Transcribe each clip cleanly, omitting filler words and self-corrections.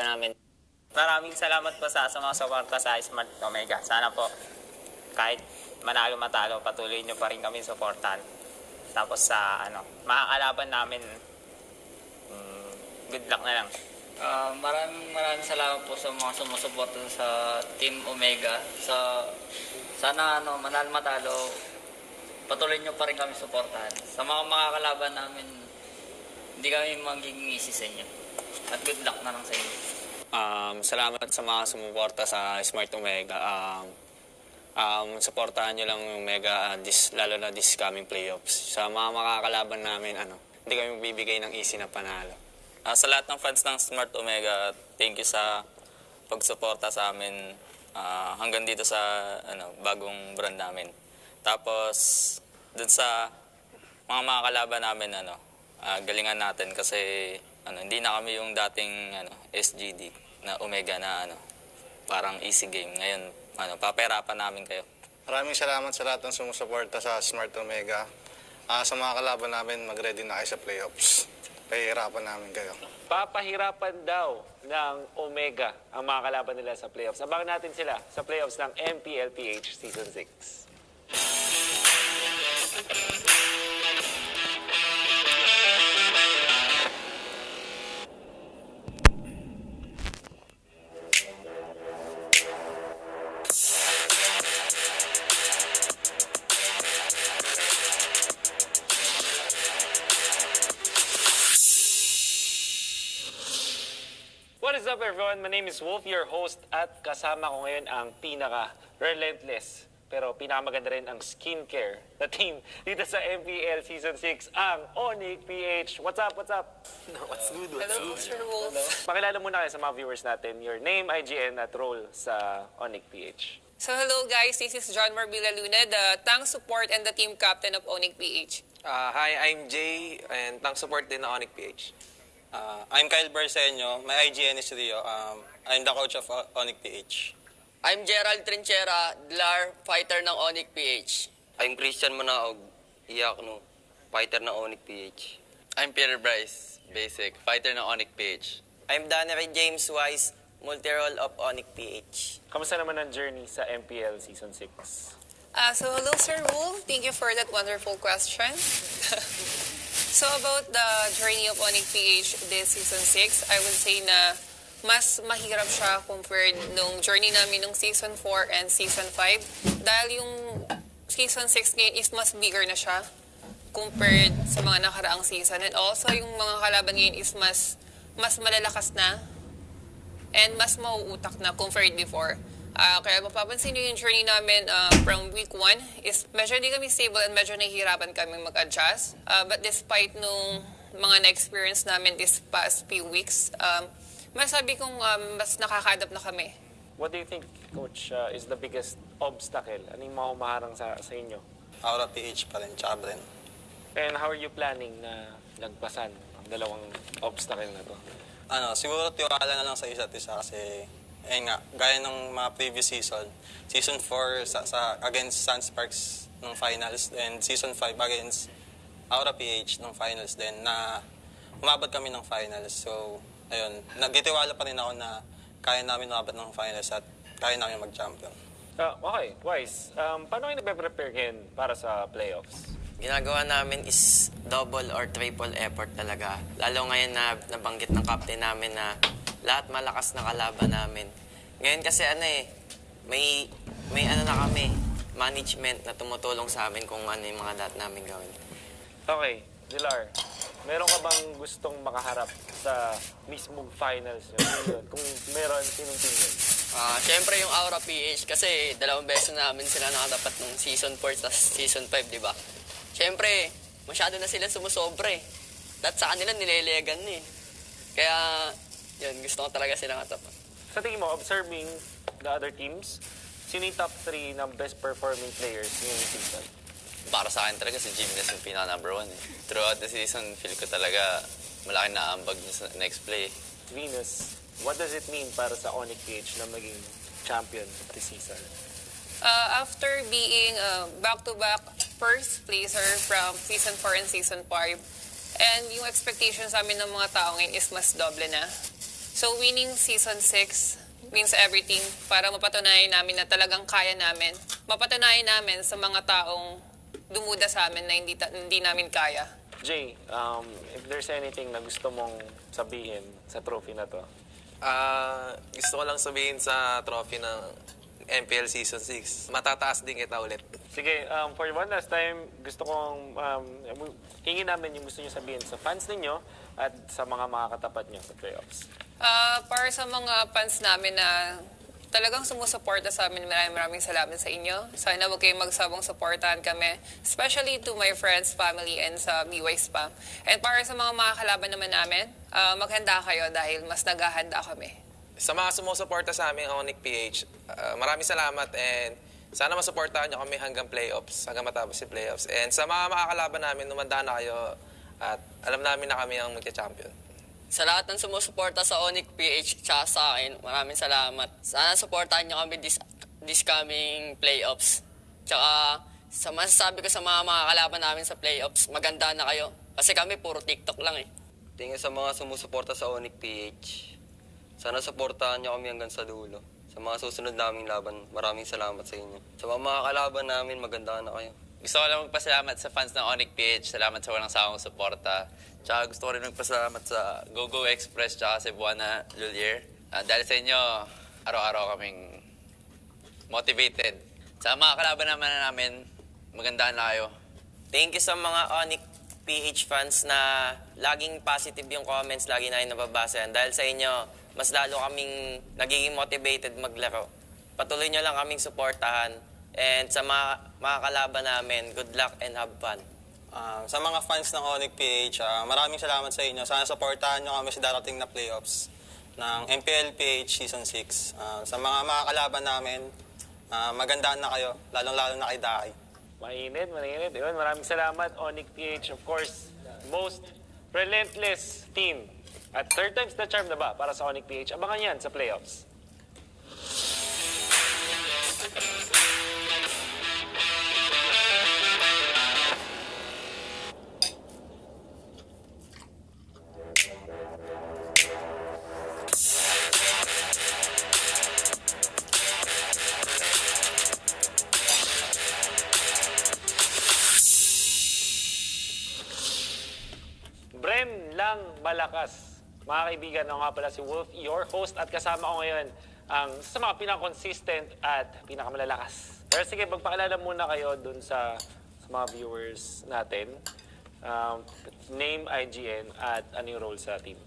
namin. Maraming salamat po sa mga suporta sa Smart Omega. Sana po kahit manalo matalo, patuloy nyo pa rin kami suportahan. Tapos sa makakalaban namin, good luck na lang. Maraming salamat po sa mga sumusuporta sa Team Omega. Sana manalo matalo, patuloy nyo pa rin kami suportahan. Sa mga makakalaban namin, hindi kami magiging easy sa inyo. At good luck na lang sa inyo. Salamat sa mga sumuporta sa Smart Omega. Suportahan nyo lang yung Omega, lalo na this coming playoffs. Sa mga makakalaban namin, hindi kami magbibigay ng easy na panalo. Sa lahat ng fans ng Smart Omega, thank you sa pagsuporta sa amin hanggang dito sa bagong brand namin. Tapos, dun sa mga makakalaban namin, galingan natin kasi hindi na kami yung dating SGD na Omega na parang easy game. Ngayon, papahirapan namin kayo. Maraming salamat sa lahat ng sumusuporta sa Smart Omega. Sa mga kalaban namin, mag-ready na kayo sa playoffs. Pahihirapan namin kayo. Papahirapan daw ng Omega ang mga kalaban nila sa playoffs. Abangan natin sila sa playoffs ng MPLPH Season 6. What is up everyone? My name is Wolf, your host, at kasama ko ngayon ang pinaka-relentless pero pinakamaganda rin ang skincare na team dito sa MPL Season 6, ang Onyx PH. What's up? What's up? What's good? Hello, Mr. Wolf. Pakilala muna kayo sa mga viewers natin, your name, IGN, at role sa Onyx PH. So hello guys, this is John Marbilla Luna, the tank support and the team captain of Onyx PH. Hi, I'm Jay, and tank support din na Onyx PH. I'm Kyle Barceño. My IGN is Rio. I'm the coach of Onyx PH. I'm Gerald Trinchera, Dlar, fighter ng Onyx PH. I'm Christian Manaog, Iyakno, fighter ng Onyx PH. I'm Peter Bryce, basic, fighter ng Onyx PH. I'm Dannery James Wise, multi-role of Onyx PH. Kamusta naman ang journey sa MPL Season 6? So hello Sir Wolf, thank you for that wonderful question. So about the journey of Onyx PH this Season 6, I would say na mas mahirap siya compared nung journey namin nung Season 4 and Season 5. Dahil yung Season 6 ngayon is mas bigger na siya compared sa mga nakaraang season. And also, yung mga kalaban ngayon is mas malalakas na and mas mauutak na compared before. Kaya mapapansin nyo yung journey namin from week 1 is medyo hindi kami stable and medyo nahihirapan kami mag-adjust. But despite nung mga na-experience namin this past few weeks, masabi kong mas nakaka-adapt na kami. What do you think, Coach, is the biggest obstacle? Ano yung mga humaharang sa inyo? Aura PH pa rin, tsaka Bren. And how are you planning na lagpasan ang dalawang obstacle na to? Siguro tiwala na lang sa isa't isa kasi gaya ng mga previous season, Season 4 against Sunsparks ng finals, and Season 5 against Aura PH ng finals din, na umabot kami ng finals. So, ayun, nagtitiwala pa rin ako na kaya namin umabot ng finals at kaya namin mag-champion. Okay, Wise, paano kayo nagpe-prepare ngayon para sa playoffs? Ginagawa namin is double or triple effort talaga. Lalo ngayon na nabanggit ng captain namin na lahat malakas na kalaban namin. Ngayon kasi may na kami, management na tumutulong sa amin kung ano yung mga dapat namin gawin. Okay, Dilar, meron ka bang gustong makaharap sa mismong finals nyo? Kung meron, sinong team yun? Siyempre yung Aura PH kasi 2 beses namin sila nakatapat nung Season 4 at Season 5, di ba? Siyempre, masyado na sila sumusobre. At sa kanila nilelegan na eh. Kaya, yun, gusto ko talaga silang katapat. Sa tingin mo, observing the other teams, sino yung top 3 ng best performing players ngayong season? Para sa akin talaga si Jimenez yung pinaka-number 1. Throughout the season, feel ko talaga malaki na ambag sa next play. Venus, what does it mean para sa Onyx PH na maging champion this season? After being back-to-back first placer from Season 4 and Season 5, and yung expectations namin ng mga tao ngayon is mas doble na. So So winning season 6 means everything para mapatunayan namin na talagang kaya namin. Mapatunayan namin sa mga taong dumuda sa amin na hindi namin kaya. Jay, if there's anything na gusto mong sabihin sa trophy na to. Gusto ko lang sabihin sa trophy ng MPL Season 6. Matataas din kita ulit. Sige, for one last time, gusto kong hingin namin yung gusto nyo sabihin sa fans ninyo at sa mga makakatapat nyo sa playoffs. Para sa mga fans namin na talagang sumusuporta sa amin, maraming salamat sa inyo. Sana huwag kayong magsabong suportahan kami, especially to my friends, family, and sa BY Spam. And para sa mga makakalaban naman namin, maghanda kayo dahil mas naghahanda kami. Sa mga sumusuporta sa amin, Onyx PH, maraming salamat and sana masuportahan nyo kami hanggang playoffs, hanggang matapos si playoffs. And sa mga makakalaban namin, umanda na kayo at alam namin na kami ang magka-champion. Sa lahat ng sumusuporta sa Onyx PH tsaka sa akin, maraming salamat. Sana supportahan niyo kami this coming playoffs. Tsaka sa masasabi ko sa mga makakalaban namin sa playoffs, maganda na kayo. Kasi kami puro TikTok lang eh. Tingin sa mga sumusuporta sa Onyx PH. Sana suportahan niyo kami hanggang sa dulo. Sa mga susunod naming laban, maraming salamat sa inyo. Sa mga makakalaban namin, maganda na kayo. Gusto ko lang magpasalamat sa fans ng Onyx PH. Salamat sa walang sawang suporta. Tsaka gusto ko rin magpasalamat sa GoGo Express tsaka Cebuana Lulier. Dahil sa inyo, araw-araw kaming motivated. Sa mga kalaban naman namin, magandaan na kayo. Thank you sa mga Onyx PH fans na laging positive yung comments, lagi na yung nababasa yan. Dahil sa inyo, mas lalo kaming nagiging motivated maglaro. Patuloy nyo lang kaming suportahan. And sa mga kalaban namin, good luck and have fun. Sa mga fans ng Onyx PH, maraming salamat sa inyo. Sana supportahan nyo kami sa darating na playoffs ng MPL PH Season 6. Sa mga makakalaban namin, magandaan na kayo, lalong-lalo na kay Dai. Mainit. Yun, maraming salamat, Onyx PH. Of course, most relentless team. At third time's the charm na ba para sa Onyx PH? Abangan yan sa playoffs. Bren lang malakas. Mga kaibigan, ako nga pala si Wolf, your host, at kasama ko ngayon ang sa mga pinaka-consistent at pinakamalalakas. Pero sige, magpakilala muna kayo dun sa mga viewers natin. Name, IGN, at ano yung role sa team.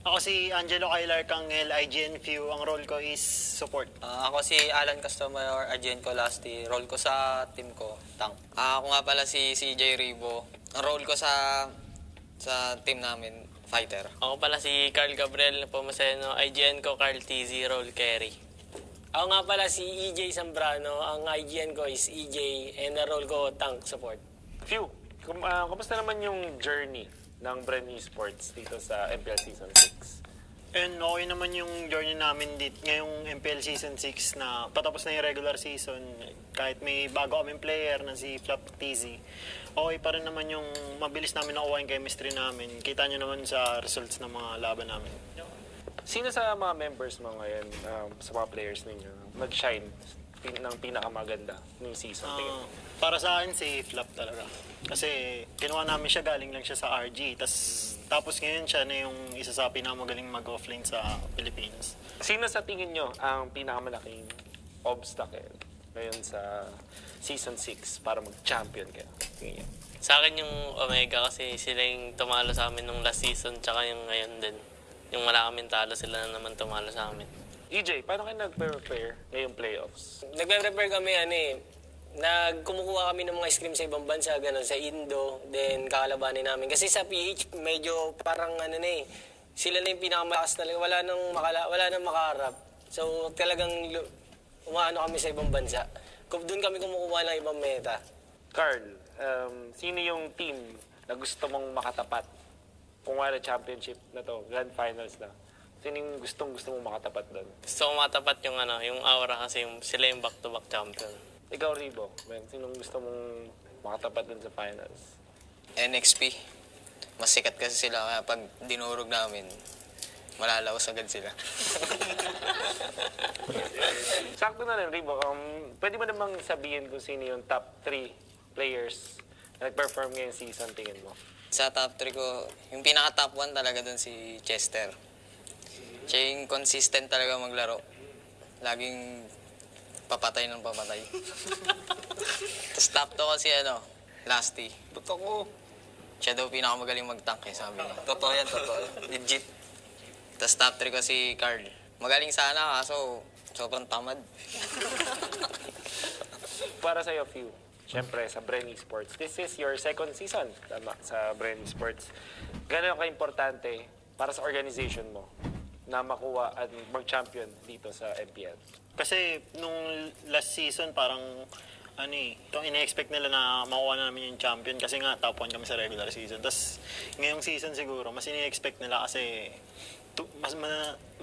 Ako si Angelo Kailar Kangel, IGN Few. Ang role ko is support. Ako si Alan Castomayor, IGN ko Lasti. Role ko sa team ko, tank. Ako nga pala si CJ Ribo. Ang role ko sa team namin, fighter. Ako pala si Carl Gabriel Pomoseno, IGN ko Carl TZ, role carry. Ako nga pala si EJ Zambrano, ang IGN ko is EJ, and the role ko tank support. Phew, kumusta naman yung journey ng Bren Esports dito sa MPL Season 6? And okay naman yung journey namin dito ngayong MPL Season 6 na patapos na yung regular season. Kahit may bago kaming player na si Flop TZ, okay pa rin naman yung mabilis namin nakuha yung chemistry namin. Kita nyo naman sa results ng mga laban namin. Sino sa mga members mo ngayon, sa mga players ninyo, nag-shine ng pinakamaganda ng season? Para sa akin, si Flop talaga. Kasi kinuha namin siya, galing lang siya sa RG. Tapos ngayon siya na yung isa sa pinakamagaling mag-offline sa Pilipinas. Sino sa tingin nyo ang pinakamalaking obstacle ngayon sa Season 6 para mag-champion kayo? Tingin nyo? Sa akin yung Omega kasi sila yung tumalo sa amin nung last season, tsaka yung ngayon din. Yung wala kaming talo, sila na naman tumalo sa amin. EJ, paano kayo nag-prepare ngayong playoffs? Nagpe-prepare kami, kumukuha kami ng mga scrim sa ibang bansa, gano'n, sa Indo, then kakalabanin namin. Kasi sa PH, medyo parang sila na yung pinakamalakas talaga, wala nang makaharap. So talagang umaano kami sa ibang bansa. Doon kami kumukuha ng ibang meta. Carl, sino yung team na gusto mong makatapat? Kung wala championship na to, grand finals na. Sino yung gusto mong makatapat doon? Gusto ko matapat yung Aura kasi sila yung back-to-back champion. Ikaw, Ribo, sinong gusto mong makatapat doon sa finals? NXP. Mas sikat kasi sila kaya pag dinurog namin, malalaos agad sila. Sakto na rin, Ribo. Pwede mo namang sabihin kung sino yung top 3 players na nag-perform ngayong season, tingin mo? Sa top 3 ko, yung pinaka-top 1 talaga dun si Chester. Siya yung consistent talaga maglaro. Laging papatay ng papatay. Tapos top 2 ko si Lasty. Totoo. Siya daw pinakamagaling mag-tank sabi niya. Totoo yan, totoo. Legit. Tapos top 3 ko si Carl. Magaling sana kaso sobrang tamad. Para sa'yo, Few. Siyempre, sa Bren Esports. This is your second season, tama, sa Bren Esports. Gano'n ka-importante para sa organization mo na makuha at mag-champion dito sa MPL? Kasi nung last season, parang itong ine-expect nila na makuha na namin yung champion kasi nga top 1 kami sa regular season. Tapos ngayong season siguro, mas ine-expect nila kasi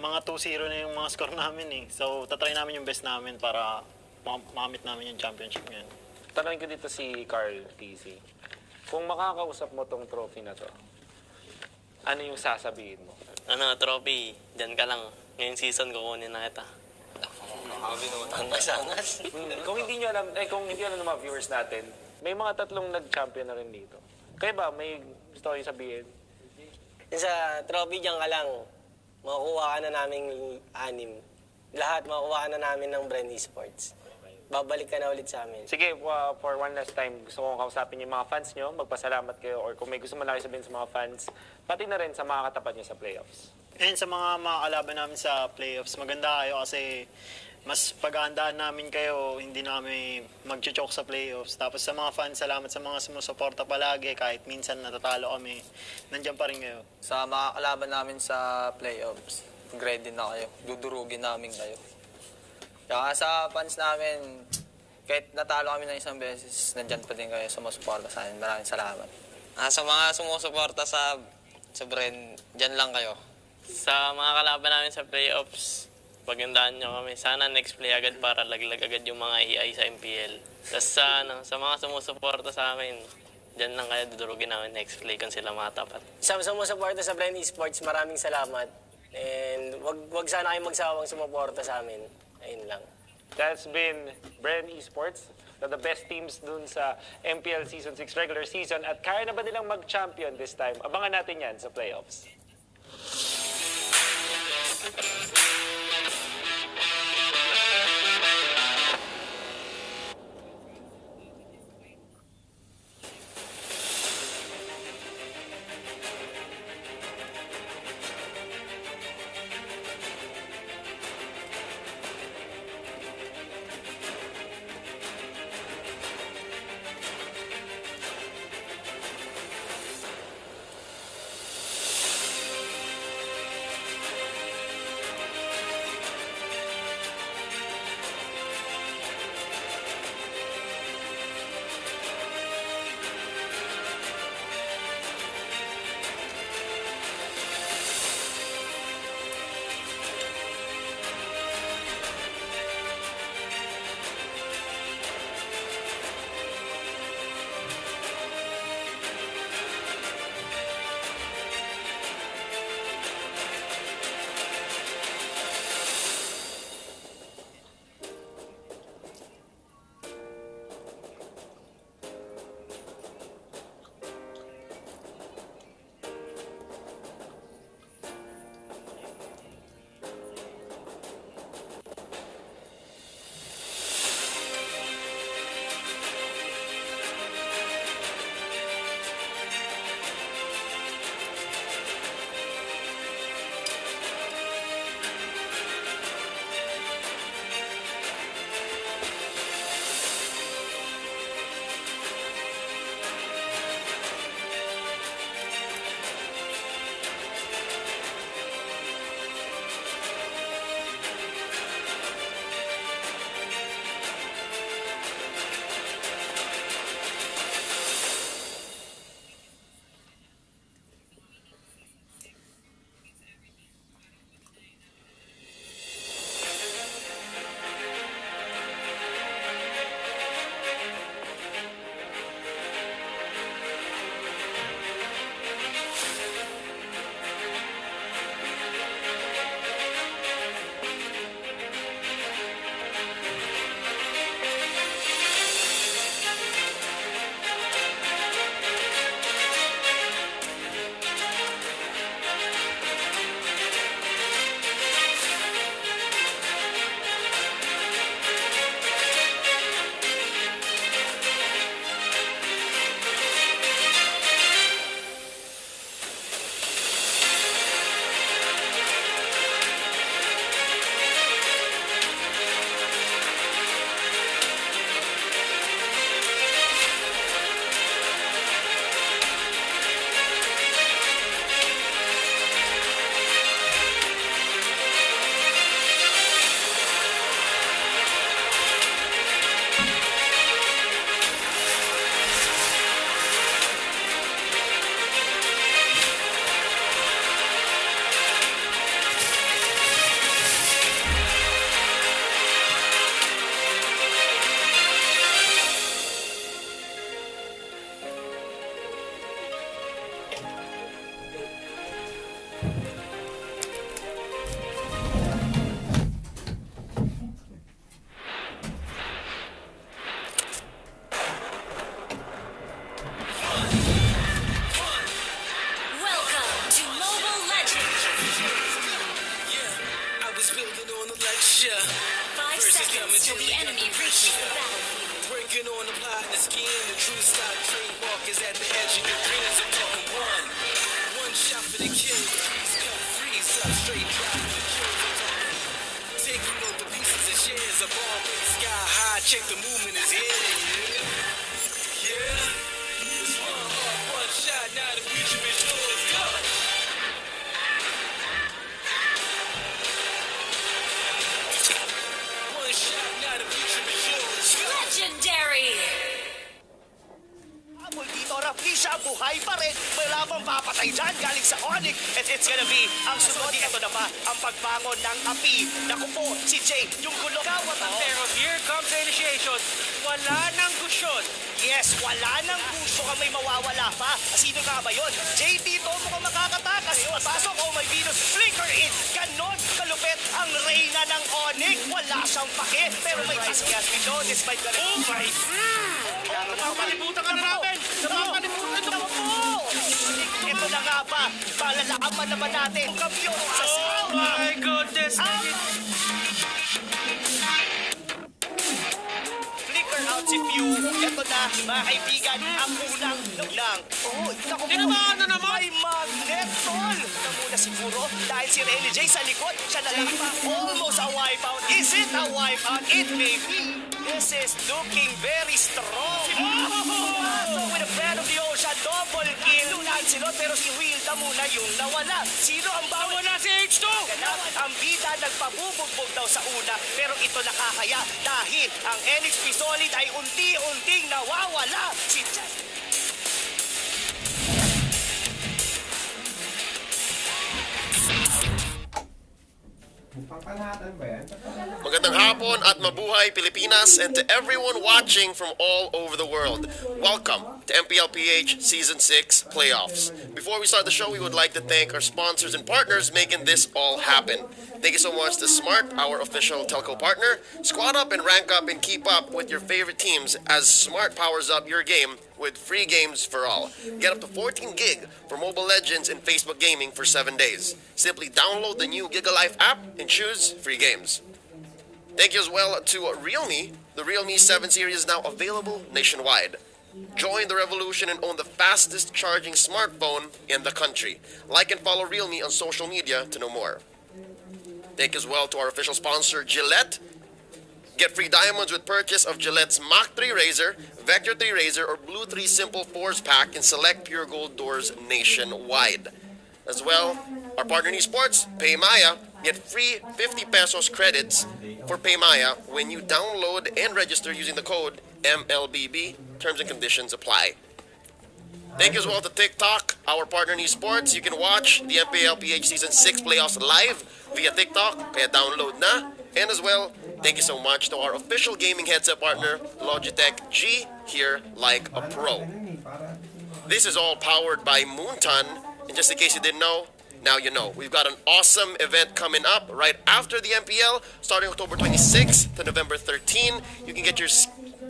mga 2-0 na yung mga score namin eh. So, tatry namin yung best namin para makamit namin yung championship ngayon. Tanongin ko dito si Carl TC. Kung makakausap mo tong trophy na to, ano yung sasabihin mo? Trophy, dyan ka lang. Ngayong season, kukunin na kita. Kung hindi nyo alam, kung hindi alam ng mga viewers natin, may mga 3 nag-champion na rin dito. Kaya ba, may gusto kayo sabihin? Yung sa trophy, dyan ka lang. Makukuha ka na namin 6. Lahat makukuha ka na namin ng Bren Esports. Babalik ka na ulit sa amin. Sige, for one last time, gusto kong kausapin yung mga fans nyo, magpasalamat kayo, or kung may gusto man lang kayo sabihin sa mga fans, pati na rin sa mga katapat nyo sa playoffs. And sa mga kalaban namin sa playoffs, maganda kayo kasi mas pag-aandaan namin kayo, hindi na kami mag-choke sa playoffs. Tapos sa mga fans, salamat sa mga sumusuporta palagi, kahit minsan natatalo kami, nandiyan pa rin kayo. Sa mga kalaban namin sa playoffs, ready na kayo. Dudurugin namin kayo. Kaya sa fans namin, kahit natalo kami ng isang beses, nandyan pa din kayo sumusuporta sa amin. Maraming salamat. Sa mga sumusuporta sa Bren, dyan lang kayo. Sa mga kalaban namin sa playoffs, pagandaan nyo kami. Sana next play agad para laglag agad yung mga EI sa MPL. Tapos sa mga sumusuporta sa amin, dyan lang kayo dudurugin namin next play kung sila matapat. Sa sumusuporta sa Bren Esports, maraming salamat. And wag sana kayong magsawang sumuporta sa amin. Ayun lang. That's been Bren Esports, the best teams dun sa MPL Season 6 regular season. At kaya na ba nilang mag-champion this time? Abangan natin yan sa playoffs. was building on the lecture. 5 seconds till the enemy reaches the battlefield. Working on applying the scheme. The true stock trademark is at the edge of your dreams. I'm talking one shot for the kill. The trees cut, freeze up, straight drop for the kills. I'm talking taking over pieces and shares. A bomb in the sky high. Check the movement is here. Yeah. It's one heart, one shot. Now the future is yours. Go. One shot. Now the future is yours. Legendary! Habol dito, Raflisha, buhay pa rin. Wala pang papatay dyan galing sa Onyx. And it's gonna be ang sunod. Ito na ba ang pagbangon ng api? Naku po, si Jay, yung gulo. Gawat ang Pero here comes the initiation. Wala nang gusyon. Yes, wala nang puso ka may mawawala pa. Sino nga ba yun? Jay dito mukhang makakatakas. Pasok, oh my Venus, flicker it. Ganon kalupit ang reyna ng Onyx. Wala siyang pake. Pero may pasigas below despite the... Oh my... Napapalibutan ka na namin. Napapalibutan ka na po. Ito na nga ba? Palalaaman naman natin. Kampiyon sa... Oh my goodness. Flicker out si Pew. Ito na, mga kaibigan, ang unang lang. Oh, naku po. Tinamaan na naman. May magnet, tol. Ito muna siguro dahil si Renny J sa likod. Siya na lang pa. Almost a wipeout. Is it a wipeout? It may be. This is looking very strong. Pasok with a friend of the ocean. Double kill. Lancelot pero si Wilda muna yung nawala. Sino ang bawal? Nawala si H2. Ang bida nagpabubugbog daw sa una pero ito nakakaya dahil ang NXP Solid ay unti-unting nawawala. Si Magandang hapon at mabuhay Pilipinas, and to everyone watching from all over the world. Welcome to MPLPH Season 6 Playoffs. Before we start the show, we would like to thank our sponsors and partners making this all happen. Thank you so much to Smart, our official telco partner. Squad up and rank up and keep up with your favorite teams as Smart powers up your game with free games for all. Get up to 14 gig for Mobile Legends and Facebook Gaming for 7 days. Simply download the new GigaLife app and choose free games. Thank you as well to Realme. The Realme 7 series is now available nationwide. Join the revolution and own the fastest charging smartphone in the country. Like and follow Realme on social media to know more. Thank you as well to our official sponsor, Gillette. Get free diamonds with purchase of Gillette's Mach 3 Razor, Vector 3 Razor, or Blue 3 Simple Force Pack in select Pure Gold doors nationwide. As well, our partner in esports, PayMaya. Get free 50 pesos credits for PayMaya when you download and register using the code MLBB. Terms and conditions apply. Thank you as well to TikTok, our partner in esports. You can watch the MPLPH Season 6 playoffs live via TikTok. Kaya download na. And as well, thank you so much to our official gaming headset partner, Logitech G, here like a pro. This is all powered by Moonton. And just in case you didn't know, now you know. We've got an awesome event coming up right after the MPL, starting October 26th to November 13. You can get your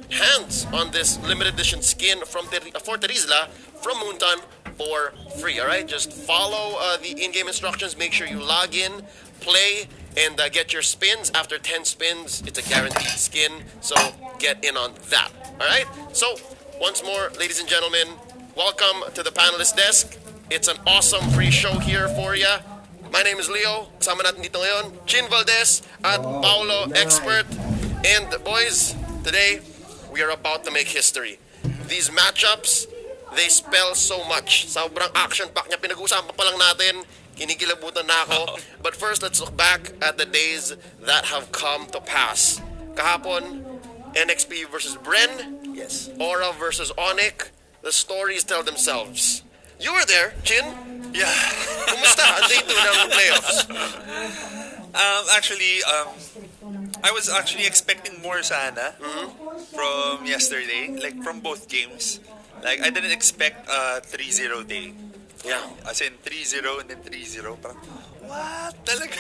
hands on this limited edition skin from Fortarizla from Moonton for free, all right? Just follow the in-game instructions. Make sure you log in, play, and get your spins. After 10 spins, it's a guaranteed skin, so get in on that, all right? So, once more, ladies and gentlemen, welcome to the panelist desk. It's an awesome free show here for ya. My name is Leo. Kasama natin dito ngayon, Chin Valdez at Paolo Expert. And boys, today, we are about to make history. These matchups, they spell so much. Sobrang action-pack niya. Pinag-uusapan pa lang natin. Kinikilabutan na ako. But first, let's look back at the days that have come to pass. Kahapon, NXP versus Bren. Yes. Aura versus Onyx. The stories tell themselves. You were there, Chin. Yeah. Kumusta ang day 2 ng playoffs? Actually, I was actually expecting more sana from yesterday, like from both games. Like, I didn't expect a 3-0 day. Yeah. As in 3-0 and then 3-0. Parang, what? Talaga?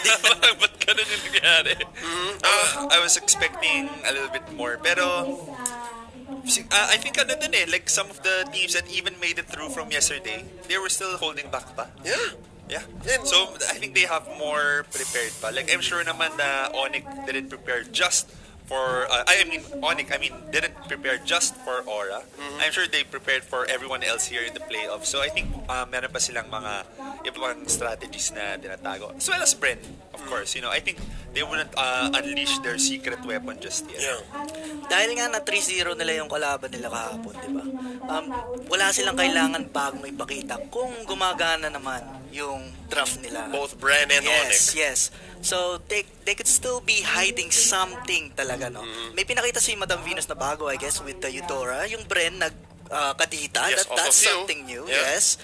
Ba't ganun yung nangyari? I was expecting a little bit more. Pero, I think ano dun like some of the teams that even made it through from yesterday, they were still holding back pa. Yeah. Yeah. So, I think they have more prepared pa. Like, I'm sure naman na Onyx didn't prepare just for, Onyx, didn't prepare just for Aura. I'm sure they prepared for everyone else here in the playoffs. So, I think meron pa silang mga ibang strategies na tinatago. As well as Bren, of course. I think they wouldn't unleash their secret weapon just yet. Yeah. Dahil nga na 3-0 nila yung kalaban nila kahapon, di ba? Wala silang kailangan bagong ipakita kung gumagana naman yung draft nila. Both Bren and Onyx. Yes. So, they could still be hiding something talaga, no? May pinakita si Madam Venus na bago, I guess, with the Eudora. Yung Bren kadita. Yes, That's also something new, yeah. yes.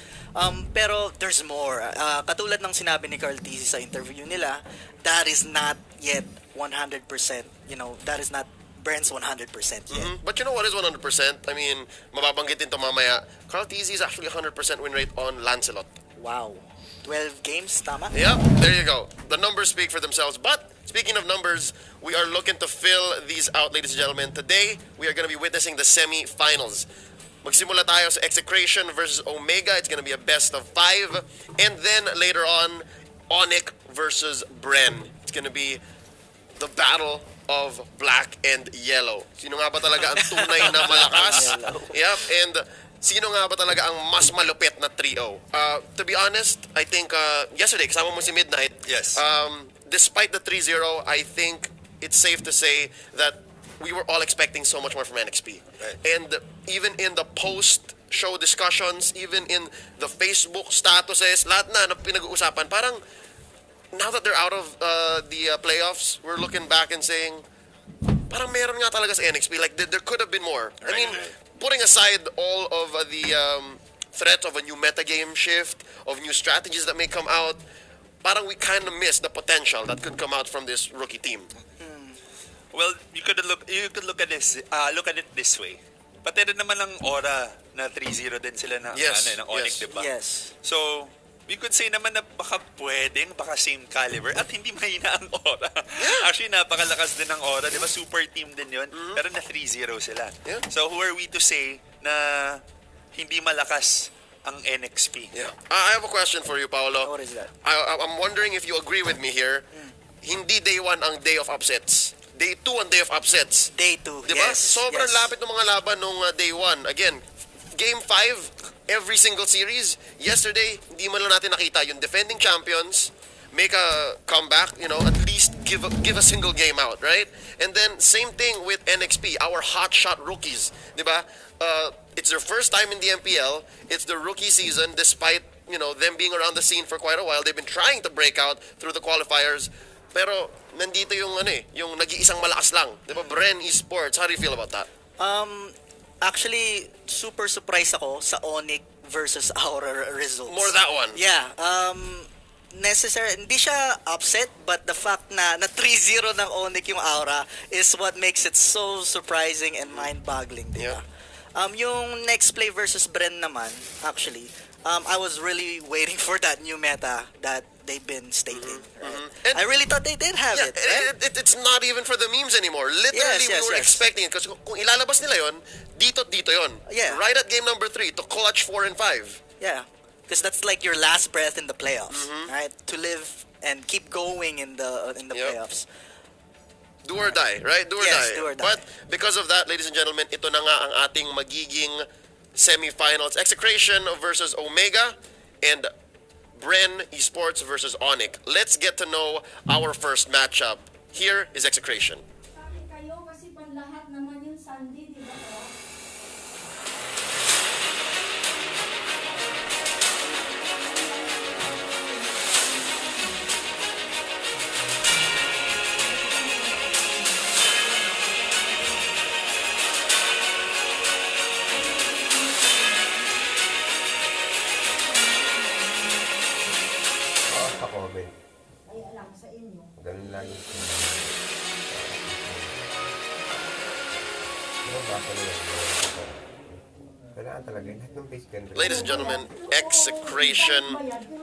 Pero there's more. Katulad ng sinabi ni Carl Tizzy sa interview nila, that is not yet 100%. That is not Bren's 100% yet. But you know what is 100%? I mean, mababanggitin to mamaya. Carl Tizzy is actually 100% win rate on Lancelot. Wow. 12 games, tama? Yep, there you go. The numbers speak for themselves. But speaking of numbers, we are looking to fill these out, ladies and gentlemen. Today, we are going to be witnessing the semi-finals. Magsimula tayo sa Execration versus Omega. It's going to be a best of 5. And then later on, Onyx versus Bren. It's going to be the battle of black and yellow. Sino nga ba talaga ang tunay na malakas? Yep, and sino nga ba talaga ang mas malupit na trio? To be honest, I think yesterday, kasama mo si Midnight. Yes. Despite the 3-0, I think it's safe to say that we were all expecting so much more from NXP. Right. And even in the post-show discussions, even in the Facebook statuses, lahat na pinag-uusapan, parang now that they're out of the playoffs, we're looking back and saying, parang meron nga talaga sa NXP. Like, there could have been more. I mean, putting aside all of the threat of a new metagame shift, of new strategies that may come out, parang we kind of missed the potential that could come out from this rookie team. Well, you could look at it this way. Pati rin naman ng Aura na 3-0 din sila ng ng Onyx, yes. di ba? Yes. So, we could say naman na baka same caliber at hindi mahina ang Aura. Actually, napakalakas din ng Aura, di ba? Super team din yun. Pero na 3-0 sila. So, who are we to say na hindi malakas ang NXP? Yeah. I have a question for you, Paolo. What is that? I'm wondering if you agree with me here. Hindi day 1 ang day of upsets. Day 2 ang day of upsets. Day 2, diba? yes. Sobrang yes. lapit ng mga laban nung day 1. Again, game 5, every single series. Yesterday, hindi man lang natin nakita yung defending champions make a comeback, at least give a single game out, right? And then, same thing with NXP, our hotshot rookies, diba? It's their first time in the MPL. It's the rookie season, despite, them being around the scene for quite a while. They've been trying to break out through the qualifiers. Pero, nandito yung yung nag-iisang malakas lang. Diba? Bren Esports, how do you feel about that? Actually, super surprised ako sa Onyx versus Aura results. More that one. Yeah. Necessary, hindi siya upset, but the fact na 3-0 ng Onyx yung Aura is what makes it so surprising and mind-boggling, di ba? Yung next play versus Bren naman, actually, I was really waiting for that new meta that they've been stating. Right? I really thought they did have it. Right? It's not even for the memes anymore. Literally, we were expecting it. Kasi kung ilalabas nila yon, dito yon. Yeah. Right at game number 3 to clutch 4 and 5. Yeah. Because that's like your last breath in the playoffs, right? To live and keep going in the playoffs. Do or die, right? Do or die. Do or die. But because of that, ladies and gentlemen, ito na nga ang ating magiging semifinals. Execration versus Omega and Bren Esports versus Onyx. Let's get to know our first matchup. Here is Execration. Kayo kasi panlahat naman yung Sunday, di ba? Comment. Ay, alam sa inyo. Ganun lang yung kailangan talaga lahat ng base gun. Ladies and gentlemen, Execration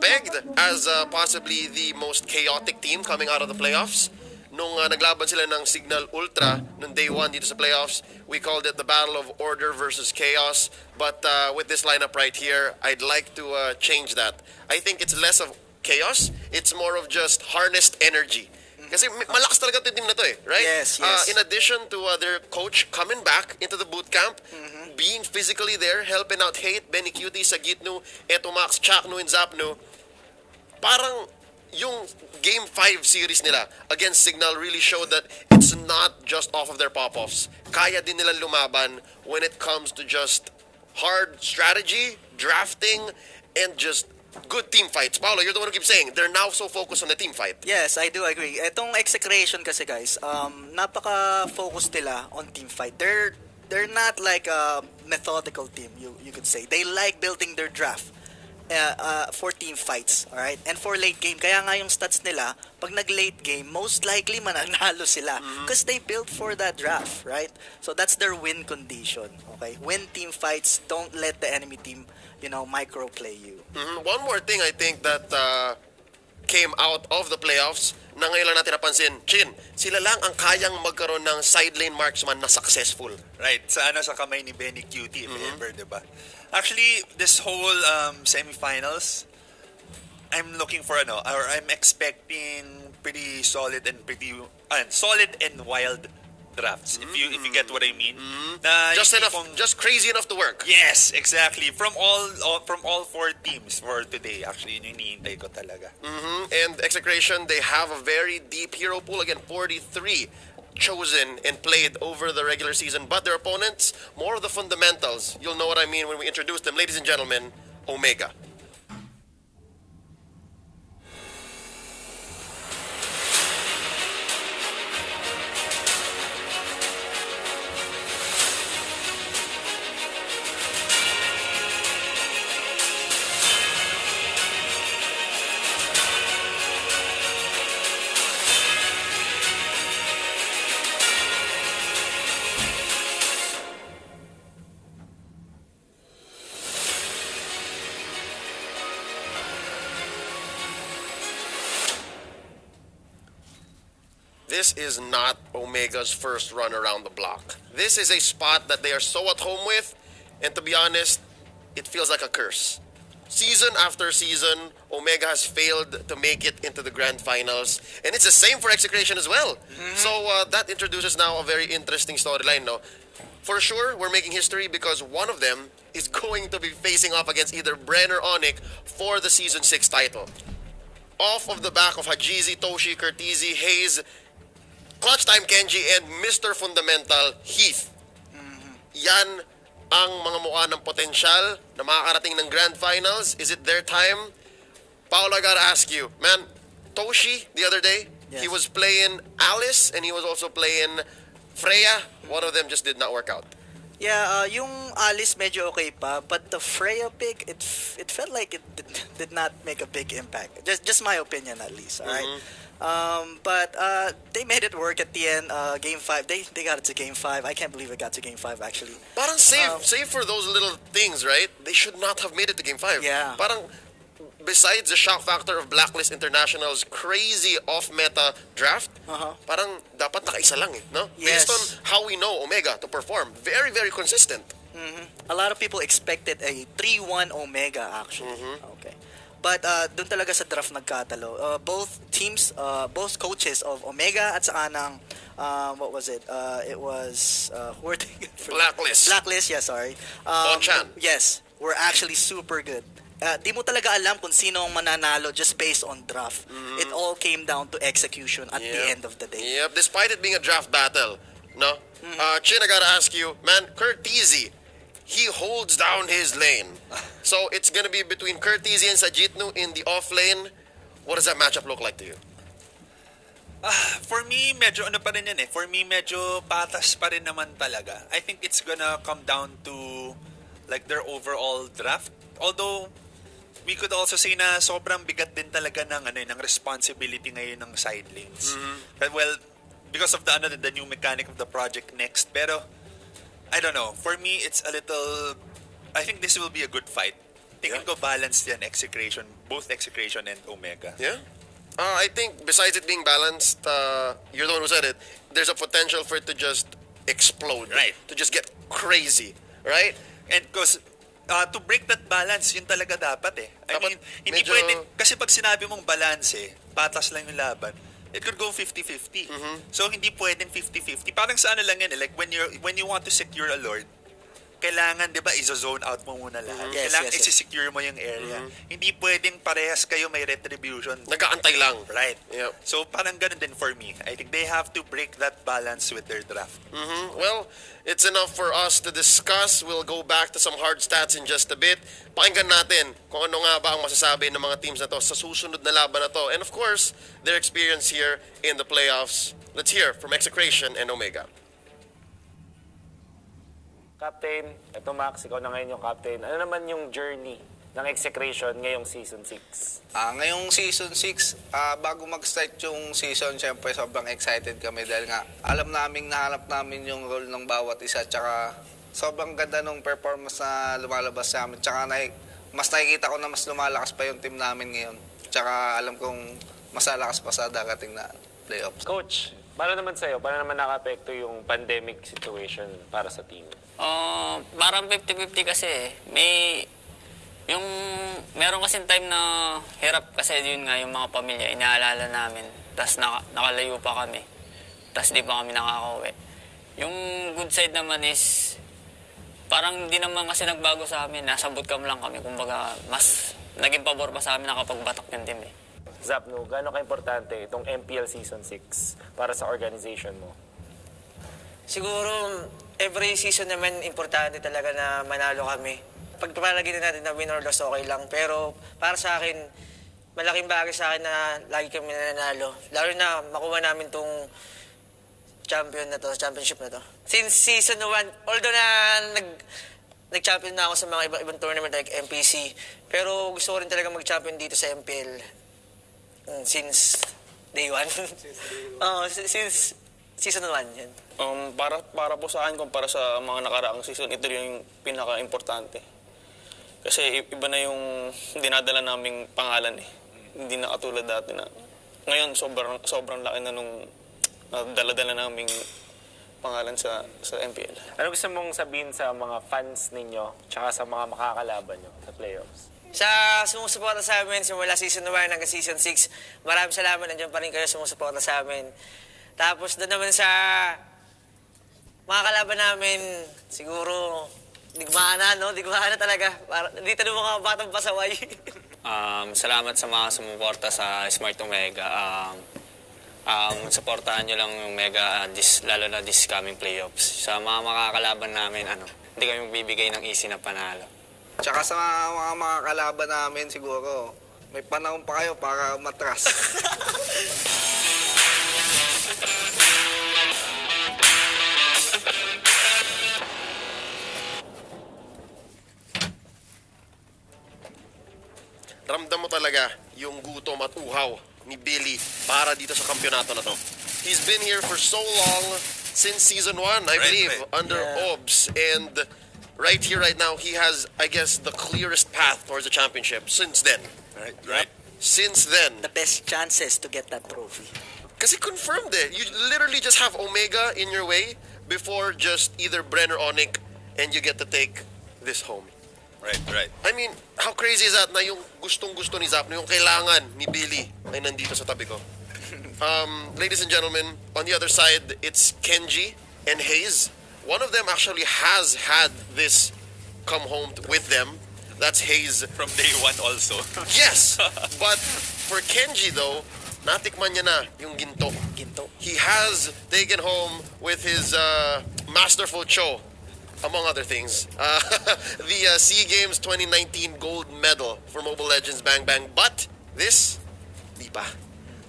pegged as possibly the most chaotic team coming out of the playoffs. Nung naglaban sila ng Signal Ultra nung day 1 dito sa playoffs, we called it the Battle of Order versus Chaos. But with this lineup right here, I'd like to change that. I think it's less of chaos. It's more of just harnessed energy. Kasi malakas talaga yung team na to eh, right? Yes, yes. In addition to their coach coming back into the boot camp, being physically there, helping out Hate, Benny Cutie, Sagitnu, Eto Max, Chaknu, and Zapnu, parang yung Game 5 series nila against Signal really showed that it's not just off of their pop-offs. Kaya din nilang lumaban when it comes to just hard strategy, drafting, and just good team fights. Paolo, you're the one who keeps saying they're now so focused on the team fight. Yes, I do agree. Etong Execration kasi guys, napaka-focus nila on team fight. They're not like a methodical team, you could say. They like building their draft for team fights, alright? And for late game, kaya nga yung stats nila, pag nag-late game, most likely mananalo sila because they built for that draft, right? So that's their win condition, okay? Win team fights, don't let the enemy team, microplay you. One more thing I think that came out of the playoffs na ngayon lang natin napansin, Chin, sila lang ang kayang magkaroon ng side lane marksman na successful. Right, sa kamay ni Benny Cutie, if ever, diba? Actually, this whole semifinals, I'm looking for or I'm expecting pretty solid and wild drafts. If you get what I mean. Na just crazy enough to work. Yes, exactly. From all four teams for today. Actually, yun yung hinihintay ko talaga. And Execration, they have a very deep hero pool. Again, 43 chosen and played over the regular season. But their opponents, more of the fundamentals. You'll know what I mean when we introduce them. Ladies and gentlemen, Omega. This is not Omega's first run around the block. This is a spot that they are so at home with, and to be honest, it feels like a curse. Season after season, Omega has failed to make it into the grand finals, and it's the same for Execration as well. So that introduces now a very interesting storyline, no? For sure, we're making history because one of them is going to be facing off against either Bren or Onic for the Season 6 title. Off of the back of Hajizi, Toshi, Curtizi, Hayes, Clutch Time Kenji, and Mr. Fundamental Heath. Yan ang mga mukha ng potensyal na makakarating ng grand finals. Is it their time? Paolo, I gotta ask you, man, Toshi the other day, he was playing Alice and he was also playing Freya. One of them just did not work out. Yeah, yung Alice medyo okay pa, but the Freya pick, it felt like it did not make a big impact. Just my opinion at least, alright? But they made it work at the end. Game 5, they got it to Game 5. I can't believe it got to Game 5 actually. Parang save for those little things, right? They should not have made it to Game 5. Yeah. Parang besides the shock factor of Blacklist International's crazy off-meta draft, parang dapat nakaisa lang eh, no? Yes. Based on how we know Omega to perform. Very, very consistent. A lot of people expected a 3-1 Omega actually. Okay. But dun talaga sa draft nagkatalo. Both teams, both coaches of Omega at saka ng, what was it? It was, who were they? Blacklist. Blacklist, yeah, sorry. Bonchan. Yes, were actually super good. Di mo talaga alam kung sino ang mananalo just based on draft. It all came down to execution at the end of the day. Yep, despite it being a draft battle, no? Chin, I gotta ask you, man, Curtizi, he holds down his lane. So it's gonna be between Curtizi and Sagitnu in the off lane. What does that matchup look like to you? For me, medyo ano pa rin yan eh. For me, medyo patas pa rin naman talaga. I think it's gonna come down to like their overall draft. Although, we could also say na sobrang bigat din talaga ng responsibility ngayon ng side lanes. Well, because of the new mechanic of the Project Next. Pero, I don't know. For me, it's a little... I think this will be a good fight. Tingin ko balanced yan, both Execration and Omega. Yeah? I think besides it being balanced, you're the one who said it, there's a potential for it to just explode. Right. To just get crazy. Right? And because to break that balance, yun talaga dapat eh. I mean, hindi medyo- pwede, kasi pag sinabi mong balance eh, patas lang yung laban, it could go 50-50. So, hindi pwedeng 50-50. Parang sa ano lang yan eh, like when you want to secure a lord, kailangan, di ba, iso-zone out mo muna lahat. Yes, Kailangan yes, yes. isi-secure mo yung area. Hindi pwedeng parehas kayo may retribution. Nagkaantay lang. Right. Yep. So, parang ganun din for me. I think they have to break that balance with their draft. Well, it's enough for us to discuss. We'll go back to some hard stats in just a bit. Pakinggan natin kung ano nga ba ang masasabi ng mga teams na to sa susunod na laban na to. And of course, their experience here in the playoffs. Let's hear from Execration and Omega. Captain, ito Max, ikaw na ngayon yung captain. Ano naman yung journey ng Execration ngayong season 6? Ngayong season 6, bago mag-start yung season, syempre sobrang excited kami dahil nga alam namin, nahanap namin yung role ng bawat isa, tsaka sobrang ganda ng performance na lumalabas sa amin, tsaka mas nakikita ko na mas lumalakas pa yung team namin ngayon, tsaka alam kong mas lalakas pa sa darating na playoffs. Coach, paano naman sa'yo? Paano naman nakapekto yung pandemic situation para sa team? Parang 50-50 kasi meron kasing time na hirap kasi yun nga yung mga pamilya inaalala namin, tas nakalayo pa kami, tas di pa kami nakakauwi. Yung good side naman is parang di naman kasi nagbago sa amin, nasa bootcamp lang kami, kumbaga mas naging pabor pa sa amin nakapagbatak yung team eh. Zapno, gaano ka-importante itong MPL Season 6 para sa organization mo? Siguro, every season naman, importante talaga na manalo kami. Pag palagay na natin na win or loss, okay lang. Pero para sa akin, malaking bagay sa akin na lagi kami nananalo. Lalo na makuha namin tong championship na to. Since season 1, although na nag-champion na ako sa mga ibang tournament like MPC, pero gusto ko rin talaga mag-champion dito sa MPL since day 1. Since season 1 yan. Para po sa akin, kumpara sa mga nakaraang season, ito yung pinaka-importante. Kasi iba na yung dinadala naming pangalan eh. Hindi na katulad dati na. Ngayon, sobrang laki na nung dala-dala naming pangalan sa MPL. Ano gusto mong sabihin sa mga fans ninyo tsaka sa mga makakalaban nyo sa playoffs? Sa sumusuporta sa amin simula season 1 hanggang season 6, maraming salamat. Nandiyan pa rin kayo sumusuporta sa amin. Tapos doon naman sa mga kalaban namin, siguro digmaan na talaga. Dito ng mga batang pasaway. Salamat sa mga sumuporta sa Smart Omega. Supportahan nyo lang yung Omega lalo na this coming playoffs. Sa mga makakalaban namin, hindi kami magbibigay ng easy na panalo. Tsaka sa mga kalaban namin, siguro, may panahon pa kayo para matras. Ramdam mo talaga yung gutom at uhaw ni Billy para dito sa kampyonato na to. He's been here for so long, since season 1, I believe, under OBS. And right here, right now, he has, I guess, the clearest path towards the championship since then. Right. Since then. The best chances to get that trophy. Kasi confirmed eh. You literally just have Omega in your way before just either Bren or Onic, and you get to take this home. Right. I mean, how crazy is that na yung gustong-gusto ni Zapno, yung kailangan ni Billy ay nandito sa tabi ko. Ladies and gentlemen, on the other side, it's Kenji and Hayes. One of them actually has had this come home with them. That's Hayes. From day 1 also. Yes! But for Kenji though, natikman niya na yung ginto. He has taken home with his masterful show, among other things, the SEA Games 2019 gold medal for Mobile Legends Bang Bang. But this, di pa.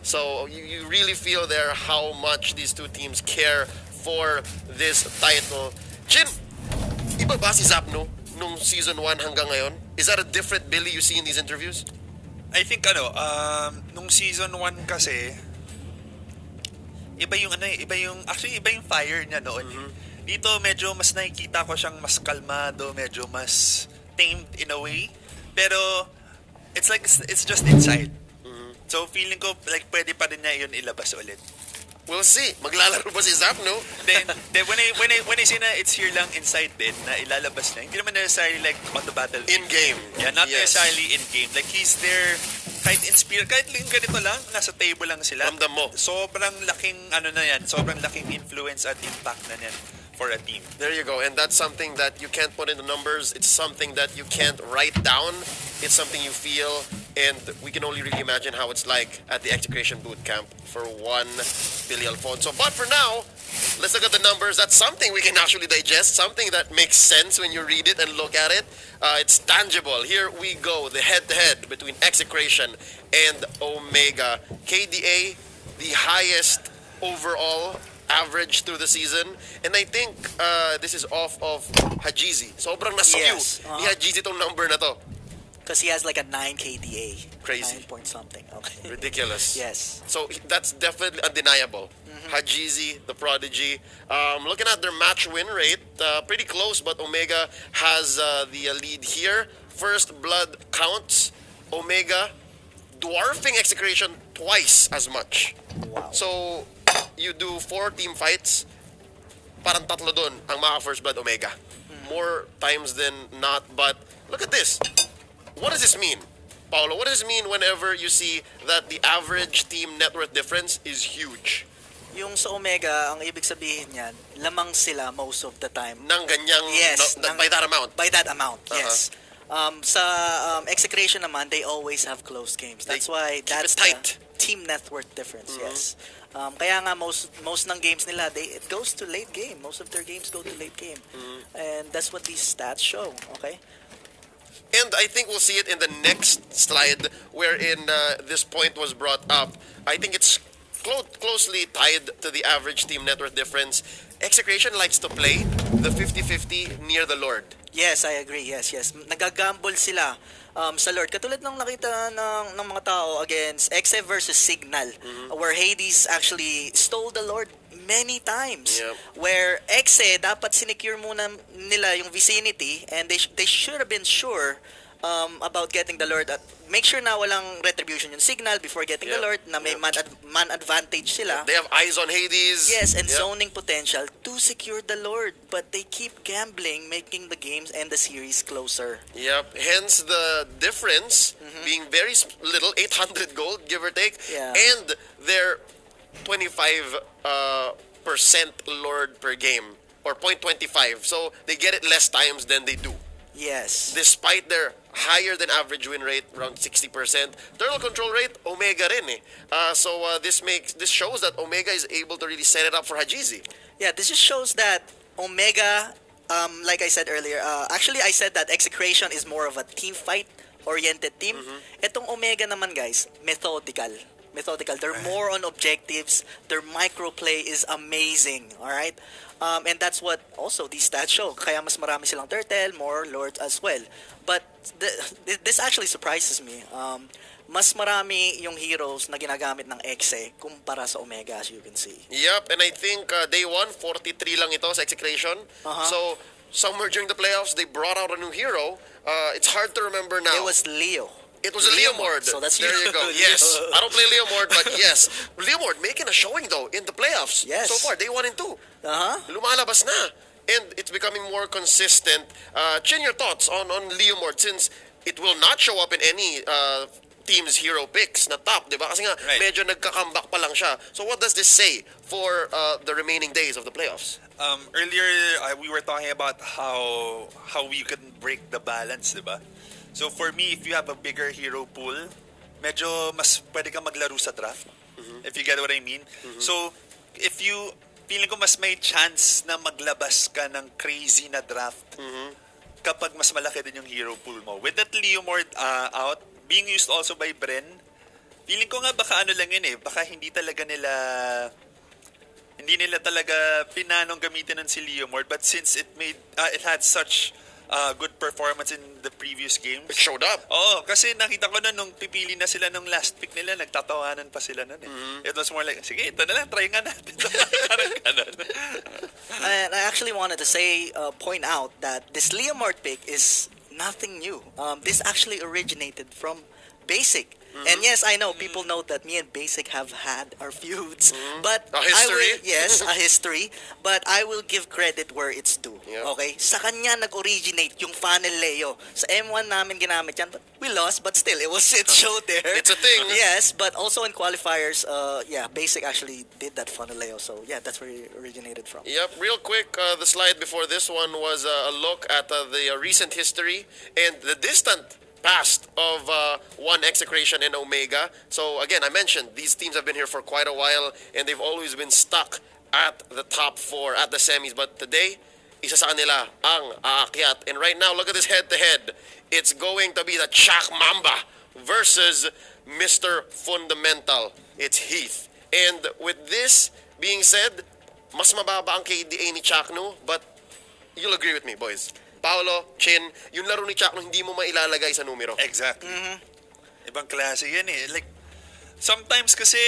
So you really feel there how much these two teams care for this title. Jin, iba ba si Zapno nung season 1 hanggang ngayon? Is that a different Billy you see in these interviews? I think nung season 1 kasi, iba yung fire niya noon. Dito medyo mas nakikita ko siyang mas kalmado, medyo mas tamed in a way. Pero it's just inside. So feeling ko like pwede pa rin niya yun ilabas ulit. We'll see. Maglalaro ba si Zap, no? Then when I say na it's here lang inside din, na ilalabas na, hindi naman necessarily like on the battlefield. In-game. Yeah, not Yes. necessarily in-game. Like he's there, kahit in spirit, kahit ganito lang, nasa table lang sila. Ramdam mo. Sobrang laking, ano na yan, sobrang laking influence at impact na yan for a team. There you go. And that's something that you can't put into numbers. It's something that you can't write down. It's something you feel. And we can only really imagine how it's like at the Execration Boot Camp for one Billy Alfonso. But for now, let's look at the numbers. That's something we can actually digest. Something that makes sense when you read it and look at it. It's tangible. Here we go. The head-to-head between Execration and Omega. KDA, the highest overall average through the season. And I think this is off of Hajizi. Sobrang naskew Yes. ni Hajizi tong number na to. Because he has like a 9 KDA. Crazy. 9 point something. Okay. Ridiculous. Yes. So that's definitely undeniable. Hajizi, the prodigy. Looking at their match win rate, pretty close, but Omega has the lead here. First blood counts. Omega dwarfing Execration twice as much. Wow. So you do 4 team fights, parang tatlo dun ang mga first blood Omega. More times than not, but look at this. What does this mean? Paolo, what does it mean whenever you see that the average team net worth difference is huge? Yung sa Omega, ang ibig sabihin niyan, lamang sila most of the time. Nang ganyang, Yes. by that amount? By that amount, Uh-huh. yes. Sa Execration naman, they always have close games. That's why that's it tight. the team net worth difference, yes. Kaya nga most ng games nila, it goes to late game. Most of their games go to late game. And that's what these stats show, okay? And I think we'll see it in the next slide wherein this point was brought up. I think it's closely tied to the average team net worth difference. Execration likes to play the 50-50 near the Lord. Yes, I agree. Yes. Nagagamble sila sa Lord. Katulad ng nakita ng mga tao against Exe versus Signal, where Hades actually stole the Lord many times. Yep. Where Exe, dapat sinecure muna nila yung vicinity and they should have been sure about getting the Lord. At make sure na walang retribution yung Signal before getting the Lord, na may man advantage sila. They have eyes on Hades. Yes, and Yep. zoning potential to secure the Lord. But they keep gambling, making the games and the series closer. Yep. Hence the difference being very little, 800 gold, give or take. Yeah. And their 25% Lord per game, or 0.25. So they get it less times than they do. Yes. Despite their higher than average win rate, around 60%. Turtle control rate, Omega rin eh. This shows that Omega is able to really set it up for Hajizi. Yeah, this just shows that Omega, like I said earlier, actually I said that Execration is more of a team fight-oriented team. Itong Omega naman, guys, methodical. They're more on objectives. Their microplay is amazing, all right? And that's what also these stats show. Kaya mas marami silang Turtle, more Lords as well. But this actually surprises me. Mas marami yung heroes na ginagamit ng Exe kumpara sa Omega, as you can see. Yep, and I think day 1, 43 lang ito sa Execration. So, somewhere during the playoffs, they brought out a new hero. It's hard to remember now. It was Leo. It was a Leomord. So that's there you go. Yes. I don't play Leomord, but yes. Leomord making a showing though in the playoffs. Yes. So far, day 1 and 2. Lumalabas na. And it's becoming more consistent. Chin, your thoughts on Leomord since it will not show up in any team's hero picks na top, di ba? Kasi nga, medyo nagka-comeback pa lang siya. So what does this say for the remaining days of the playoffs? Earlier, we were talking about how we can break the balance, di ba? So for me, if you have a bigger hero pool, medyo mas pwede kang maglaro sa draft. If you get what I mean. So, feeling ko mas may chance na maglabas ka ng crazy na draft kapag mas malaki din yung hero pool mo. With that Leomord out, being used also by Bren, feeling ko nga baka ano lang yun eh, baka hindi nila talaga pinanong gamitin ng si Leomord, but since it had such good performance in the previous games. It showed up. Oo, kasi nakita ko na nung pipili na sila nung last pick nila, nagtatawanan pa sila nun eh. It was more like, sige, ito na lang, try nga natin. Parang ganun. And I actually wanted to point out that this Leomord pick is nothing new. This actually originated from Basic. And yes, I know people know that me and Basic have had our feuds, but A I history? will, yes, a history, but I will give credit where it's due. Okay? Sa kanya nag-originate yung funnel Leo. Sa M1 namin ginamit yan, but we lost, but still it showed there. It's a thing. Yes, but also in qualifiers, Basic actually did that funnel Leo. So yeah, that's where it originated from. Yep, real quick, the slide before this one was a look at the recent history and the distant past of one Execration and Omega. So again, I mentioned these teams have been here for quite a while and they've always been stuck at the top 4 at the semis. But today, isa sa kanila ang aakyat. And right now, look at this head-to-head. It's going to be the Chak Mamba versus Mr. Fundamental. It's Heath. And with this being said, mas mababa ang KDA ni Chakno, but you'll agree with me, boys. Paolo, Chin, yung laro ni Chakno hindi mo mailalagay sa numero. Exactly. Ibang klase yan eh. Like, sometimes kasi,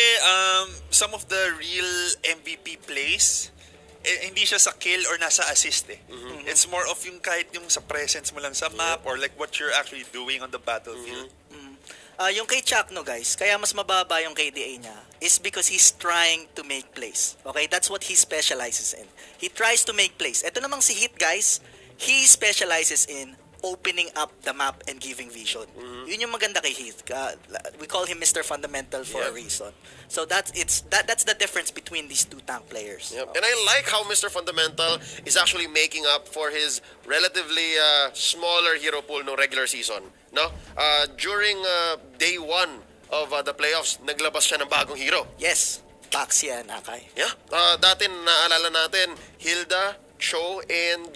some of the real MVP plays, hindi siya sa kill or nasa assist eh. It's more of yung kahit yung sa presence mo lang sa map or like what you're actually doing on the battlefield. Yung kay Chakno, guys, kaya mas mababa yung KDA niya is because he's trying to make plays. Okay? That's what he specializes in. He tries to make plays. Ito namang si Heath, guys, he specializes in opening up the map and giving vision. Yun yung maganda kay Heath. We call him Mr. Fundamental for a reason. So that's the difference between these two tank players. Yep. And I like how Mr. Fundamental is actually making up for his relatively smaller hero pool no regular season. No? During day 1 of the playoffs, naglabas siya ng bagong hero. Yes. Paxia and Akai. Yeah. Dati naalala natin, Hilda, Cho, and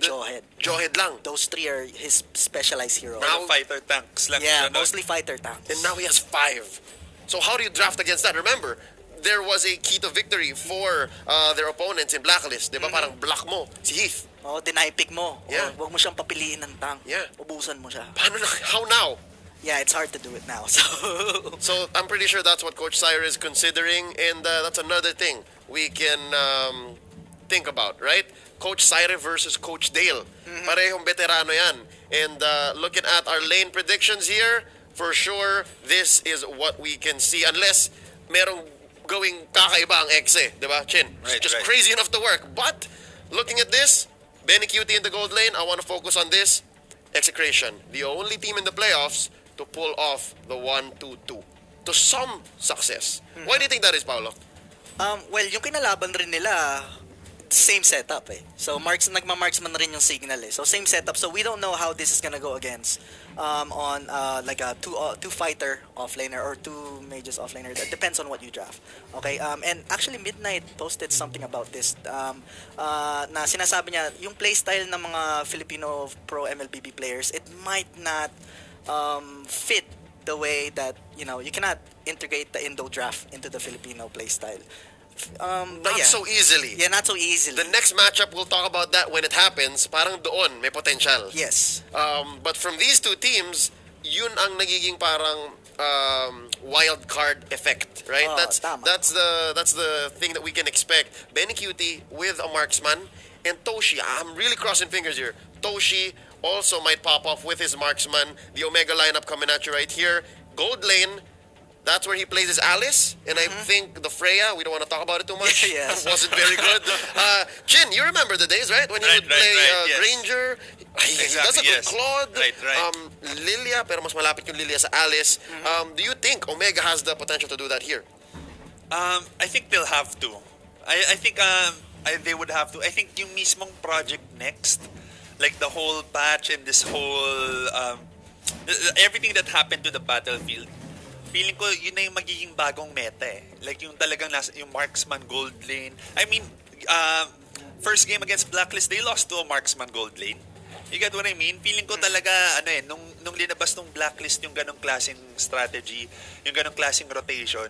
Johead lang. Those 3 are his specialized heroes. Now, fighter tanks lang Yeah, siya, no? mostly fighter tanks. And now he has 5. So how do you draft against that? Remember, there was a key to victory for their opponents in Blacklist. Diba parang block mo si Heath. Oh, deny pick mo. Yeah. Huwag mo siyang papiliin ng tank. Yeah. Ubusan mo siya. Paano na? How now? Yeah, it's hard to do it now. So, So I'm pretty sure that's what Coach Sire is considering, and that's another thing we can think about, right? Coach Sire versus Coach Dale. Parehong veterano yan. And looking at our lane predictions here, for sure, this is what we can see. Unless merong going kakaiba ang exe, di ba, Chin? Right, Just right. crazy enough to work. But looking at this, Benny Cutie in the gold lane, I want to focus on this. Execration, the only team in the playoffs to pull off the 1-2-2 to some success. Why do you think that is, Paolo? well, yung kinalaban rin nila, same setup eh. So nagma-marksman rin yung signal eh. So same setup. So we don't know how this is gonna go against on like a two fighter offlaner or 2 mages offlaner. That depends on what you draft. Okay. And actually Midnight posted something about this. Na sinasabi niya yung playstyle ng mga Filipino pro MLBB players, it might not fit the way that you cannot integrate the Indo draft into the Filipino playstyle. Not so easily. Yeah, not so easily. The next matchup, we'll talk about that when it happens. Parang doon, may potential. Yes. But from these two teams, yun ang nagiging parang wild card effect, right? That's the thing that we can expect. Benny Cutie with a marksman, and Toshi. I'm really crossing fingers here. Toshi also might pop off with his marksman. The Omega lineup coming at you right here. Gold lane. That's where he plays his Alice, and I think the Freya, we don't want to talk about it too much, Yes. wasn't very good. Chin, you remember the days, right? When he would play yes. Granger, he does Exactly, a good yes. Claude, Right. Lilia, pero mas malapit yung Lilia sa Alice. Do you think Omega has the potential to do that here? I think they'll have to. I think they would have to. I think yung mismong project next, like the whole patch and this whole everything that happened to the battlefield, feeling ko yun na yung magiging bagong meta eh. Like yung talagang yung marksman gold lane. I mean, first game against Blacklist, they lost to a marksman gold lane. You get what I mean? Feeling ko talaga, nung linabas nung Blacklist yung ganong klaseng strategy, yung ganong klaseng rotation,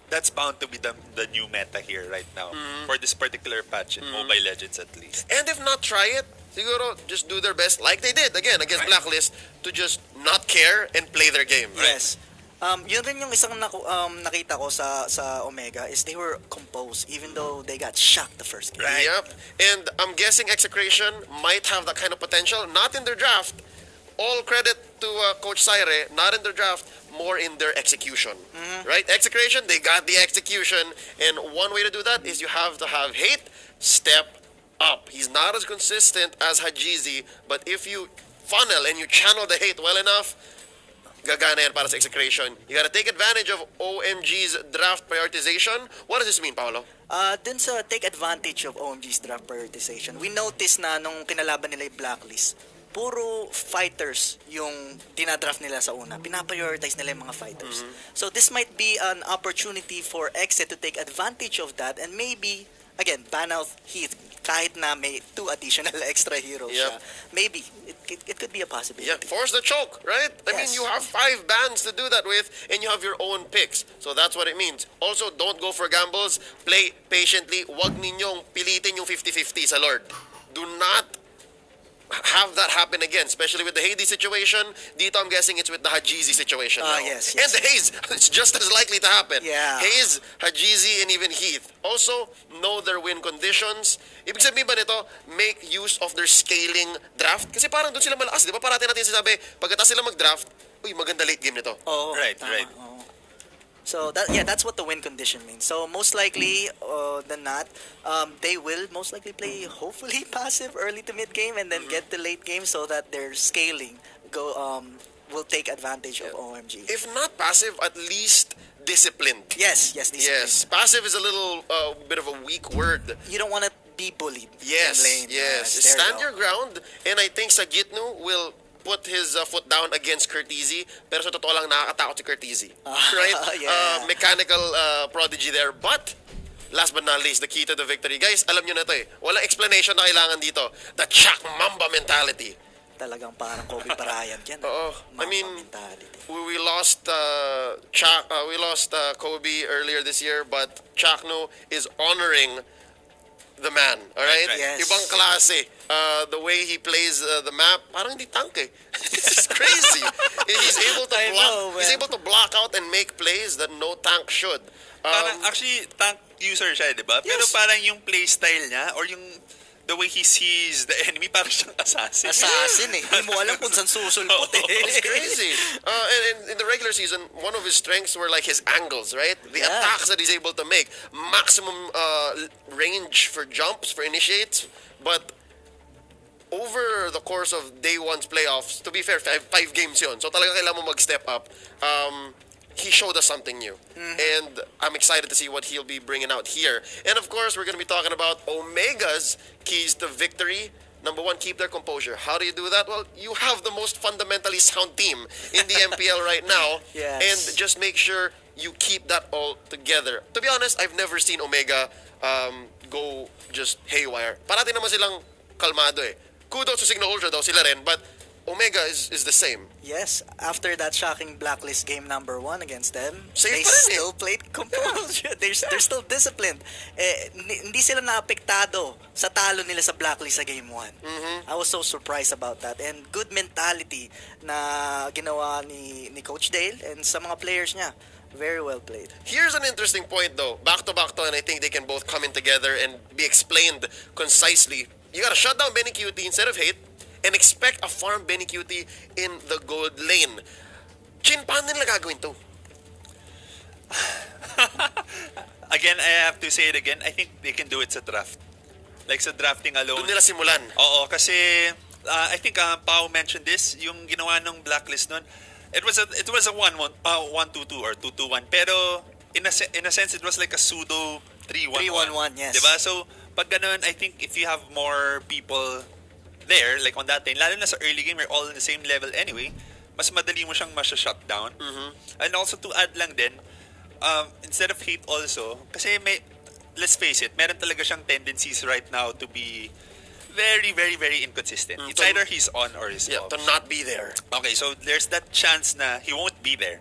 that's bound to be the new meta here right now for this particular patch in Mobile Legends at least. And if not, try it. Siguro, just do their best, like they did, again, against Blacklist, to just not care and play their game. Yes. Yun rin yung isang nakita ko sa Omega is they were composed even though they got shocked the first game. Right. Yep. And I'm guessing Execration might have that kind of potential. Not in their draft. All credit to Coach Saire. Not in their draft. more in their execution, right? Execution, they got the execution, and one way to do that is you have to have Hate step up. He's not as consistent as Hajizi, but if you funnel and you channel the Hate well enough, gagana yan para sa execution. You gotta take advantage of OMG's draft prioritization. What does this mean, Paolo? Dun sa take advantage of OMG's draft prioritization, we noticed na nung kinalaban nila yung Blacklist, puro fighters yung dinadraft nila sa una. Pinaprioritize nila yung mga fighters. So this might be an opportunity for Exit to take advantage of that and maybe, again, ban out Heath kahit na may 2 additional extra heroes siya. Maybe. It could be a possibility. Yeah, force the choke, right? I mean, you have 5 bans to do that with, and you have your own picks. So that's what it means. Also, don't go for gambles. Play patiently. Wag ninyong pilitin yung 50-50 sa Lord. Do not have that happen again, especially with the Hades situation. Dito, I'm guessing it's with the Hajizi situation now. Yes. And the Haze, it's just as likely to happen. Yeah. Haze, Hajizi, and even Heath. Also, know their win conditions. Ibig sabihin ba nito, make use of their scaling draft? Kasi parang doon sila malakas, di ba? Parati natin sinasabi, pagkatapos sila mag-draft, uy, maganda late game nito. Oh, Right. So that's what the win condition means. So most likely than not, they will most likely play hopefully passive early to mid game and then get the late game so that their scaling will take advantage of OMG. If not passive, at least disciplined. Yes, disciplined. Yes, passive is a little bit of a weak word. You don't want to be bullied. Yes, in lane. yes. There Stand you your ground, and I think Sagitnu will put his foot down against Curtizi, pero sa totoo lang nakakatakot si Curtizi. Right? Yeah. Mechanical prodigy there, but last but not least, the key to the victory. Guys, alam nyo na to eh. Walang explanation na kailangan dito. The Chak Mamba mentality. Talagang parang Kobe Bryant yan. Oo. I mean, we lost we lost Kobe earlier this year, but Chakno is honoring the man, all right? Yes. Ibang klase. The way he plays the map, parang hindi tank eh. It's crazy. He's able to block. He's able to block out and make plays that no tank should. Parang actually tank user siya, di ba? Pero parang yung play style niya or yung the way he sees the enemy, parang siyang assassin. Assassin eh. Hindi mo alam kung saan susulpot eh. It's crazy. And in the regular season, one of his strengths were like his angles, right? The attacks that he's able to make. Maximum range for jumps, for initiates. But over the course of day one's playoffs, to be fair, five games yun. So talaga kailangan mo mag-step up. He showed us something new. And I'm excited to see what he'll be bringing out here. And of course, we're going to be talking about Omega's keys to victory. Number one, keep their composure. How do you do that? Well, you have the most fundamentally sound team in the MPL right now. Yes. And just make sure you keep that all together. To be honest, I've never seen Omega go just haywire. Parati naman silang kalmado eh. Kudos to Signal Ultra daw sila rin, but Omega is the same. Yes, after that shocking Blacklist game number 1 against them, Safe they pa rin eh. still played composure. They're still disciplined. Hindi sila naapektado sa talo nila sa Blacklist sa game 1. I was so surprised about that. And good mentality na ginawa ni Coach Dale and sa mga players niya. Very well played. Here's an interesting point though. Back to, and I think they can both come in together and be explained concisely. You gotta shut down Benny QT instead of Hate and expect a farm Benny QT in the gold lane. Chin, paano nila gagawin to? Again, I have to say it again. I think they can do it sa draft. Like sa drafting alone. Doon nila simulan. Oo, kasi I think Pao mentioned this, yung ginawa ng Blacklist nun. It was a 1-2-2 or 2-2-1. Pero in a sense, it was like a pseudo 3-1-1. 3-1-1, yes. Diba? So, pag ganun, I think if you have more people there, like on that lane, lalo na sa early game, we're all on the same level anyway, mas madali mo siyang shut down. And also to add lang din, instead of Hate also, kasi let's face it, meron talaga siyang tendencies right now to be very, very, very inconsistent. It's either he's on or he's off. To not be there. Okay, so there's that chance na he won't be there.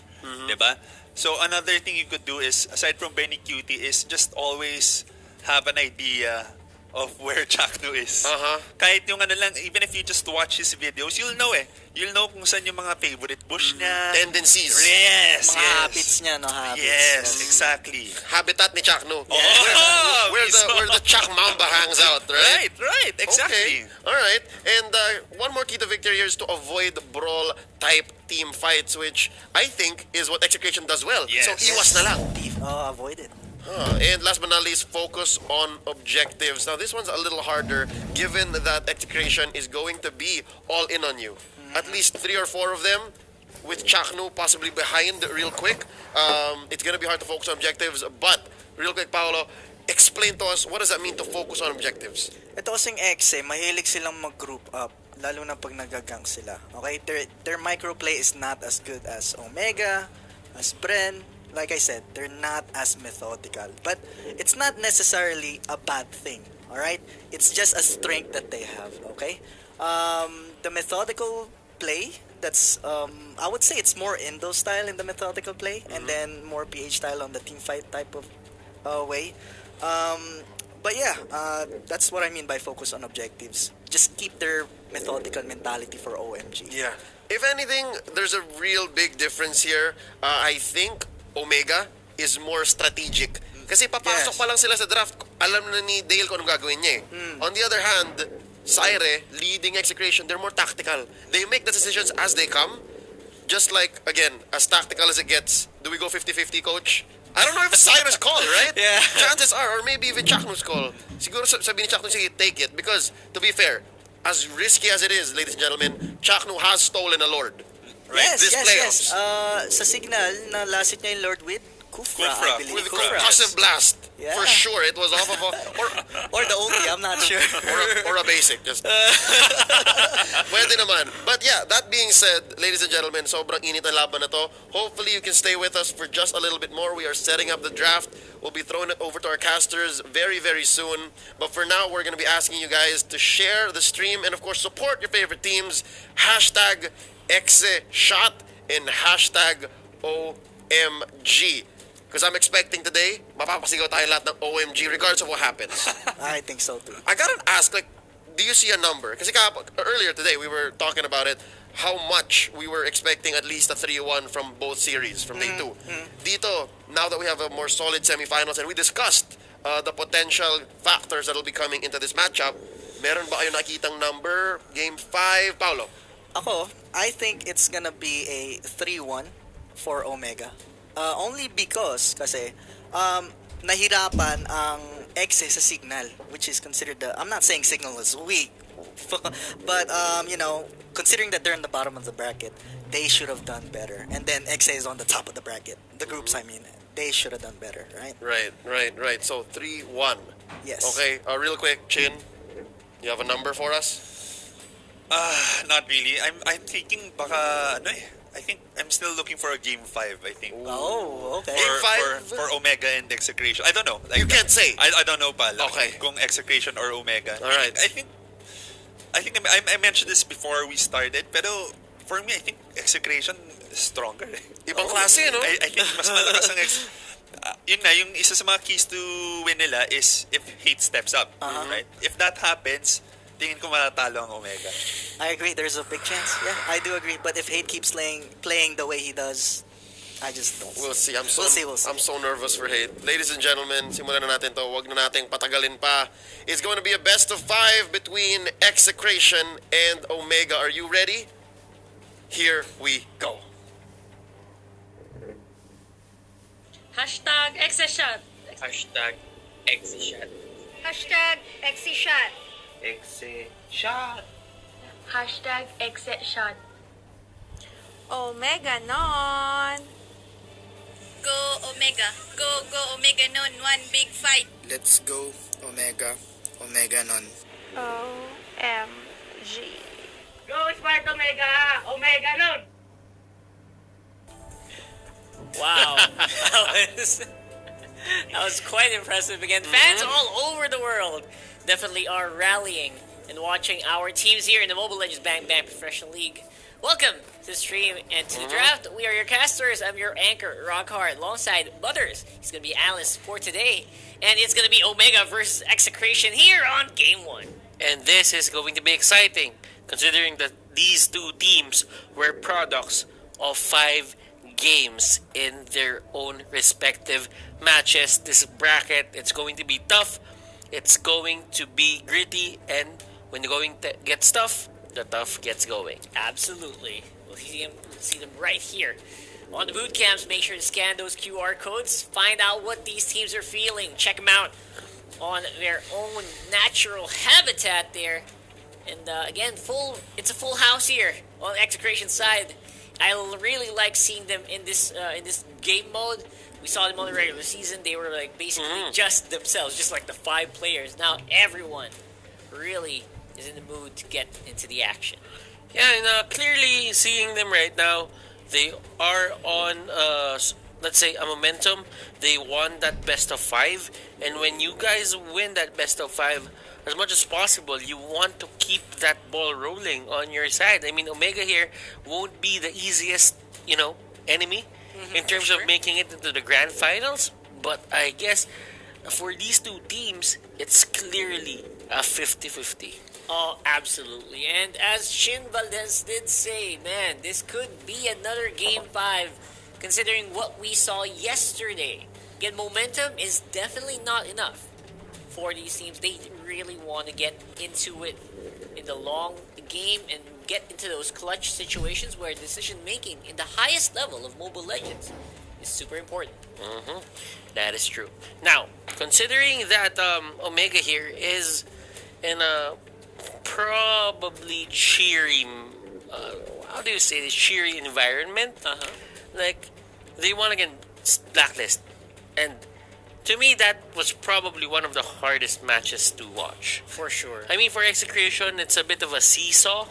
Diba? So another thing you could do is, aside from Benny QT, is just always have an idea of where Chakno is. Kahit yung ano lang, even if you just watch his videos, you'll know eh. You'll know kung saan yung mga favorite bush niya. Tendencies. Yes, Mga habits niya, no? Habits. Yes, exactly. Habitat ni Chakno. Oh, Where the Chak Mamba hangs out, right? Right. Right, exactly. Okay. All right. And one more key to victory here is to avoid brawl-type team fights, which I think is what Execution does well. Yes. So, iwas na lang. Avoid it. And last but not least, focus on objectives. Now, this one's a little harder given that Execration is going to be all in on you. At least 3 or 4 of them, with Chaknu possibly behind real quick. It's going to be hard to focus on objectives. But, real quick, Paolo, explain to us, what does that mean to focus on objectives? Ito kasing X mahilig silang mag-group up. Lalo na pag nagagang sila. Okay? Their microplay is not as good as Omega, as Bren. Like I said, they're not as methodical. But it's not necessarily a bad thing. Alright? It's just a strength that they have. Okay? The methodical play, that's, I would say it's more Indo style in the methodical play. And then more PH style on the team fight type of way. But yeah, that's what I mean by focus on objectives. Just keep their methodical mentality for OMG. Yeah. If anything, there's a real big difference here. I think Omega is more strategic. Kasi papasok pa lang sila sa draft, alam na ni Dale kung anong gagawin niya eh. On the other hand, Syre, leading Execration, they're more tactical. They make the decisions as they come. Just like, again, as tactical as it gets. Do we go 50-50, coach? I don't know if it's Syre's call, right? Yeah. Chances are, or maybe even Chaknu's call. Siguro sabi ni Chaknu, sige, take it. Because, to be fair, as risky as it is, ladies and gentlemen, Chaknu has stolen a Lord. Right? Yes, This playoffs. Sa Signal, nalasit niya yung Lord with Kufra, I believe. With concussive blast. Yeah. For sure, it was off of a... Or the OT, I'm not sure. or a basic. Just pwede naman. But yeah, that being said, ladies and gentlemen, sobrang init ang laban na to. Hopefully you can stay with us for just a little bit more. We are setting up the draft. We'll be throwing it over to our casters very, very soon. But for now, we're going to be asking you guys to share the stream and of course support your favorite teams. Hashtag ExeShot and hashtag OMG. Because I'm expecting today, mapapasigaw tayo lahat ng OMG regardless of what happens. I think so too. I gotta ask, like, do you see a number? Kasi earlier today, we were talking about it, how much we were expecting at least a 3-1 from both series, from day 2. Dito, now that we have a more solid semifinals, and we discussed the potential factors that will be coming into this matchup, meron ba kayo nakitang number? Game 5, Paolo? Ako, I think it's gonna be a 3-1 for Omega. Only because, kasi, nahirapan ang Exe sa Signal, which is considered I'm not saying Signal is weak, but, you know, considering that they're in the bottom of the bracket, they should have done better. And then Exe is on the top of the bracket. The groups, I mean, they should have done better, right? Right. So, 3-1. Yes. Okay, real quick, Chin, you have a number for us? Not really. I'm thinking baka I think I'm still looking for a game 5, I think. Oh, okay. Game 5? For Omega and Execration. I don't know. Like, you can't say. I don't know pa. Like, Okay. Kung Execration or Omega. All right. I think I mentioned this before we started, pero for me, I think Execration is stronger. Ibang klase, no? I think mas malakas ang yun na, yung isa sa mga keys to win nila is if Hate steps up, right? If that happens, tingin ko matatalo ang Omega. I agree, there's a big chance. Yeah, I do agree. But if Hate keeps playing the way he does, I just don't. We'll see. We'll see. I'm so nervous for Hate. Ladies and gentlemen, simulan na natin to. Wag na nating patagalin pa. It's going to be a best of 5 between Execration and Omega. Are you ready? Here we go. Hashtag ExeShot. Hashtag ExeShot. Hashtag ExeShot. ExeShot. Hashtag ExeShot. Omega non. Go Omega. Go Omega non. One big fight. Let's go Omega. Omega non. OMG. Go Smart Omega! Omega nun! Wow. That was quite impressive again. Fans all over the world definitely are rallying and watching our teams here in the Mobile Legends Bang Bang Professional League. Welcome to the stream and to the draft. We are your casters. I'm your anchor, Rockhard, alongside Butters. He's going to be analyst for today. And it's going to be Omega versus Execration here on Game 1. And this is going to be exciting, considering that these two teams were products of 5 games in their own respective matches. This bracket, it's going to be tough. It's going to be gritty, and when the going gets tough, the tough gets going. Absolutely. We'll see them right here. On the boot camps, make sure to scan those QR codes. Find out what these teams are feeling. Check them out on their own natural habitat there. And again, it's a full house here on the Execration side. I really like seeing them in this game mode. We saw them on the regular season. They were like basically just themselves, just like the 5 players. Now everyone really is in the mood to get into the action. Yeah, and clearly seeing them right now, they are on, let's say, a momentum. They won that best of 5, and when you guys win that best of 5, as much as possible, you want to keep that ball rolling on your side. I mean, Omega here won't be the easiest, enemy in terms of making it into the grand finals, but I guess for these two teams, it's clearly a 50-50. Oh, absolutely. And as Shin Valdez did say, man, this could be another Game 5, considering what we saw yesterday. Again, momentum is definitely not enough for these teams. They really want to get into it in the long game and get into those clutch situations where decision-making in the highest level of Mobile Legends is super important. That is true. Now, considering that Omega here is in a probably cheery, how do you say this, cheery environment, like they want to get Blacklist, and to me that was probably one of the hardest matches to watch. For sure. I mean, for Execration, it's a bit of a seesaw.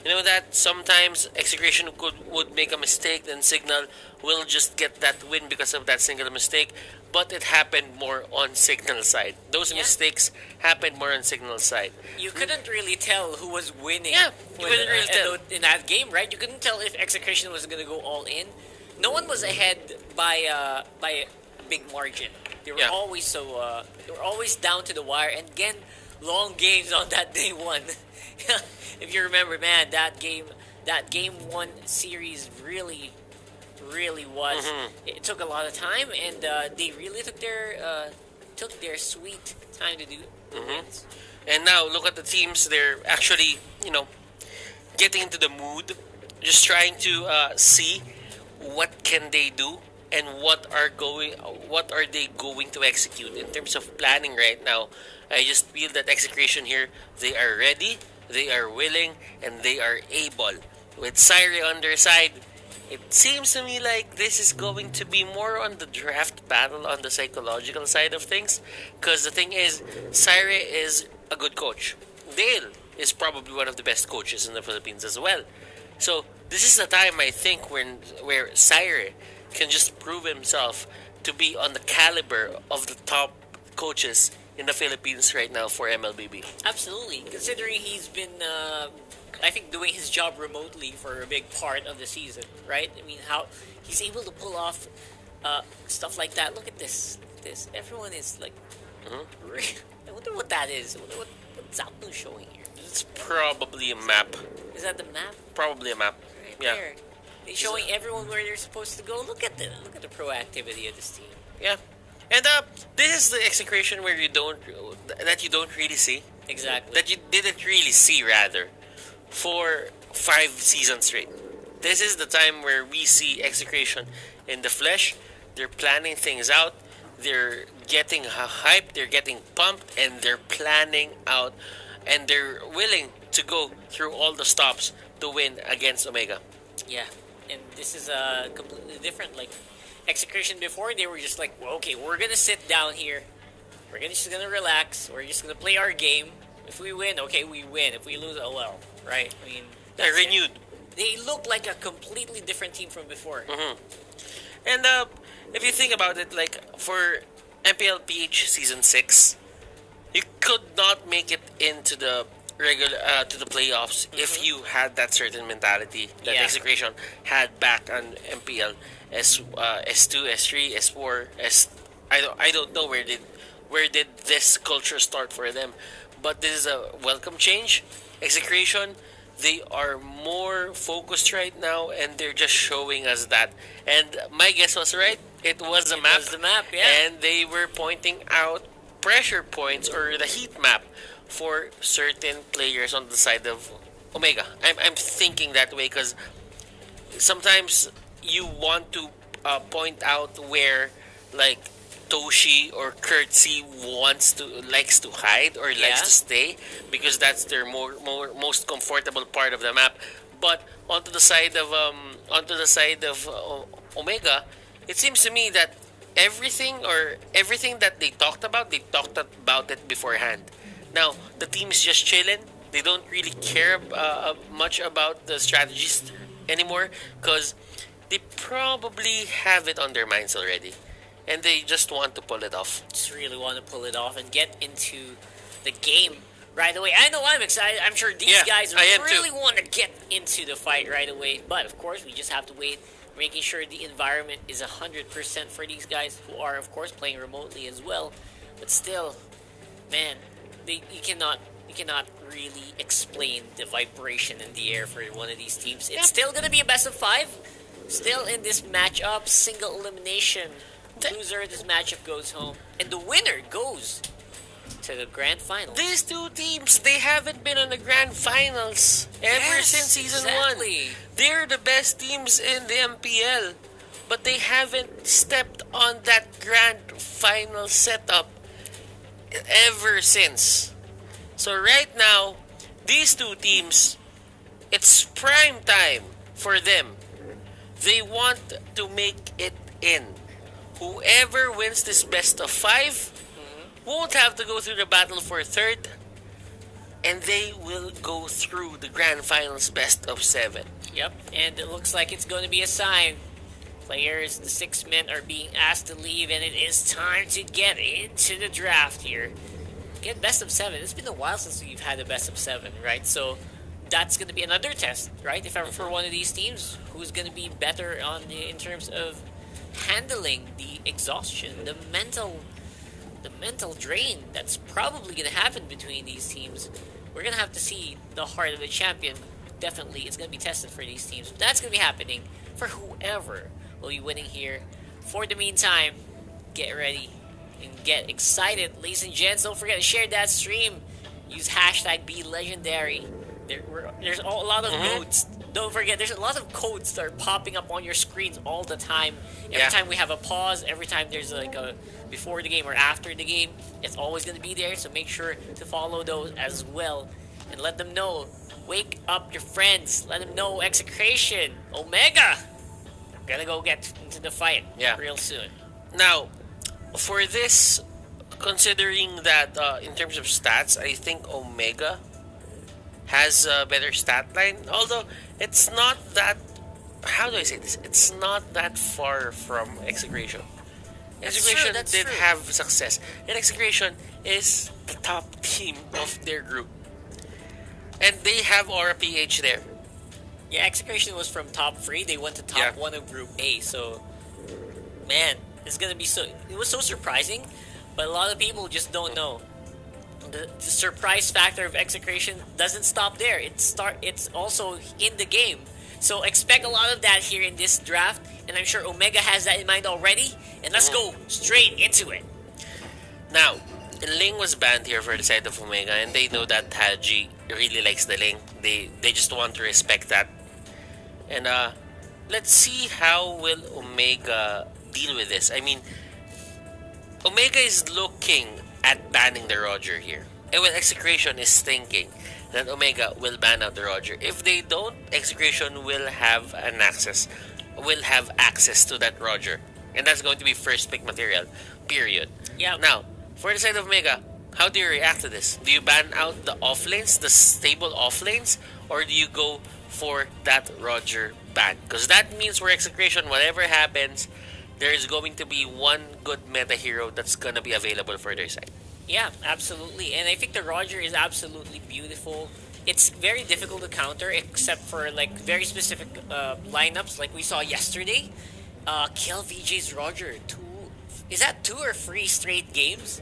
You know that sometimes Execration would make a mistake, then Signal will just get that win because of that single mistake. But it happened more on Signal side. Those mistakes happened more on Signal side. You couldn't really tell who was winning. Yeah, you couldn't really tell. In that game, right? You couldn't tell if Execration was going to go all in. No one was ahead by a big margin. They were always they were always down to the wire. And again, long games on that day 1. If you remember, man, that game 1 series really was. It took a lot of time, and they really took their sweet time to do the wins. And now look at the teams. They're actually, getting into the mood, just trying to see what can they do and what are they going to execute in terms of planning right now. I just feel that Execration here, they are ready, they are willing, and they are able. With Syre on their side, it seems to me like this is going to be more on the draft battle on the psychological side of things. Because the thing is, Syre is a good coach. Dale is probably one of the best coaches in the Philippines as well. So this is the time, I think, where Syre can just prove himself to be on the caliber of the top coaches in the Philippines right now for MLBB. Absolutely. Considering he's been, I think, doing his job remotely for a big part of the season, right? I mean, how he's able to pull off stuff like that. Look at this. Everyone is like, I wonder what that is. I wonder what Zapnu's showing here. It's probably a map. Is that the map? Probably a map. Right yeah. there. They're showing everyone where they're supposed to go. Look at the proactivity of this team. Yeah. And this is the Execration where you don't really see. Exactly. That you didn't really see, rather, for 5 seasons straight. This is the time where we see Execration in the flesh. They're planning things out. They're getting hyped. They're getting pumped, and they're planning out, and they're willing to go through all the stops to win against Omega. Yeah, and this is completely different. Like Execration before, they were just like, well, okay, we're gonna sit down here. We're just gonna relax. We're just gonna play our game. If we win, okay, we win. If we lose, oh well, right? I mean, they're renewed. They look like a completely different team from before. And if you think about it, like for MPLPH Season 6, you could not make it into the regular to the playoffs if you had that certain mentality that Execration had back on MPL S2, S3, S4, I don't know where did this culture start for them, but this is a welcome change. Execration, they are more focused right now, and they're just showing us that. And my guess was right. It was the map. It was the map, yeah. And they were pointing out pressure points or the heat map for certain players on the side of Omega. I'm thinking that way because sometimes you want to point out where like Toshi or Curtsy likes to hide or likes to stay because that's their most comfortable part of the map. But onto the side of Omega, it seems to me that everything that they talked about it beforehand. Now the team is just chilling. They don't really care much about the strategies anymore because they probably have it on their minds already, and they just want to pull it off. Just really want to pull it off and get into the game right away. I know I'm excited. I'm sure these guys really want to get into the fight right away. But of course, we just have to wait, making sure the environment is 100% for these guys who are, of course, playing remotely as well. But still, man, you cannot really explain the vibration in the air for one of these teams. It's still going to be a best of 5. Still in this matchup, single elimination. The loser of this matchup goes home, and the winner goes to the grand final. These two teams, they haven't been on the grand finals ever since season 1. They're the best teams in the MPL, but they haven't stepped on that grand final setup ever since. So right now, these two teams, it's prime time for them. They want to make it in. Whoever wins this best of 5 won't have to go through the battle for third, and they will go through the grand finals best of 7. Yep, and it looks like it's going to be a sign. Players, the 6 men, are being asked to leave, and it is time to get into the draft here. Get best of 7. It's been a while since we've had a best of 7, right? So that's going to be another test, right? If ever for one of these teams, who's going to be better in terms of handling the exhaustion, the mental drain that's probably going to happen between these teams. We're going to have to see the heart of the champion. Definitely, it's going to be tested for these teams. That's going to be happening for whoever will be winning here. For the meantime, get ready and get excited. Ladies and gents, don't forget to share that stream. Use hashtag BeLegendary. There's a lot of codes. Don't forget, there's a lot of codes that are popping up on your screens all the time. Every time we have a pause, every time there's like a before the game or after the game, it's always going to be there. So make sure to follow those as well. And let them know. Wake up your friends. Let them know Execration, Omega. Gonna go get into the fight real soon. Now, for this, considering that in terms of stats, I think Omega has a better stat line. Although it's not that, how do I say this? It's not that far from Execration. Execration did have success, and Execration is the top team of their group, and they have Aura PH there. Yeah, Execration was from top 3. They went to top 1 of Group A. So, man, it's gonna be so. It was so surprising, but a lot of people just don't know. The surprise factor of Execration doesn't stop there. It's also in the game. So expect a lot of that here in this draft, and I'm sure Omega has that in mind already. And let's go straight into it. Now, Ling was banned here for the side of Omega, and they know that Taji really likes the Ling. They just want to respect that. And let's see how will Omega deal with this. I mean, Omega is looking at banning the Roger here. And when Execration is thinking that Omega will ban out the Roger. If they don't, Execration will have access to that Roger. And that's going to be first pick material. Period. Yeah. Now, for the side of Omega, how do you react to this? Do you ban out the offlanes, the stable offlanes, or do you go for that Roger ban? Because that means for Execration, whatever happens, there is going to be one good meta hero that's going to be available for their side. Yeah, absolutely. And I think the Roger is absolutely beautiful. It's very difficult to counter, except for like very specific lineups like we saw yesterday. Kill VJ's Roger. Is that 2 or 3 straight games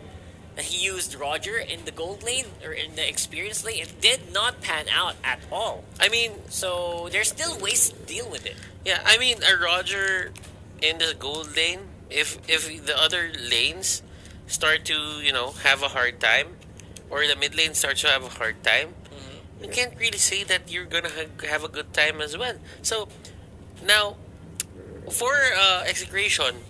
that he used Roger in the gold lane or in the experience lane? It did not pan out at all. I mean, so there's still ways to deal with it. Yeah, I mean, a Roger in the gold lane, if the other lanes start to, have a hard time, or the mid lane starts to have a hard time, you can't really say that you're gonna have a good time as well. So now, for Execration,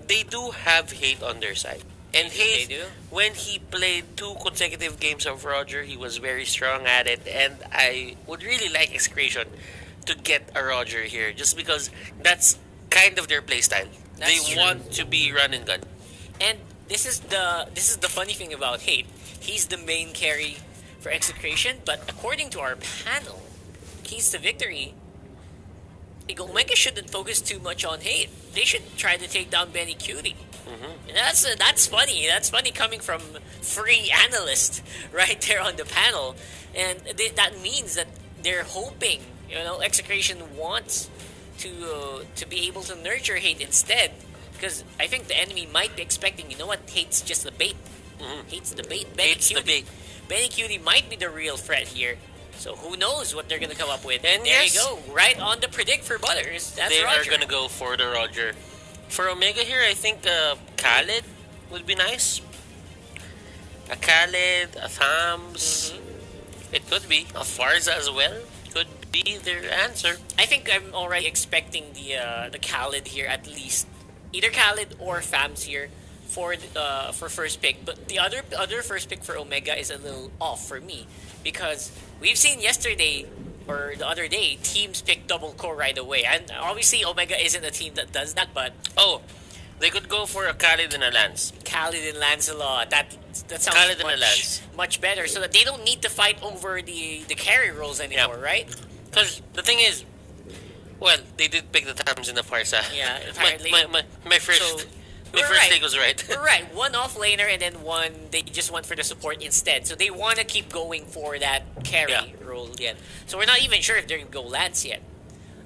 they do have hate on their side. And Hate, when he played 2 consecutive games of Roger, he was very strong at it. And I would really like Execration to get a Roger here, just because that's kind of their playstyle. They That's true. want to be run and gun. And this is the funny thing about Hate. He's the main carry for Execration, but according to our panel, keys to victory, Omega shouldn't focus too much on Hate. They should try to take down Benny Cutie. And that's funny. That's funny coming from free analyst right there on the panel, and that means that they're hoping, Execration wants to be able to nurture Hate instead, because I think the enemy might be expecting, Hate's just the bait. Hate's the bait. Benny Cutie might be the real threat here. So who knows what they're gonna come up with? And there you go, right on the predict for Butters. That's They Roger. are going to go for the Roger. For Omega here, I think Khaled would be nice. A Khaled, a Thams. It could be. A Farza as well. Could be their answer. I think I'm already expecting the Khaled here, at least either Khaled or Fams here for first pick. But the other first pick for Omega is a little off for me, because we've seen yesterday or the other day teams pick double core right away, and obviously Omega isn't a team that does that. But they could go for a Khalid and a Lance. Khalid and Lancelot. That sounds Khalid and a Lance. much better, so that they don't need to fight over the carry roles anymore, right? Because the thing is, well, they did pick the times in the Farsa. Yeah, apparently. My first take was right. We're right. One off laner and then one they just went for the support instead. So they want to keep going for that carry role yet. So we're not even sure if they're going to go Lance yet.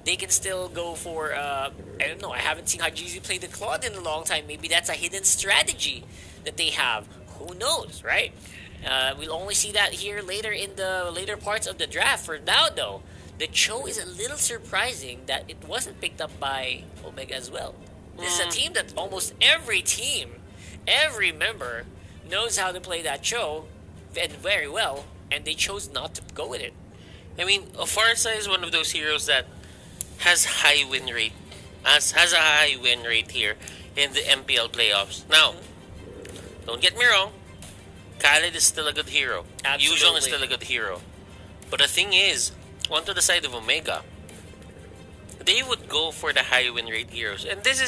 They can still go for, I don't know, I haven't seen Hajizi play the Claude in a long time. Maybe that's a hidden strategy that they have. Who knows, right? We'll only see that here later in the later parts of the draft. For now, though, the Cho is a little surprising that it wasn't picked up by Omega as well. This is a team that almost every member knows how to play that Cho and very well, and they chose not to go with it. I mean, Farsa is one of those heroes that has high win rate. Has a high win rate here in the MPL playoffs. Now, don't get me wrong, Khaled is still a good hero. Yuzhong is still a good hero. But the thing is, onto the side of Omega, they would go for the high win rate heroes, and this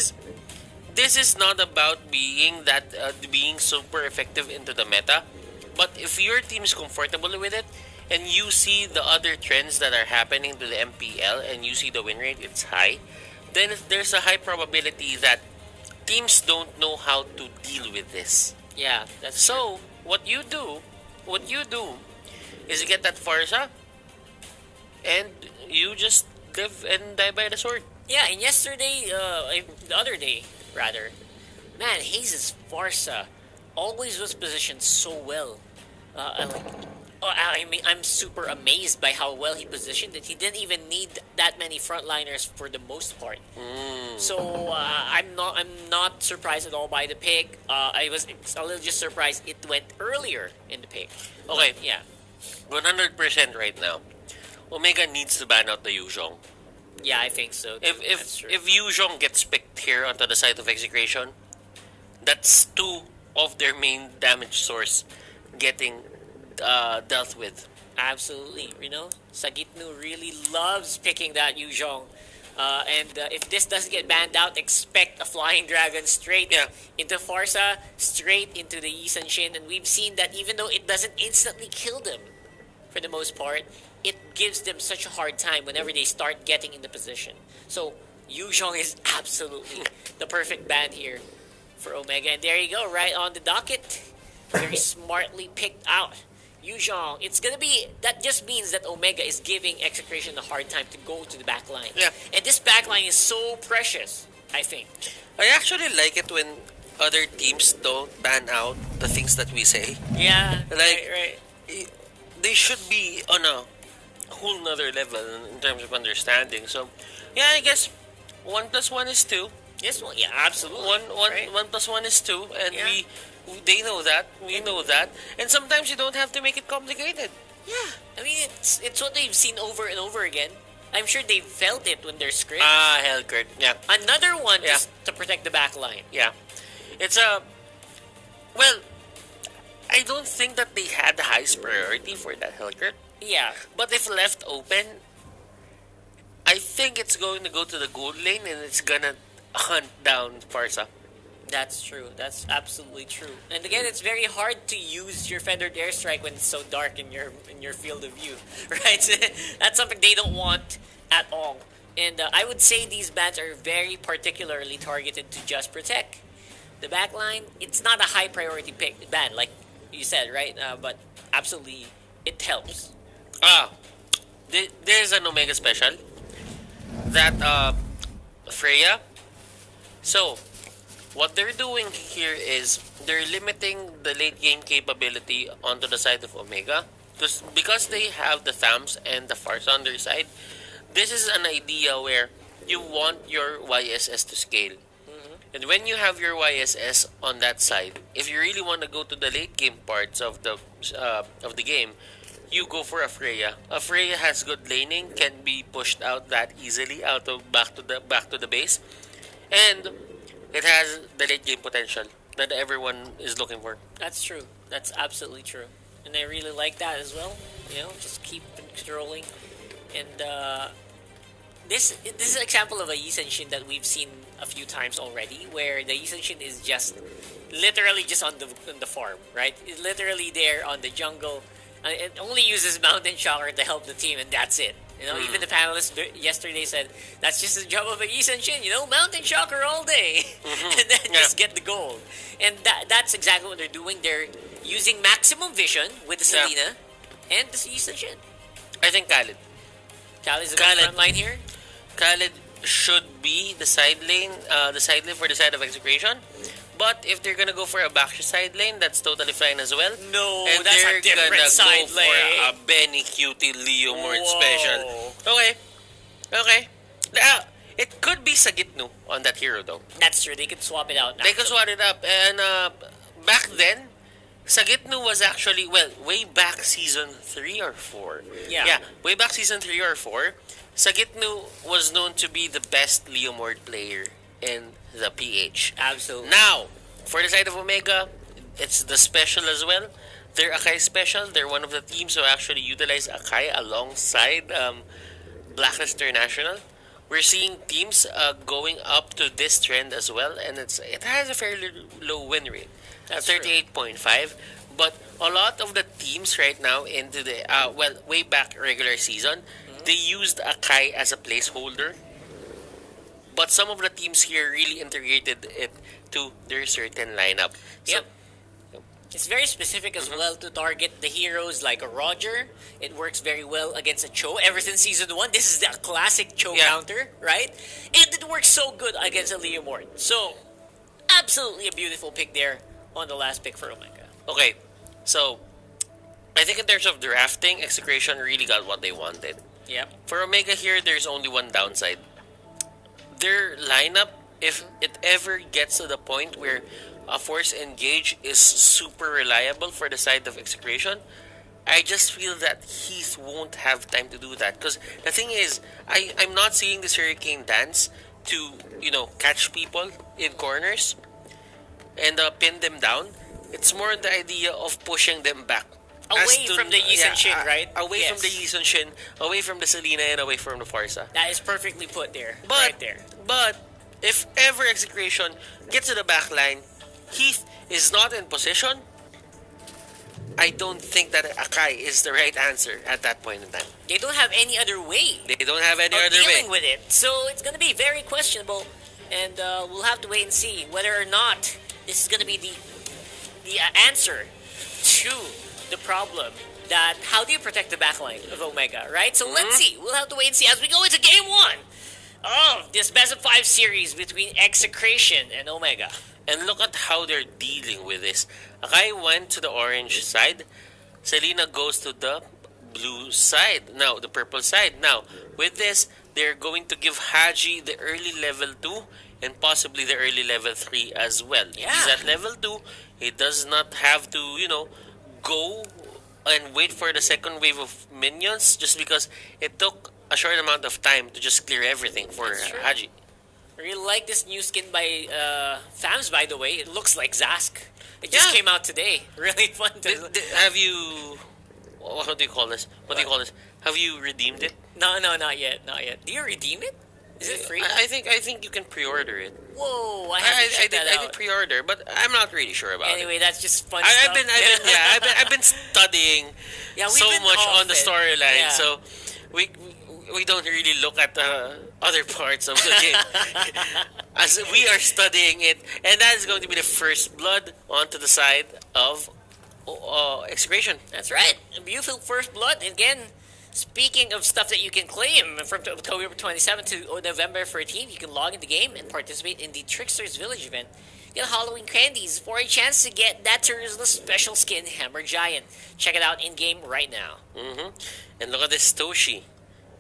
is not about being being super effective into the meta. But if your team is comfortable with it, and you see the other trends that are happening to the MPL, and you see the win rate it's high, then there's a high probability that teams don't know how to deal with this. Yeah, that's so. What you do is you get that Farsa, and you just live and die by the sword. Yeah, and yesterday, the other day, rather, man, Hayes' Farsa always was positioned so well. I'm super amazed by how well he positioned it. He didn't even need that many frontliners for the most part. So I'm not surprised at all by the pick. I was a little just surprised it went earlier in the pick. Okay, but, yeah, 100% right now. Omega needs to ban out the Yuzhong. Yeah, I think so. If Yuzhong gets picked here onto the side of Execration, that's 2 of their main damage source getting dealt with. Absolutely, Sagitnu really loves picking that Yuzhong. And if this doesn't get banned out, expect a Flying Dragon straight into Farsa, straight into the Yi Sun Shin. And we've seen that even though it doesn't instantly kill them, for the most part, it gives them such a hard time whenever they start getting into position. So Yuzhong is absolutely the perfect ban here for Omega. And there you go, right on the docket. Very smartly picked out. Yuzhong, that just means that Omega is giving Execration a hard time to go to the back line. Yeah. And this back line is so precious, I think. I actually like it when other teams don't ban out the things that we say. Yeah, right. They should be on a whole nother level in terms of understanding. So, yeah, I guess 1 + 1 is 2. Yes, well, yeah, absolutely. One plus one is two, and Yeah. they know that, we know that, and sometimes you don't have to make it complicated. Yeah, I mean it's what they've seen over and over again. I'm sure they felt it when they're scrims. Hellkurt, yeah. Another one just to protect the back line. Yeah. It's a... Well, I don't think that they had the highest priority for that Hellkurt. Yeah. But if left open, I think it's going to go to the gold lane and it's gonna hunt down Farsa. That's true. That's absolutely true. And again, it's very hard to use your feathered airstrike when it's so dark in your field of view, right? That's something they don't want at all. And I would say these bans are very particularly targeted to just protect the back line. It's not a high priority ban, like you said, right? But absolutely, it helps. There's an Omega special that Freya. So, what they're doing here is they're limiting the late game capability onto the side of Omega. Because they have the Thams and the Farsa on their side, this is an idea where you want your YSS to scale. And when you have your YSS on that side, if you really want to go to the late game parts of the game, you go for a Freya. A Freya has good laning, can be pushed out that easily out of back to the base, and it has the late game potential that everyone is looking for. That's true. That's absolutely true. And I really like that as well. You know, just keep controlling. And this is an example of a Yi Shin that we've seen a few times already, where the Yi Shin is just literally just on the farm, right? It's literally there on the jungle. It only uses Mountain Shocker to help the team, and that's it. You know, even the panelists yesterday said that's just the job of a Yi Shin. You know, Mountain Shocker all day, and then just get the gold. And that's exactly what they're doing. They're using maximum vision with the Selena and the Yi Shin. I think Khalid. Khalid's the front line here. Khalid should be the side lane for the side of Execration. But if they're gonna go for a back side lane, that's totally fine as well. No, and that's they're a different gonna side go lane. for a Benny Cutie Leo Mort special. Okay. It could be Sagitnu on that hero though. That's true. They could swap it out. They could swap it up. And back then, Sagitnu was actually, way back season 3 or 4. Yeah. Way back season 3 or 4, Sagitnu was known to be the best Leomord player in the PH. Absolutely. Now, for the side of Omega, it's the special as well. They're Akai special. They're one of the teams who actually utilize Akai alongside Blacklist International. We're seeing teams going up to this trend as well, and it has a fairly low win rate. That's 38.5. But a lot of the teams right now into the way back regular season, they used Akai as a placeholder. But some of the teams here really integrated it to their certain lineup. So, It's very specific as well to target the heroes like a Roger. It works very well against a Cho. Ever since season 1, this is the classic Cho counter, right? And it works so good against a Leomord. So, absolutely a beautiful pick there on the last pick for Omega. Okay, so I think in terms of drafting, Execration really got what they wanted. Yep. For Omega here, there's only one downside. Their lineup, if it ever gets to the point where a Force Engage is super reliable for the side of Execration, I just feel that Heath won't have time to do that. Because the thing is, I'm not seeing this Hurricane dance to, catch people in corners and pin them down. It's more the idea of pushing them back. Away from the Yi Shin, right? Away from the Yi Shin, away from the Selena, and away from the Farsa. That is perfectly put there. But, right there. But, if ever Execration gets to the back line, Heath is not in position, I don't think that Akai is the right answer at that point in time. They don't have any other way. They don't have any other dealing way. with it. So it's going to be very questionable. And we'll have to wait and see whether or not this is going to be the answer to the problem that how do you protect the backline of Omega, right? So let's see. We'll have to wait and see as we go into game 1 of this best of 5 series between Execration and Omega. And look at how they're dealing with this. Akai went to the orange side. Selena goes to the blue side. Now, the purple side. Now, with this, they're going to give Haji the early level 2 and possibly the early level 3 as well. Yeah. He's at level 2. He does not have to, go and wait for the second wave of minions just because it took a short amount of time to just clear everything for Haji. I really like this new skin by Fams, by the way. It looks like Zask. It just came out today. Really fun to Have you... What do you call this? What do you call this? Have you redeemed it? No, not yet. Do you redeem it? Is it free? I think you can pre-order it. Whoa, I haven't checked that I out. did pre-order, but I'm not really sure about it. Anyway, that's just fun stuff. I've been studying we've so been much off on the it. storyline, Yeah. so we don't really look at the other parts of the game as we are studying it, and that is going to be the first blood onto the side of Execration. That's right. A beautiful first blood. Again, speaking of stuff that you can claim from October 27th to November 13th, you can log in the game and participate in the Trickster's Village event. Get Halloween candies for a chance to get that Terzla special skin Hammer Giant. Check it out in game right now. And look at this, Toshi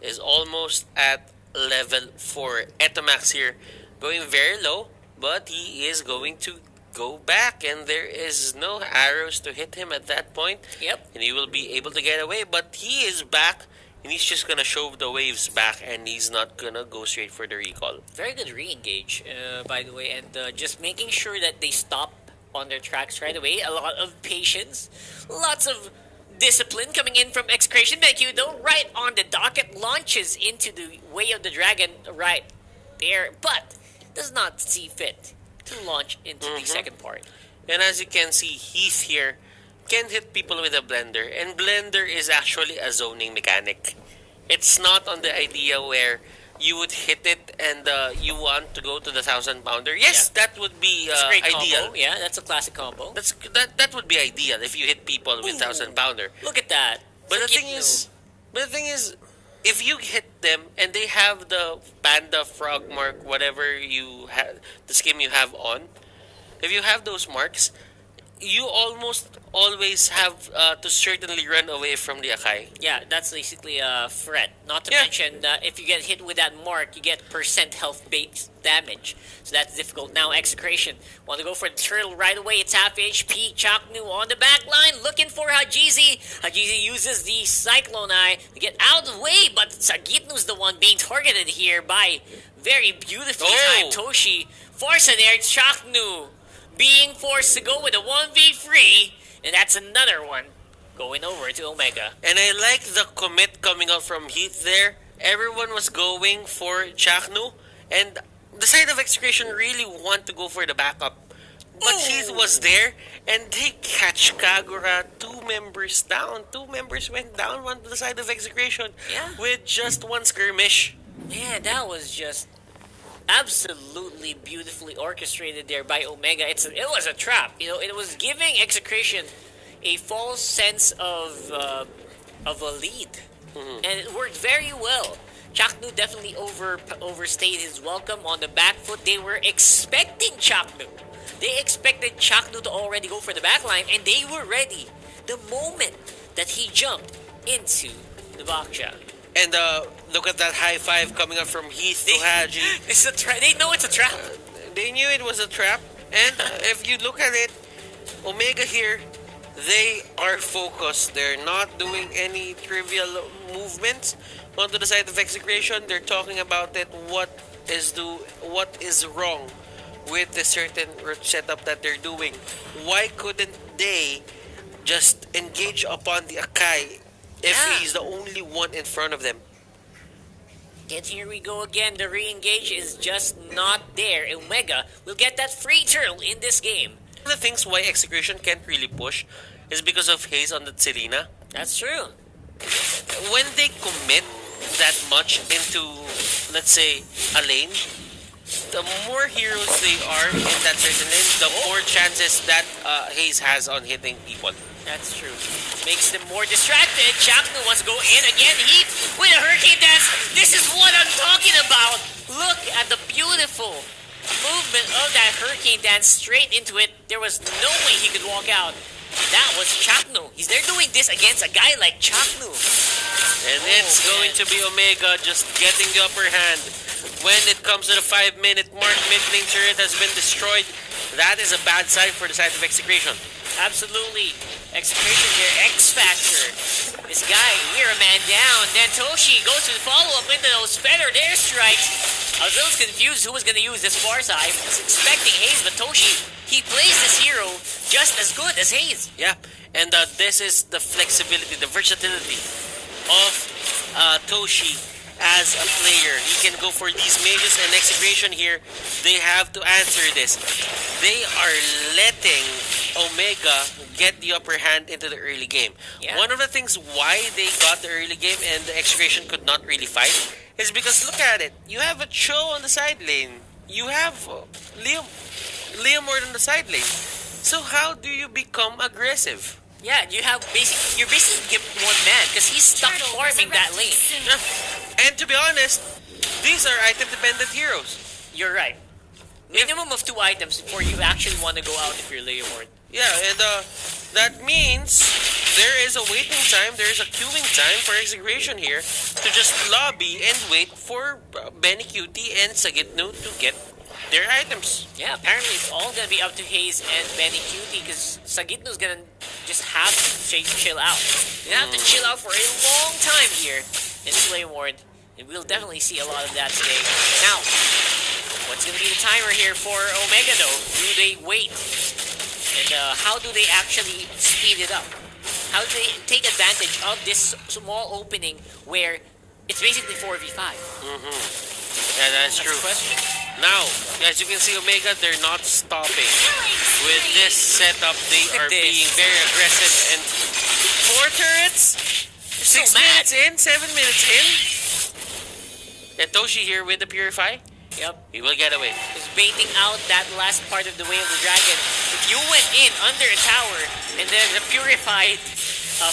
is almost at level 4. Etomax here, going very low, but he is going to go back, and there is no arrows to hit him at that point. Yep. And he will be able to get away, but he is back, and he's just gonna shove the waves back, and he's not gonna go straight for the recall. Very good re-engage, by the way, and just making sure that they stop on their tracks right away. A lot of patience, lots of discipline coming in from Execration. BenQ, though, right on the docket, launches into the Way of the Dragon right there, but does not see fit to launch into the second part. And as you can see, Heath here can hit people with a blender, and blender is actually a zoning mechanic. It's not on the idea where you would hit it and you want to go to the 1,000-pounder. Yes, that would be It's a great ideal. combo. Yeah, that's a classic combo. That would be ideal if you hit people with 1,000-pounder. Look at that. But the thing is, if you hit them and they have the panda, frog mark, whatever you have, the skin you have on, if you have those marks, you almost always have to certainly run away from the Akai. Yeah, that's basically a threat. Not to mention that if you get hit with that mark, you get % health-based damage. So that's difficult. Now, Execration want to go for the turtle right away. It's half HP. Chaknu on the back line, looking for Hajizi. Hajizi uses the Cyclone Eye to get out of the way, but Sagitnu's the one being targeted here by very beautifully timed Toshi. Force in there, Chaknu being forced to go with a 1v3, and that's another one going over to Omega. And I like the commit coming out from Heath there. Everyone was going for Chaknu, and the side of Execration really want to go for the backup. But Heath was there, and they catch Kagura. 2 members down. 2 members went down, one to the side of Execration with just 1 skirmish. Man, that was just absolutely beautifully orchestrated there by Omega. It was a trap. It was giving Execration a false sense of a lead, and it worked very well. Chaknu definitely overstayed his welcome on the back foot. They were expecting Chaknu. They expected Chaknu to already go for the back line, and they were ready the moment that he jumped into the Baksha. And look at that high five coming up from Heath to Haji. It's a they know it's a trap. They knew it was a trap. And if you look at it, Omega here, they are focused. They're not doing any trivial movements onto the side of Execration. They're talking about it. What is wrong with the certain setup that they're doing? Why couldn't they just engage upon the Akai if he's the only one in front of them? And here we go again. The re-engage is just not there. Omega will get that free turtle in this game. One of the things why Execration can't really push is because of haze on the Tselina. That's true. When they commit that much into, let's say, a lane, the more heroes they are in that certain lane, the more chances that haze has on hitting people. That's true. Makes them more distracted. Chaknu wants to go in again. Heath with a Hurricane Dance. This is what I'm talking about. Look at the beautiful movement of that Hurricane Dance straight into it. There was no way he could walk out. That was Chaknu. They're doing this against a guy like Chaknu. And it's going to be Omega just getting the upper hand. when it comes to the 5-minute mark, mid-lane turret has been destroyed. That is a bad sign for the side of Execration. Absolutely. Execration here, X Factor. This guy, we're a man down. Then Toshi goes to the follow-up into those feathered airstrikes. I was a little confused who was going to use this Farsa. I was expecting Hayes, but Toshi, he plays this hero just as good as Hayes. Yeah, and this is the flexibility, the versatility of Toshi as a player. He can go for these mages, and Execration here, they have to answer this. They are letting Omega get the upper hand into the early game. Yeah. One of the things why they got the early game and the Execration could not really fight is because look at it. You have a Cho on the side lane. You have Leomord on the side lane. So how do you become aggressive? Yeah, you're basically given one man because he's stuck farming that lane. Yeah. And to be honest, these are item-dependent heroes. You're right. Minimum of 2 items before you actually want to go out if you're Leomord. Yeah, and that means there is a waiting time, there is a queuing time for Execration here to just lobby and wait for Benny Cutie and Sagitno to get their items. Yeah, apparently it's all gonna be up to Hayes and Benny Cutie because Sagitno's gonna just have to chill out. You have to chill out for a long time here in Leomord, and we'll definitely see a lot of that today. Now, what's gonna be the timer here for Omega though? Do they wait? And how do they actually speed it up? How do they take advantage of this small opening where it's basically 4v5? Yeah, that's true. The question. Now, as you can see, Omega, they're not stopping. With this setup, they are being very aggressive. And 4 turrets, 6 minutes in, 7 minutes in. And Toshi here with the Purify. Yep. He will get away. Just baiting out that last part of the Way of the Dragon. If you went in under a tower and then the purified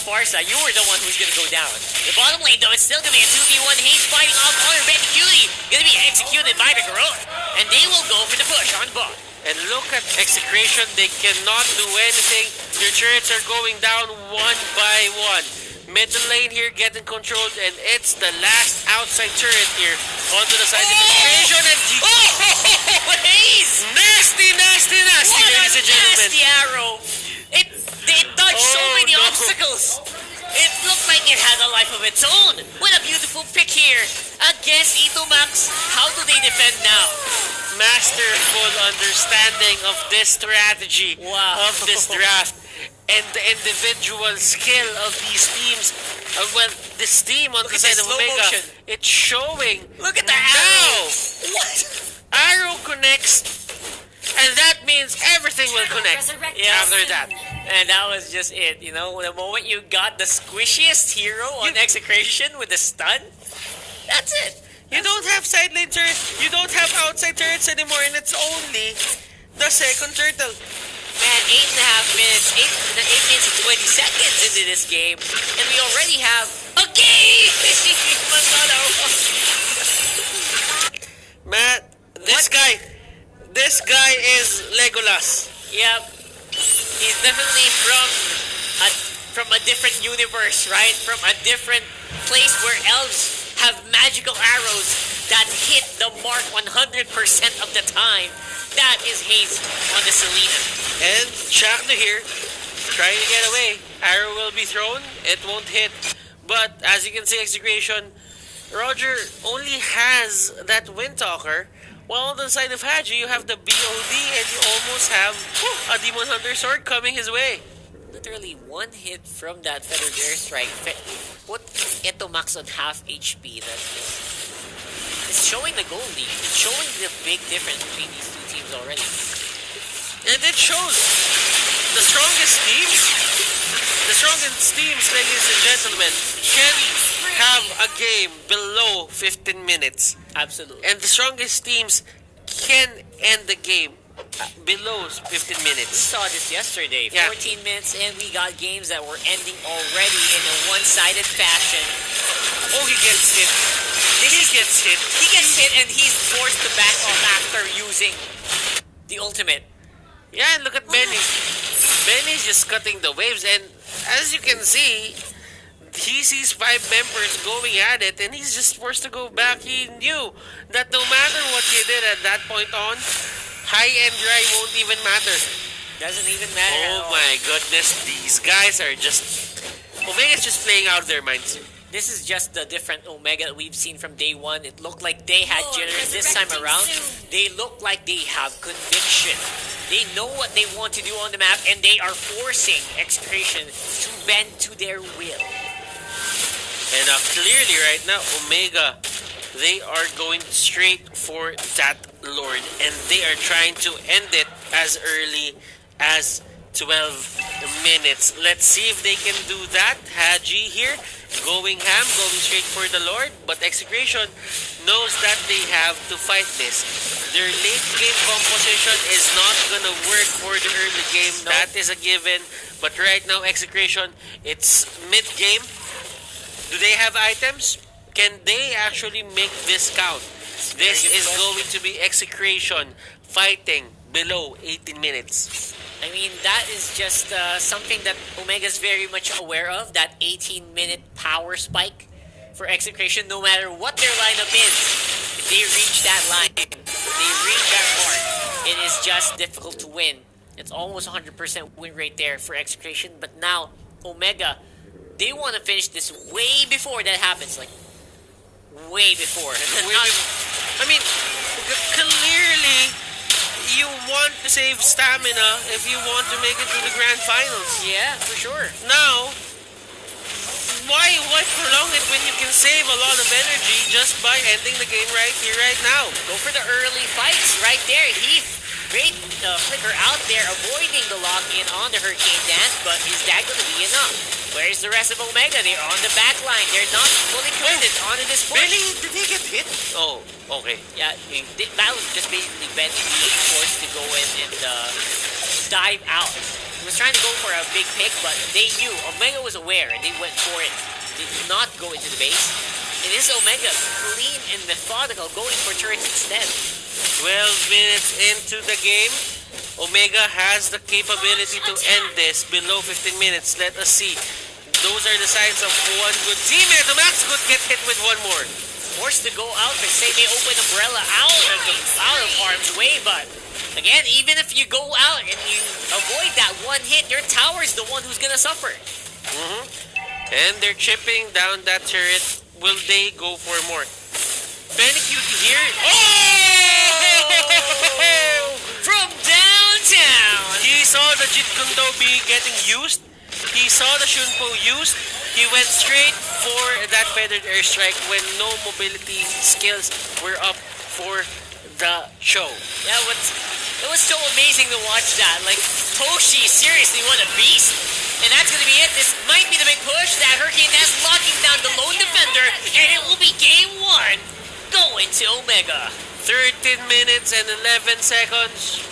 Farsa, you were the one who's gonna go down. The bottom lane though, it's still gonna be a 2v1. Hayes fighting off on Benny Cutie. Gonna be executed by the Garrote. And they will go for the push on bot. And look at Execration, they cannot do anything. Their turrets are going down one by one. Middle lane here getting controlled, and it's the last outside turret here onto the side of Execration. And Hayes! Nasty, ladies and gentlemen. Nasty arrow. It dodged so many obstacles. It looked like it had a life of its own. What a beautiful pick here against Itomax. How do they defend now? Masterful understanding of this strategy of this draft and the individual skill of these teams. Well, this team on the side of Omega, it's showing. Look at the arrow. What? Arrow connects, and that means everything will connect after that. And that was just it, you know. The moment you got the squishiest hero on Execration with the stun, that's it. You don't have side lane turrets, you don't have outside turrets anymore, and it's only the second turtle. Man, 8.5 minutes, 8 minutes and 20 seconds into this game, and we already have a game! Matt, this guy is Legolas. Yep. He's definitely from a different universe, right? From a different place where elves have magical arrows that hit the mark 100% of the time. That is Hayes on the Selena. And Shakno here, trying to get away. Arrow will be thrown, it won't hit. But as you can see, Execration, Roger only has that Windtalker. While on the side of Haji, you have the BOD and you almost have a Demon Hunter sword coming his way. Literally one hit from that feathered airstrike. Put Itomax on half HP. That is. It's showing the goal lead. It's showing the big difference between these two teams already. And it shows the strongest teams, ladies and gentlemen, can have a game below 15 minutes. Absolutely. And the strongest teams can end the game below 15 minutes. We saw this yesterday. Yeah. 14 minutes in, we got games that were ending already in a one-sided fashion. Oh, he gets hit. He gets hit and he's forced to back off after using the ultimate. Yeah, and look at Benny. Benny's just cutting the waves, and as you can see, he sees 5 members going at it, and he's just forced to go back. He knew that no matter what he did at that point on, high and dry won't even matter. Doesn't even matter at Oh all. my goodness, these guys are just... Omega's just playing out of their minds. This is just the different Omega that we've seen from day one. It looked like they had jitters this time resurrecting around. soon. They look like they have conviction. They know what they want to do on the map, and they are forcing Execration to bend to their will. And clearly right now, Omega, they are going straight for that Lord. And they are trying to end it as early as 12 minutes. Let's see if they can do that. Haji here, going ham, going straight for the Lord. But Execration knows that they have to fight this. Their late game composition is not gonna work for the early game. That is a given. But right now, Execration, it's mid-game. Do they have items? Can they actually make this count? This is going to be Execration fighting below 18 minutes. I mean, that is just something that Omega's very much aware of, that 18-minute power spike for Execration, no matter what their lineup is. If they reach that line, if they reach that mark, it is just difficult to win. It's almost 100% win rate there for Execration, but now, Omega, they want to finish this way before that happens, like, way before. I mean, clearly, you want to save stamina if you want to make it to the grand finals. Yeah, for sure. Now, why prolong it when you can save a lot of energy just by ending the game right here, right now? Go for the early fights right there. Heath, great flicker out there, avoiding the lock-in on the Hurricane Dance, but is that going to be enough? Where's the rest of Omega? They're on the back line. They're not fully committed onto this push. Really? Did he get hit? Oh, okay. Yeah, that was just basically Ben being forced to go in and dive out. He was trying to go for a big pick, but they knew. Omega was aware, and they went for it. They did not go into the base. It is Omega, clean and methodical, going for turrets instead. 12 minutes into the game, Omega has the capability to end this below 15 minutes. Let us see. Those are the signs of one good teammate. The Max could get hit with one more. Forced to go out, but say they open Umbrella out of harm's way, but again, even if you go out and you avoid that one hit, your tower's the one who's gonna suffer. And they're chipping down that turret. Will they go for more? Penny here. Oh! From downtown! He saw the Jeet Kune Do be getting used. He saw the Shunpo used. He went straight for that feathered airstrike when no mobility skills were up for the show. Yeah, it was so amazing to watch that. Like, Toshi, seriously, what a beast. And that's going to be it. This might be the big push. That Hurricane Nest locking down the lone defender. And it will be game 1 going to Omega. 13 minutes and 11 seconds.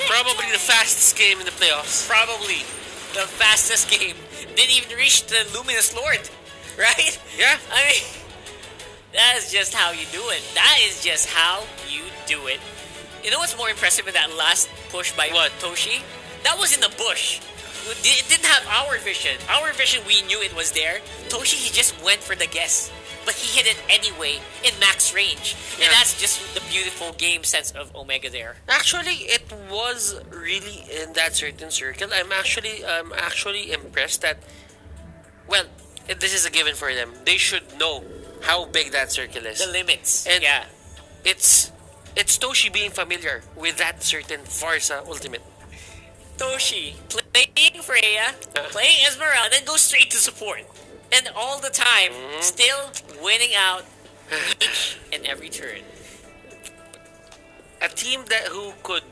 Probably the fastest game in the playoffs. Probably the fastest game. Didn't even reach the Luminous Lord, right? Yeah. I mean, that is just how you do it. That is just how you do it. You know what's more impressive in that last push by Toshi? That was in the bush. It didn't have our vision. Our vision, we knew it was there. Toshi, he just went for the guess. But he hit it anyway in max range. Yeah. And that's just the beautiful game sense of Omega there. Actually, it was really in that certain circle. I'm actually impressed that, well, this is a given for them. They should know how big that circle is. The limits. And yeah. It's Toshi being familiar with that certain Farsa ultimate. Toshi playing Freya, playing Esmeralda, then goes straight to support. And all the time, still winning out each and every turn. A team who could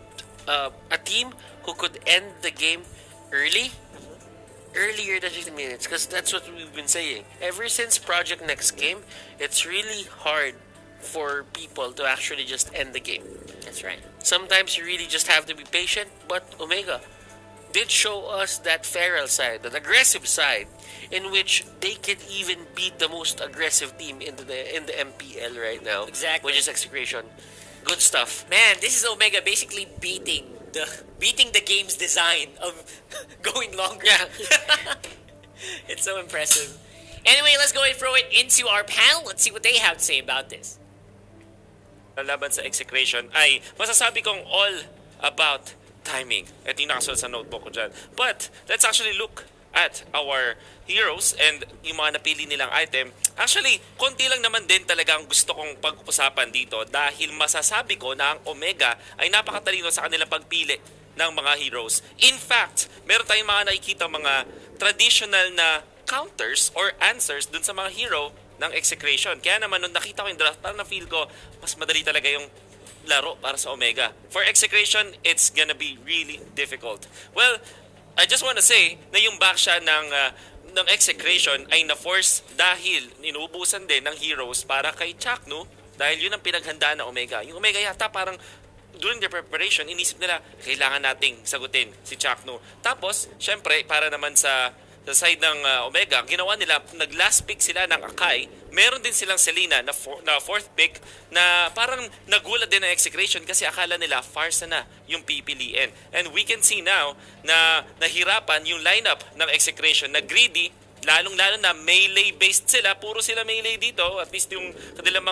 end the game earlier than 15 minutes, because that's what we've been saying. Ever since Project Next Game, it's really hard for people to actually just end the game. That's right. Sometimes you really just have to be patient, but Omega did show us that feral side, that aggressive side, in which they can even beat the most aggressive team in the MPL right now. Exactly. Which is Execration. Good stuff. Man, this is Omega basically beating the game's design of going longer. Yeah. It's so impressive. Anyway, let's go and throw it into our panel. Let's see what they have to say about this. Laban sa execration ay masasabi kong all about timing. Ito yung nakasulat sa notebook ko dyan. But let's actually look at our heroes and yung mga napili nilang item. Actually, konti lang naman din talaga ang gusto kong pag-usapan dito dahil masasabi ko na ang Omega ay napakatalino sa kanilang pagpili ng mga heroes. In fact, meron tayong mga nakikita mga traditional na counters or answers dun sa mga hero ng execration. Kaya naman nung nakita ko yung draft, parang na-feel ko mas madali talaga yung laro para sa Omega. For execration, it's gonna be really difficult. Well, I just wanna say na yung back siya ng execration ay na-force dahil inuubusan din ng heroes para kay Chakno dahil yun ang pinaghandaan ng Omega. Yung Omega yata parang during their preparation, inisip nila kailangan nating sagutin si Chakno. Tapos, syempre, para naman sa side ng Omega, ginawa nila, nag-last pick sila ng Akai. Meron din silang Selena na fourth pick na parang nagulat din ng execration kasi akala nila Farsa na yung pipiliin. And we can see now na nahirapan yung lineup ng execration na greedy, lalong-lalo na melee-based sila. Puro sila melee dito. At least yung kanilang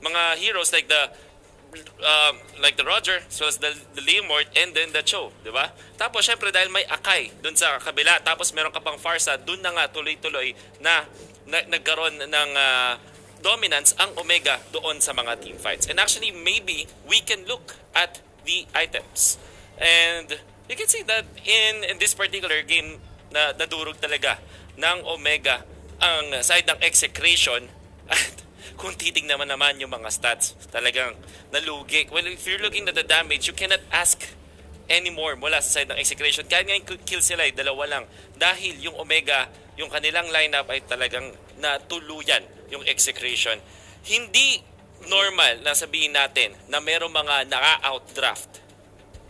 mga heroes like the Roger, as well as the Leomord, and then the Cho, di ba? Tapos, syempre, dahil may Akai dun sa kabila, tapos meron ka pang Farsa, dun na nga tuloy-tuloy na nagkaroon ng dominance ang Omega doon sa mga team fights. And actually, maybe we can look at the items. And you can see that in this particular game na nadurog talaga ng Omega ang side ng execration at kung titignan naman yung mga stats, talagang nalugi. Well, if you're looking at the damage, you cannot ask anymore mula sa side ng execration. Kaya nga yung kill sila ay dalawa lang. Dahil yung Omega, yung kanilang lineup ay talagang natuluyan yung execration. Hindi normal na sabihin natin na merong mga naka-outdraft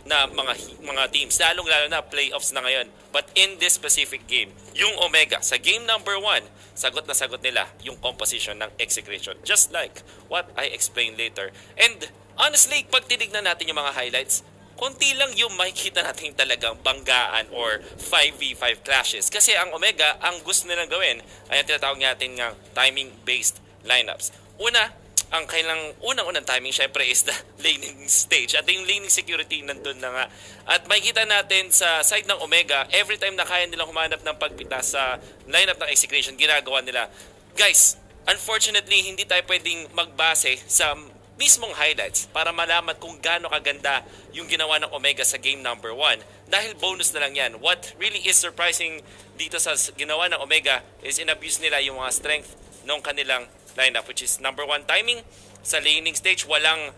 na mga teams, lalong-lalo na playoffs na ngayon. But in this specific game, yung Omega, sa game number 1, sagot na sagot nila yung composition ng execration. Just like what I explained later. And honestly, pag tinignan natin yung mga highlights, konti lang yung makikita natin talagang banggaan or 5v5 clashes. Kasi ang Omega, ang gusto nilang gawin ay ang tinatawag natin ng timing-based lineups. Una, ang kailang unang-unang timing syempre is the laning stage. At yung laning security nandun na nga. At makikita natin sa side ng Omega, every time na kaya nilang humanap ng pagpitas sa lineup ng execution, ginagawa nila. Guys, unfortunately, hindi tayo pwedeng magbase sa mismong highlights para malaman kung gaano kaganda yung ginawa ng Omega sa game number 1. Dahil bonus na lang yan. What really is surprising dito sa ginawa ng Omega is inabuse nila yung mga strength ng kanilang lineup, which is number 1 timing. Sa laning stage, walang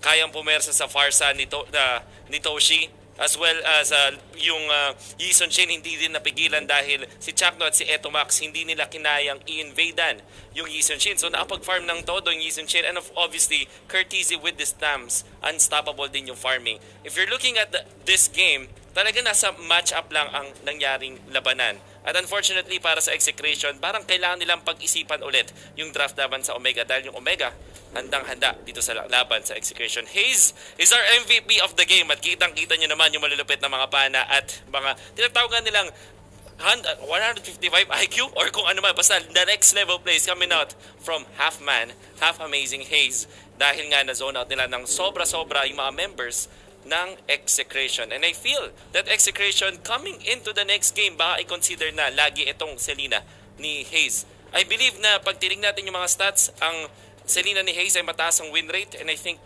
kayang pumersa sa Farsa ni Toshi, as well as yung Yi Sun-shin hindi din napigilan dahil si Chakno at si Etomax hindi nila kinayang i-invadean yung Yi Sun-shin. So nakapag-farm ng todo yung Yi Sun-shin, and obviously courtesy with the stamps, unstoppable din yung farming. If you're looking at this game, talaga nasa match-up lang ang nangyaring labanan. At unfortunately para sa execration, parang kailangan nilang pag-isipan ulit yung draft laban sa Omega dahil yung Omega handang-handa dito sa laban sa execration. Hayes is our MVP of the game at kitang-kita nyo naman yung malulupit na mga pana at mga tinatawagan nilang 155 IQ or kung ano man. Basta the next level plays coming out from half man, half amazing Hayes dahil nga na-zone out nila ng sobra-sobra yung mga members ng execration. And I feel that execration coming into the next game, baka i-consider na lagi itong Selena ni Hayes. I believe na pag tinignan natin yung mga stats, ang Selena ni Hayes ay mataas ang win rate, and I think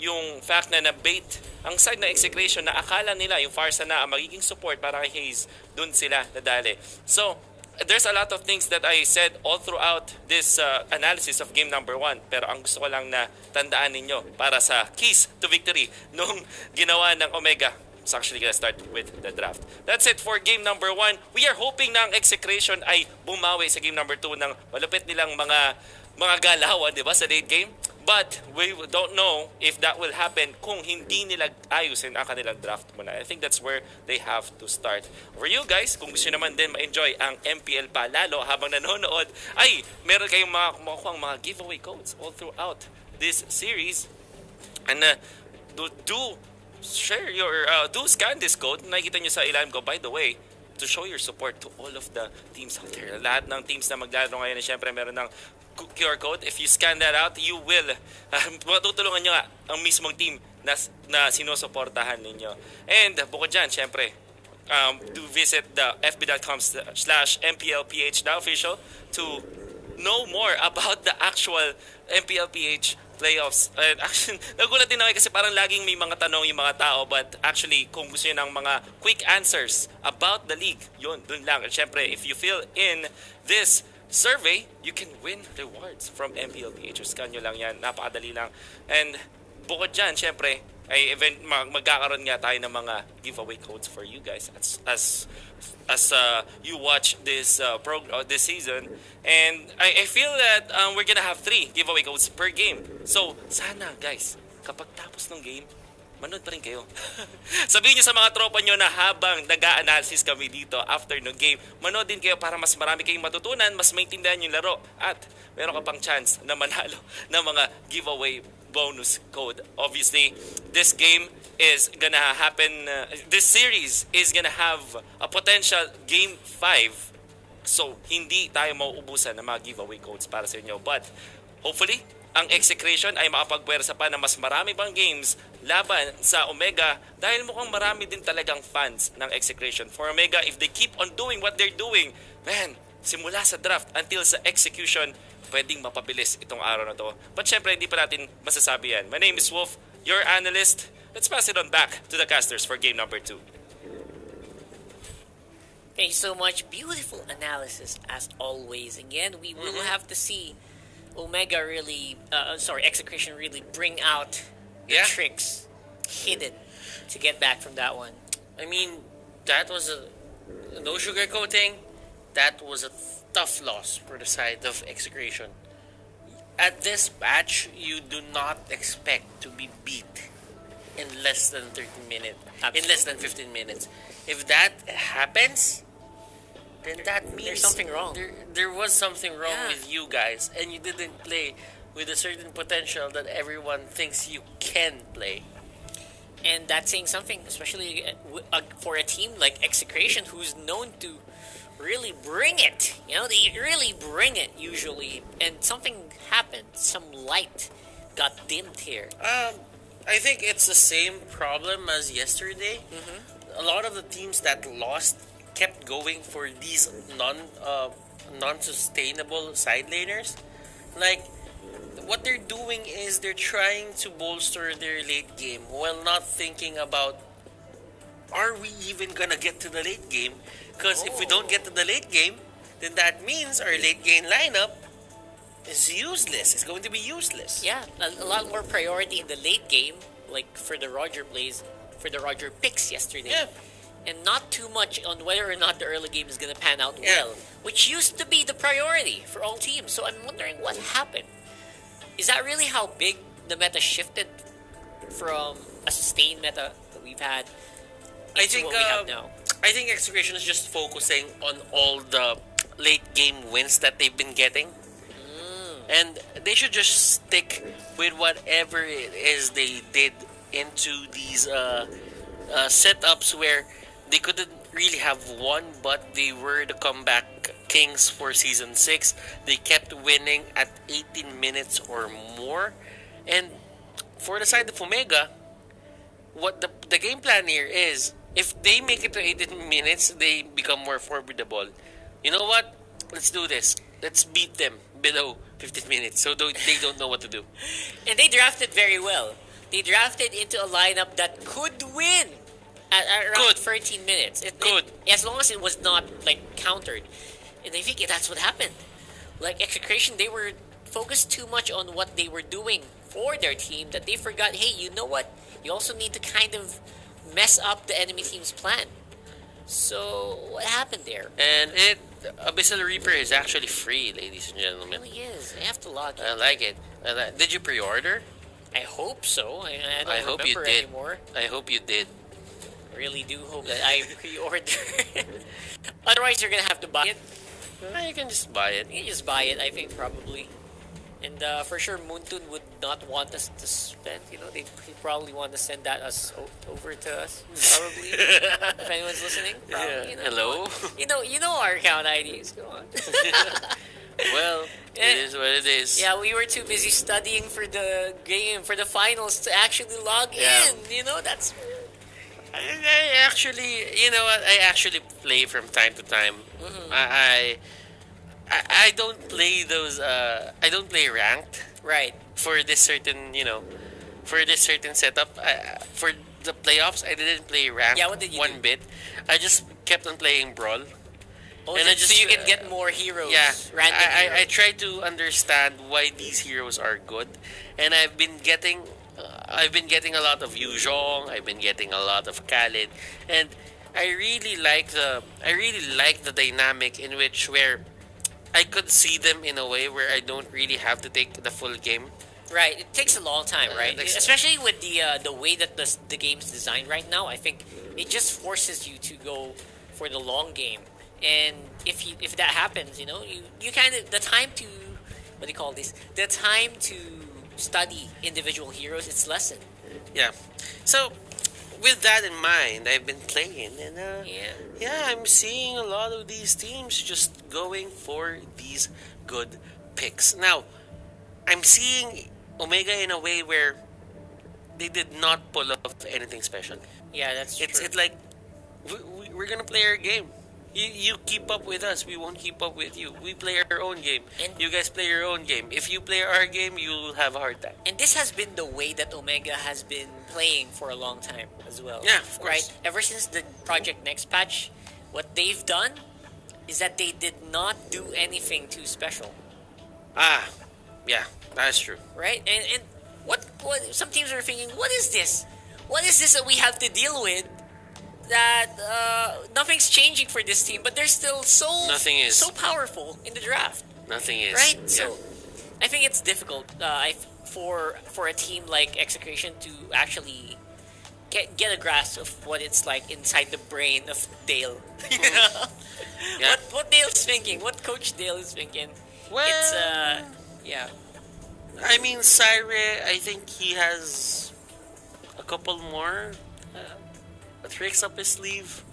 yung fact na na-bait ang side na execration na akala nila yung Farsa na ang magiging support para kay Hayes, dun sila nadali. So, there's a lot of things that I said all throughout this analysis of game number 1. Pero ang gusto ko lang na tandaan ninyo para sa keys to victory nung ginawa ng Omega. It's actually gonna start with the draft. That's it for game number 1. We are hoping na ang execration ay bumawi sa game number 2 ng malupit nilang mga galawan, di ba, sa late game. But we don't know if that will happen kung hindi nila ayusin ang kanilang draft muna. I think that's where they have to start. For you guys, kung gusto naman din ma-enjoy ang MPL pa lalo habang nanonood, ay meron kayong makukuha mga giveaway codes all throughout this series. And do share your, do scan this code. Nakikita nyo sa ilalim ko. By the way, to show your support to all of the teams out there. Lahat ng teams na maglalaro ngayon, syempre meron ng QR code. If you scan that out, you will matutulungan nyo nga ang mismong team na sinusuportahan ninyo. And bukod dyan, syempre, to visit the fb.com/mplph.official to know more about the actual MPLPH playoffs. And actually, nagulat din ako kasi parang laging may mga tanong yung mga tao, but actually, kung gusto nyo ng mga quick answers about the league, yun, dun lang. At syempre, if you fill in this survey, you can win rewards from MPLPH. Scan nyo lang yan. Napakadali lang. And bukod dyan, syempre, ay magkakaroon nga tayo ng mga giveaway codes for you guys as you watch this this season. And I feel that we're gonna have 3 giveaway codes per game. So sana guys, kapag tapos ng game, manood pa rin kayo. Sabihin nyo sa mga tropa nyo na habang nag-a-analysis kami dito after ng game, manood din kayo para mas marami kayong matutunan, mas maintindihan yung laro, at meron ka pang chance na manalo ng mga giveaway bonus code. Obviously, this game is gonna happen, this series is gonna have a potential game 5. So, hindi tayo mauubusan ng mga giveaway codes para sa inyo. But, hopefully, ang Execration ay makapagpwersa pa na mas marami pang games laban sa Omega dahil mukhang marami din talagang fans ng Execration. For Omega, if they keep on doing what they're doing, man, simula sa draft until sa Execution, pwedeng mapabilis itong araw na to. But syempre, hindi pa natin masasabi yan. My name is Wolf, your analyst. Let's pass it on back to the casters for game number 2. Thank you so much. Beautiful analysis as always. Again, we will have to see Omega really, Execration really bring out the tricks hidden to get back from that one. I mean, that was no sugarcoating. That was a tough loss for the side of Execration. At this match, you do not expect to be beat in less than 30 minutes. In less than 15 minutes. If that happens, then that means there's something wrong. There was something wrong with you guys, and you didn't play with a certain potential that everyone thinks you can play. And that's saying something, especially for a team like Execration, who's known to really bring it. You know, they really bring it usually. And something happened. Some light got dimmed here. I think it's the same problem as yesterday. A lot of the teams that lost kept going for these non-sustainable side laners. Like, what they're doing is they're trying to bolster their late game while not thinking about, are we even gonna get to the late game? Because if we don't get to the late game, then that means our late game lineup is useless. It's going to be useless. Yeah, a lot more priority in the late game, like for the Roger plays, for the Roger picks yesterday. Yeah. And not too much on whether or not the early game is going to pan out well, which used to be the priority for all teams. So I'm wondering what happened. Is that really how big the meta shifted from a sustained meta that we've had into what we have now? I think Execration is just focusing on all the late game wins that they've been getting. And they should just stick with whatever it is they did into these setups where they couldn't really have won, but they were the comeback kings for Season 6. They kept winning at 18 minutes or more. And for the side of Omega, what the game plan here is, if they make it to 18 minutes, they become more formidable. You know what? Let's do this. Let's beat them below 15 minutes so they don't know what to do. And they drafted very well. They drafted into a lineup that could win at around 13 minutes. As long as it was not like countered. And I think that's what happened. Like Execration, they were focused too much on what they were doing for their team that they forgot, hey, you know what? You also need to kind of mess up the enemy team's plan. So, what happened there? And Abyssal Reaper is actually free, ladies and gentlemen. It really is. I have to log in. I like it. Did you pre-order? I hope so. I don't hope you remember did. anymore. I hope you did. Really do hope that I pre-order. Otherwise, you're gonna have to buy it. You can just buy it. You can just buy it, I think, probably. And for sure, Moontun would not want us to spend. They probably want to send that over to us. Probably, if anyone's listening. Probably, Hello. You know our account IDs. Go on. Well, it is what it is. Yeah, we were too busy studying for the game, for the finals, to actually log Yeah. in. That's. I actually, you know what? I actually play from time to time. I don't play those. I don't play ranked. Right. For this certain, for this certain setup. For the playoffs, I didn't play ranked. Yeah, what did you one do? bit. I just kept on playing brawl. Oh, And I so you can get more heroes. Yeah, Random I heroes. try to understand why these heroes are good, and I've been getting a lot of Yu Zhong, I've been getting a lot of Khalid, and I really like the dynamic in which where I could see them in a way where I don't really have to take the full game. Right, it takes a long time, right? it takes- Especially with the way that the game's designed right now. I think it just forces you to go for the long game, and if that happens, you kind of the time to the time to study individual heroes, it's lessened. Yeah, so with that in mind, I've been playing, and I'm seeing a lot of these teams just going for these good picks. Now, I'm seeing Omega in a way where they did not pull off anything special. Yeah, that's true. It's like we're gonna play our game. You keep up with us, we won't keep up with you. We play our own game. You guys play your own game. If you play our game, you'll have a hard time. And this has been the way that Omega has been playing for a long time as well. Yeah, of course. Right? Ever since the Project Next patch, what they've done is that they did not do anything too special. Yeah, that's true. Right? And what some teams are thinking, what is this? What is this that we have to deal with? That nothing's changing for this team, but they're still Nothing is. so powerful in the draft. Nothing is. Right? Yeah. So I think it's difficult for a team like Execration to actually get a grasp of what it's like inside the brain of Dale. You know? Yeah. What Dale's thinking, what Coach Dale is thinking. Well, it's yeah. I mean, Syre, I think he has a couple more tricks up his sleeve.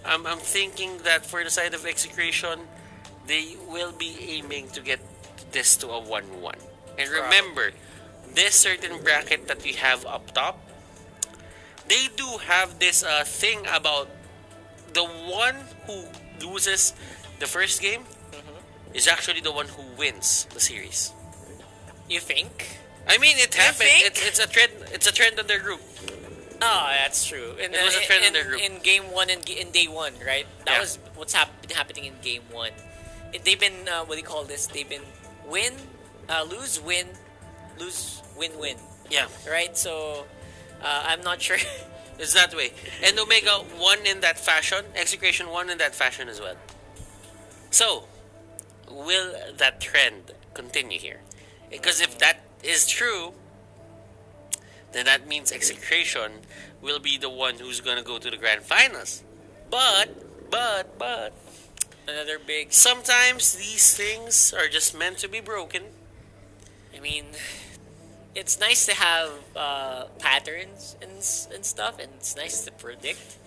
I'm thinking that for the side of Execration, they will be aiming to get this to a 1-1. And remember, this certain bracket that we have up top, they do have this thing about the one who loses the first game is actually the one who wins the series. You think? I mean, it You happened. think? It's a trend. It's a trend in their group. Oh, that's true. And It was a trend in their group. in game one and in day one, right? That Yeah. was what's been happening in game one. They've been what do you call this? They've been lose, win, win. Yeah. Right. So I'm not sure. It's that way. And Omega won in that fashion. Execration won in that fashion as well. So, will that trend continue here? Because if that is true, then that means Execration will be the one who's gonna go to the grand finals. But Another big. sometimes these things are just meant to be broken. I mean, it's nice to have patterns and stuff, and it's nice to predict.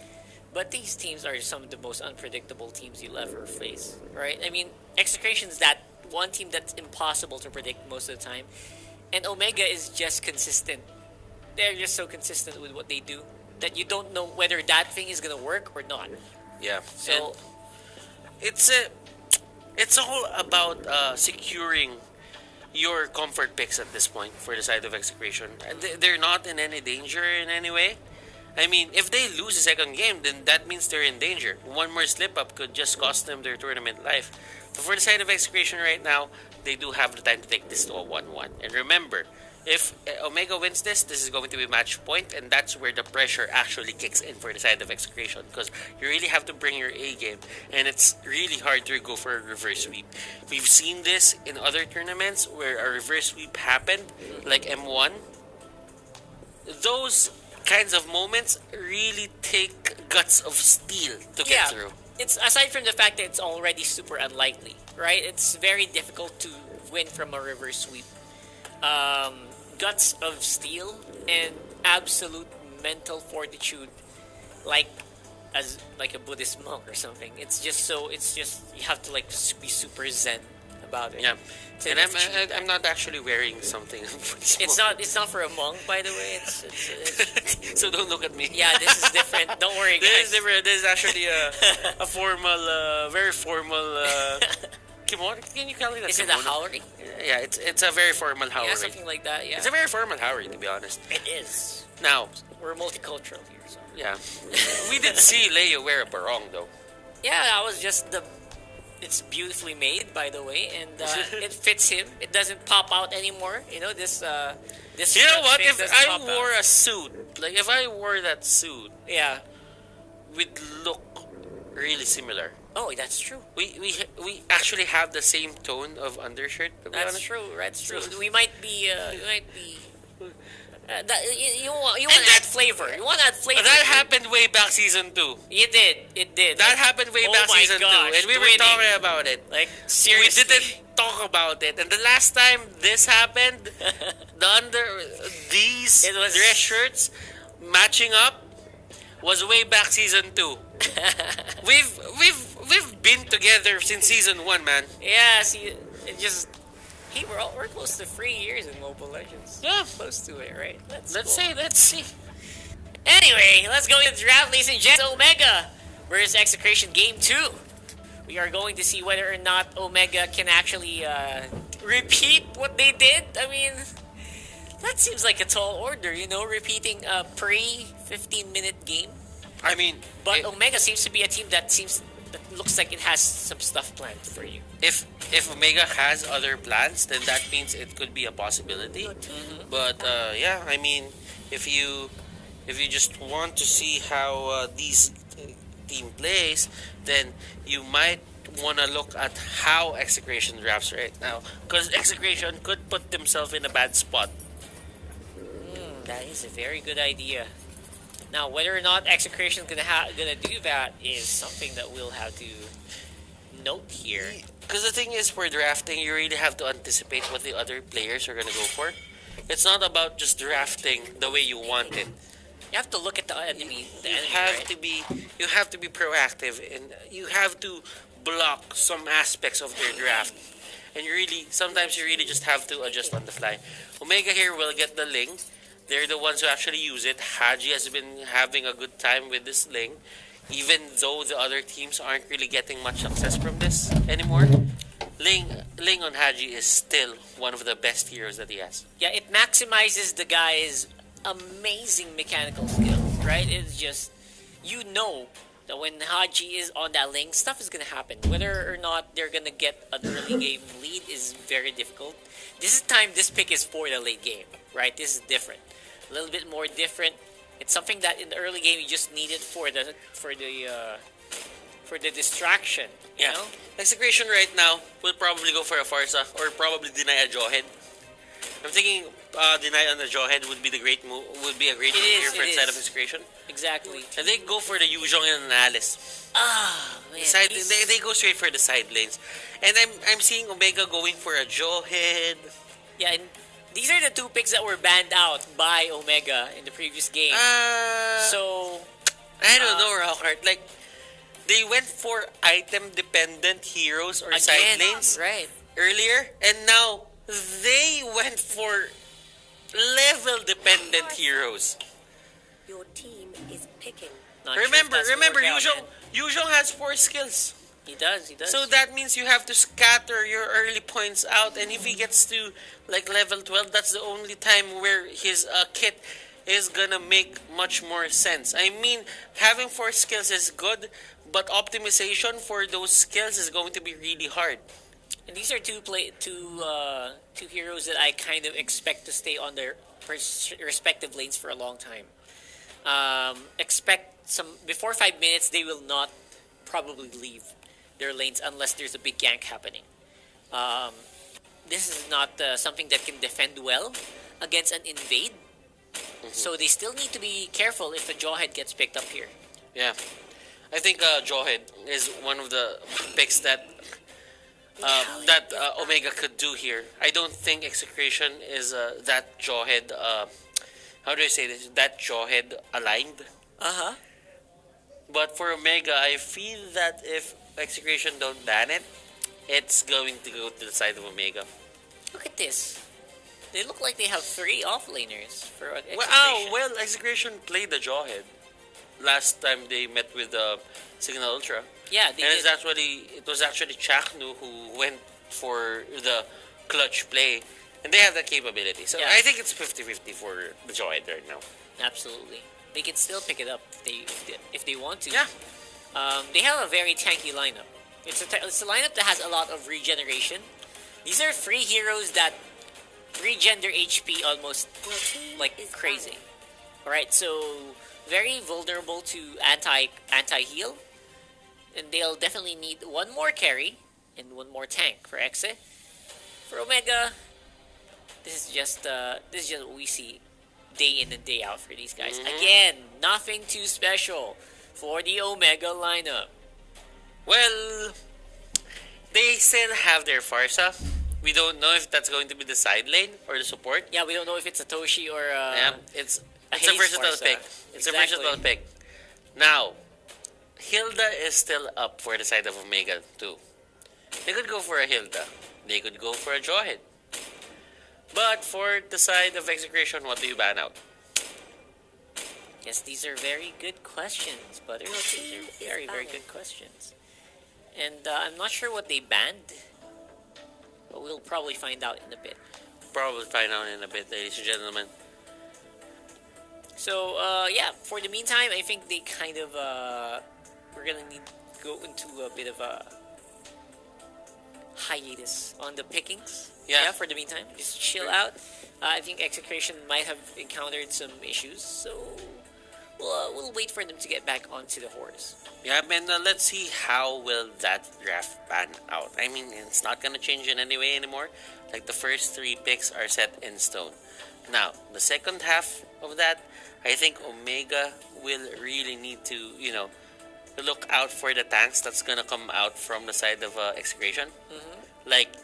But these teams are some of the most unpredictable teams you'll ever face, right? I mean, Execration's that one team that's impossible to predict most of the time, and Omega is just consistent. They're just so consistent with what they do that you don't know whether that thing is gonna work or not. Yeah. So it's all about securing your comfort picks at this point for the side of Execration. And they're not in any danger in any way. I mean, if they lose the second game, then that means they're in danger. One more slip up could just cost them their tournament life. But for the side of Execration right now, they do have the time to take this to a 1-1. And remember, if Omega wins this is going to be match point, and that's where the pressure actually kicks in for the side of Execration, because you really have to bring your A game, and it's really hard to go for a reverse sweep. We've seen this in other tournaments where a reverse sweep happened, like M1. Those kinds of moments really take guts of steel to get through. It's aside from the fact that it's already super unlikely. right? It's very difficult to win from a reverse sweep. Guts of steel and absolute mental fortitude, like like a Buddhist monk or something. It's just you have to like be super zen about it. Yeah, So and that's cheap. I'm not actually wearing something. It's not for a monk, by the way. It's So don't look at me. yeah, this is different. Don't worry, guys. This is different. This is actually a formal, very formal. Kimono? Can you call it a Is it a kimono? haori? Yeah, it's a very formal haori. Yeah, something like that. Yeah, It's a very formal haori, to be honest. it is. Now, We're multicultural here, so yeah, we did see Leo wear a barong though. yeah, that was just the. It's beautifully made, by the way, and it fits him. It doesn't pop out anymore. You know this. This. You know what? fit If doesn't I pop wore out. a suit, like if I wore that suit, yeah. we'd look really similar. Oh, that's true. We actually have the same tone of undershirt. To be That's honest. true. That's true. We might be. You want to add flavor. You want to add flavor. That happened way back season 2. You did. It did. That happened way Oh back my season 2, gosh, and we were twinning. talking about it. Like seriously. We didn't talk about it, and the last time this happened, these It was- dress shirts matching up was way back season 2. We've been together since season 1, man. Yeah. See, it just. Hey, we're close to 3 years in Mobile Legends. Yeah, Close to it, right? let's see. Anyway, let's go into the draft, ladies and gents. Omega versus Execration Game 2. We are going to see whether or not Omega can actually repeat what they did. I mean, that seems like a tall order, repeating a pre-15-minute game. I mean, But Omega seems to be a team that looks like it has some stuff planned for you. if Omega has other plans, then that means it could be a possibility. But yeah, I mean, if you just want to see how these team plays, then you might want to look at how Execration drafts right now, because Execration could put themselves in a bad spot. That is a very good idea. Now, whether or not Execration gonna do that is something that we'll have to note here. Because the thing is, for drafting, you really have to anticipate what the other players are gonna go for. It's not about just drafting the way you want it. You have to look at the enemy. You have to be proactive, and you have to block some aspects of their draft. And sometimes you really just have to adjust on the fly. Omega here will get the Ling. They're the ones who actually use it. Haji has been having a good time with this Ling, even though the other teams aren't really getting much success from this anymore. Ling on Haji is still one of the best heroes that he has. Yeah, it maximizes the guy's amazing mechanical skill, right? It's just, that when Haji is on that lane, stuff is going to happen. Whether or not they're going to get an early game lead is very difficult. This pick is for the late game, right? This is different. A little bit more different. It's something that in the early game you just need it for the distraction. You know? Execration right now will probably go for a Farsa or probably deny a Jawhead. I'm thinking deny on the Jawhead would be a great move here for inside of Execration. Exactly. And they go for the Yuzhong and Alice. Man, they go straight for the side lanes. And I'm seeing Omega going for a Jawhead. Yeah, and these are the two picks that were banned out by Omega in the previous game. So I don't know, Rockhart. Like, they went for item-dependent heroes or side lanes earlier, and now they went for level-dependent heroes. Your team is picking. Remember, Yuzhong has 4 skills. He does. So that means you have to scatter your early points out, and if he gets to like level 12, that's the only time where his kit is gonna make much more sense. I mean, having 4 skills is good, but optimization for those skills is going to be really hard. And these are two heroes that I kind of expect to stay on their respective lanes for a long time. Before 5 minutes, they will not probably leave their lanes unless there's a big gank happening. This is not something that can defend well against an invade. So they still need to be careful if a Jawhead gets picked up here. Yeah. I think Jawhead is one of the picks that that Omega could do here. I don't think Execration is that jawhead. How do I say this? That jawhead aligned. Uh-huh. But for Omega, I feel that if Execration don't ban it, it's going to go to the side of Omega. Look at this. They look like they have 3 offlaners for Execration. Well, Execration played the jawhead last time they met with Signal Ultra. Yeah, they and did. it was actually Chaknu who went for the clutch play, and they have that capability. So Yeah. I think it's 50-50 for the jawhead right now. Absolutely. They can still pick it up if they want to. Yeah. They have a very tanky lineup. It's a lineup that has a lot of regeneration. These are 3 heroes that regen their HP almost like crazy. Alright, so very vulnerable to anti-heal. And they'll definitely need 1 more carry and 1 more tank for Exe. For Omega, this is just what we see day in and day out for these guys. Again, nothing too special for the Omega lineup. Well, they still have their Farsa. We don't know if that's going to be the side lane or the support. Yeah, we don't know if it's a Toshi or it's a Haze versatile Farsa. pick. It's a Exactly. versatile pick. Now, Hilda is still up for the side of Omega too. They could go for a Hilda. They could go for a Jawhead. But for the side of Execration, what do you ban out? Yes, these are very good questions, Butter. These are very, very good questions. And I'm not sure what they banned, but we'll probably find out in a bit. Probably find out in a bit, ladies and gentlemen. So, yeah, for the meantime, I think they kind of, we're gonna need to go into a bit of a hiatus on the pickings. Yeah. For the meantime, just chill out. I think Execration might have encountered some issues, so we'll wait for them to get back onto the horse. Yeah, man, let's see how will that draft pan out. I mean, it's not gonna change in any way anymore. Like, the first 3 picks are set in stone. Now, the second half of that, I think Omega will really need to, look out for the tanks that's gonna come out from the side of Execration. Like,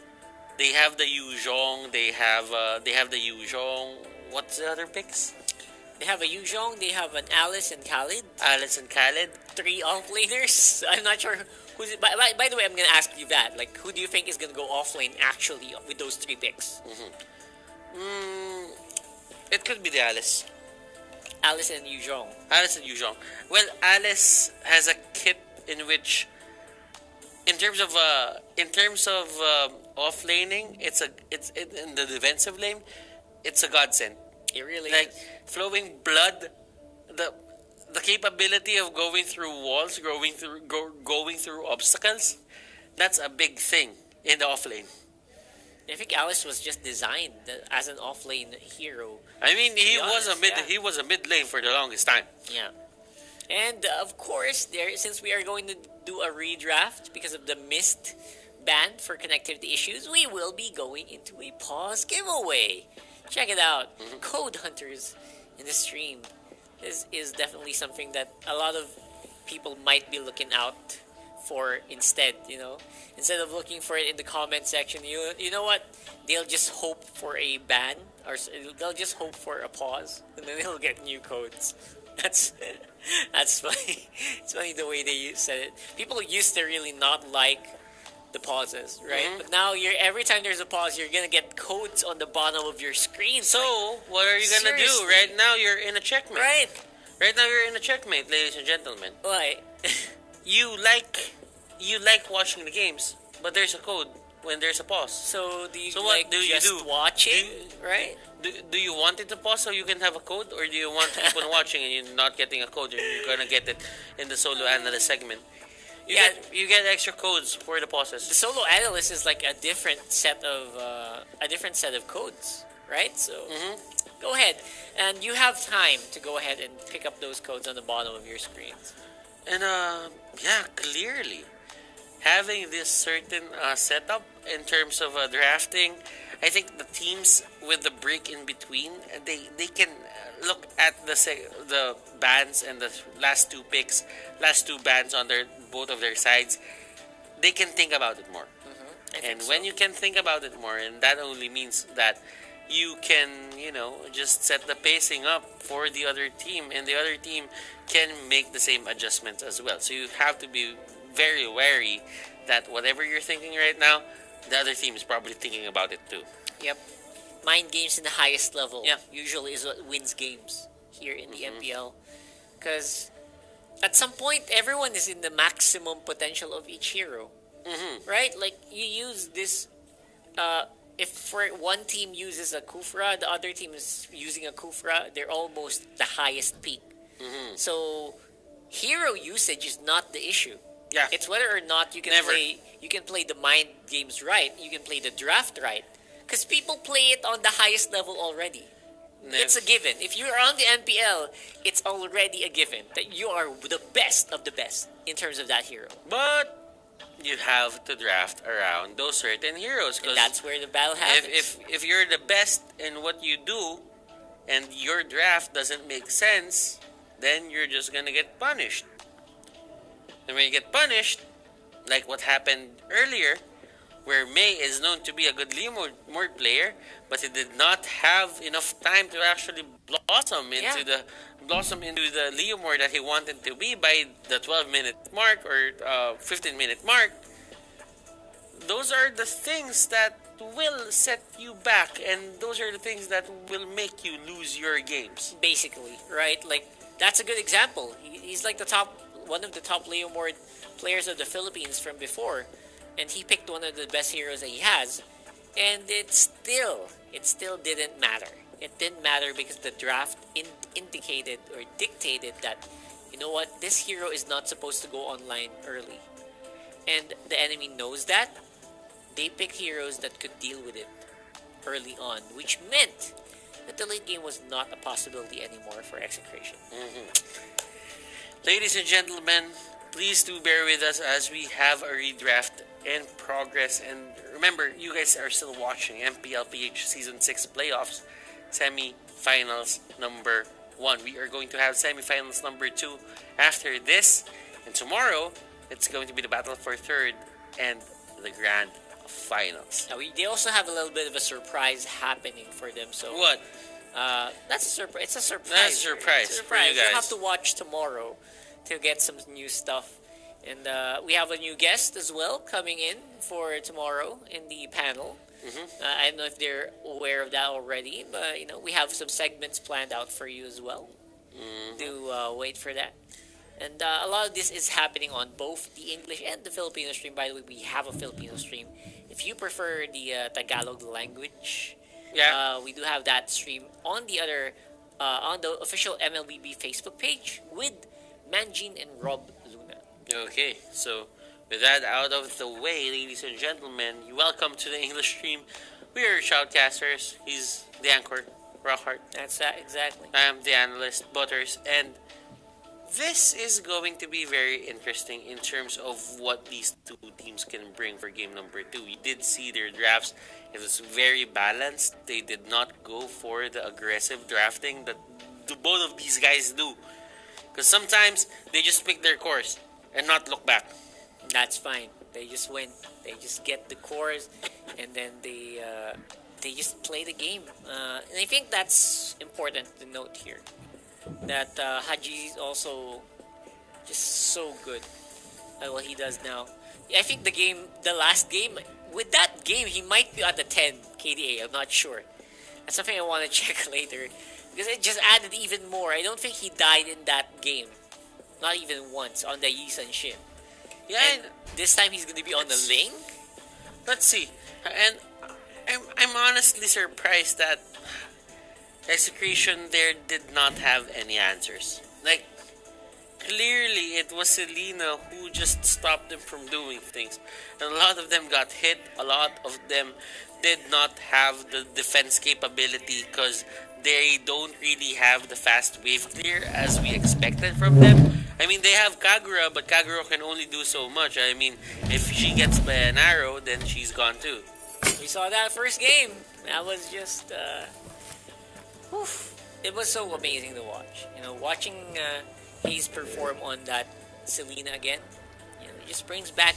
they have the Yuzhong, they have the Yuzhong. What's the other picks? They have a Yuzhong, they have an Alice and Khalid. Alice and Khalid. 3 offlaners. I'm not sure who's. By the way, I'm gonna ask you that. Like, who do you think is gonna go offlane actually with those 3 picks? It could be the Alice. Alice and Yuzhong. Alice and Yuzhong. Well, Alice has a kit in which, in terms of off laning, it's in the defensive lane, it's a godsend. It really like is. flowing blood, the capability of going through walls, going through obstacles. That's a big thing in the off lane. I think Alice was just designed as an offlane hero. I mean, To he be was honest, he was a mid lane for the longest time. Yeah. And of course, since we are going to do a redraft because of the missed ban for connectivity issues, we will be going into a pause giveaway. Check it out. Code Hunters in the stream is definitely something that a lot of people might be looking out for instead, Instead of looking for it in the comment section, you know what? They'll just hope for a ban, or they'll just hope for a pause, and then they'll get new codes. That's funny. It's funny the way they said it. People used to really not like the pauses, right? But now every time there's a pause, you're gonna get codes on the bottom of your screen. So, what are you gonna do? Right now, you're in a checkmate. Right. Right now, you're in a checkmate, ladies and gentlemen. Why? You like watching the games, but there's a code when there's a pause. So do you what do you do? Watching, right? Do you want it to pause so you can have a code, or do you want to keep on watching and you're not getting a code and you're gonna get it in the solo analyst segment? You get extra codes for the pauses. The solo analyst is like a different set of codes, right? So go ahead, and you have time to go ahead and pick up those codes on the bottom of your screens. And clearly, having this certain setup in terms of drafting, I think the teams with the break in between, they can look at the bans and the last 2 picks, last 2 bans on both of their sides. They can think about it more. And when you can think about it more, and that only means that you can, just set the pacing up for the other team, and the other team can make the same adjustments as well. So you have to be very wary that whatever you're thinking right now, the other team is probably thinking about it too. Yep. Mind games in the highest level usually is what wins games here in the MPL. Because at some point, everyone is in the maximum potential of each hero. Right? Like, you use this... if for one team uses a Kufra, the other team is using a Kufra, they're almost the highest peak. So, hero usage is not the issue. Yeah. It's whether or not you can play the mind games right, you can play the draft right. Because people play it on the highest level already. It's a given. If you're on the MPL, it's already a given that you are the best of the best in terms of that hero. But you have to draft around those certain heroes. And that's where the battle happens. If you're the best in what you do, and your draft doesn't make sense, then you're just gonna get punished. And when you get punished, like what happened earlier, where May is known to be a good Leo mode player, but he did not have enough time to actually blossom into the Leo mode that he wanted to be by the 12-minute mark or 15-minute mark. Those are the things that will set you back, and those are the things that will make you lose your games. Basically, right? Like, that's a good example. He's like one of the top Leo mode players of the Philippines from before. And he picked one of the best heroes that he has, and it still didn't matter. It didn't matter because the draft indicated or dictated that, you know what, this hero is not supposed to go online early, and the enemy knows that. They picked heroes that could deal with it early on, which meant that the late game was not a possibility anymore for Execration. Ladies and gentlemen, please do bear with us as we have a redraft in progress. And remember, you guys are still watching MPLPH Season 6 Playoffs Semi-Finals number 1. We are going to have Semi-Finals number 2 after this. And tomorrow, it's going to be the battle for third and the Grand Finals. Now, they also have a little bit of a surprise happening for them. So what? That's a surprise. It's a surprise. That's a surprise for you guys. You have to watch tomorrow to get some new stuff. And we have a new guest as well coming in for tomorrow in the panel. I don't know if they're aware of that already, but we have some segments planned out for you as well. Do wait for that. And a lot of this is happening on both the English and the Filipino stream. By the way, we have a Filipino stream. If you prefer the Tagalog language, we do have that stream on the other on the official MLBB Facebook page with Manjin and Rob Luna. Okay, so with that out of the way, ladies and gentlemen, welcome to the English stream. We are shoutcasters. He's the anchor, Rockhart. That's that, exactly. I am the analyst, Butters, and this is going to be very interesting in terms of what these two teams can bring for game number 2. We did see their drafts. It was very balanced. They did not go for the aggressive drafting that both of these guys do. Because sometimes they just pick their course and not look back. That's fine. They just went. They just get the course, and then they just play the game. And I think that's important to note here. That Haji is also just so good at what he does now. I think the last game, with that game, he might be at the 10 KDA. I'm not sure. That's something I want to check later. Because it just added even more. I don't think he died in that game. Not even once on the Yisan ship. Yeah, and this time he's going to be on the Link? Let's see. And I'm honestly surprised that Execration there did not have any answers. Like, clearly it was Selena who just stopped them from doing things. And a lot of them got hit. A lot of them did not have the defense capability because they don't really have the fast wave clear as we expected from them. I mean, they have Kagura, but Kagura can only do so much. I mean, if she gets by an arrow, then she's gone too. We saw that first game. That was just... it was so amazing to watch. Watching Hayes perform on that Selena again, it just brings us back,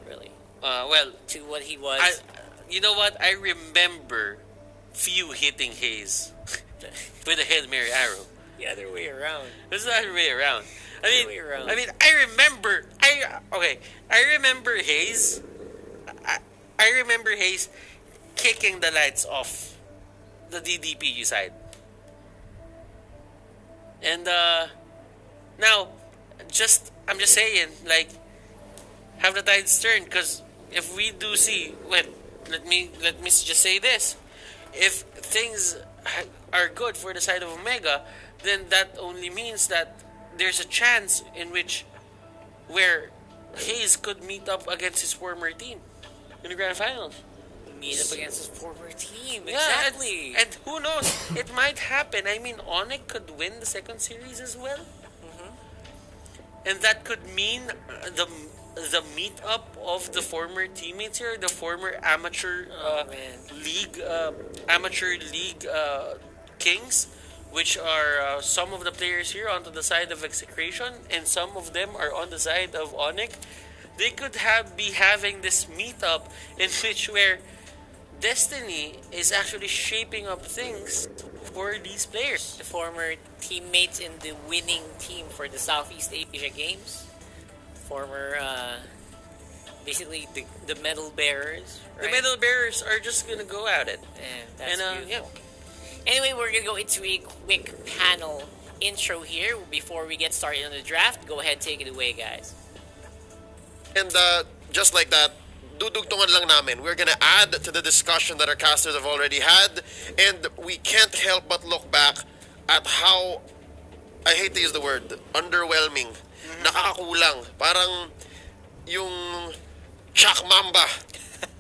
really. Well, To what he was. you know what? I remember few hitting Hayes with a Hail Mary arrow. The other way around. It's the other way around. I Other way around. mean, I remember Hayes. I remember Hayes kicking the lights off the DDPG side. And now, I'm just saying, like, have the tides turn, because if we do see, well, let me just say this: if things are good for the side of Omega, then that only means that there's a chance in which where Hayes could meet up against his former team in the grand finals. Meet up against his former team. Yeah, Exactly. and who knows? It might happen. I mean, Onyx could win the second series as well, and that could mean the meetup of the former teammates here, the former amateur league kings, which are some of the players here onto the side of Execration, and some of them are on the side of Onyx. They could be having this meetup in which where Destiny is actually shaping up things for these players. The former teammates in the winning team for the Southeast Asia Games. Former, basically the medal bearers. Right? The medal bearers are just gonna go at it. And that's And, beautiful. Anyway, we're gonna go into a quick panel intro here before we get started on the draft. Go ahead, take it away, guys. And just like that, dudugtungan lang namin. We're gonna add to the discussion that our casters have already had, and we can't help but look back at how, I hate to use the word, underwhelming, nakakakulang. Parang yung Chuck Mamba,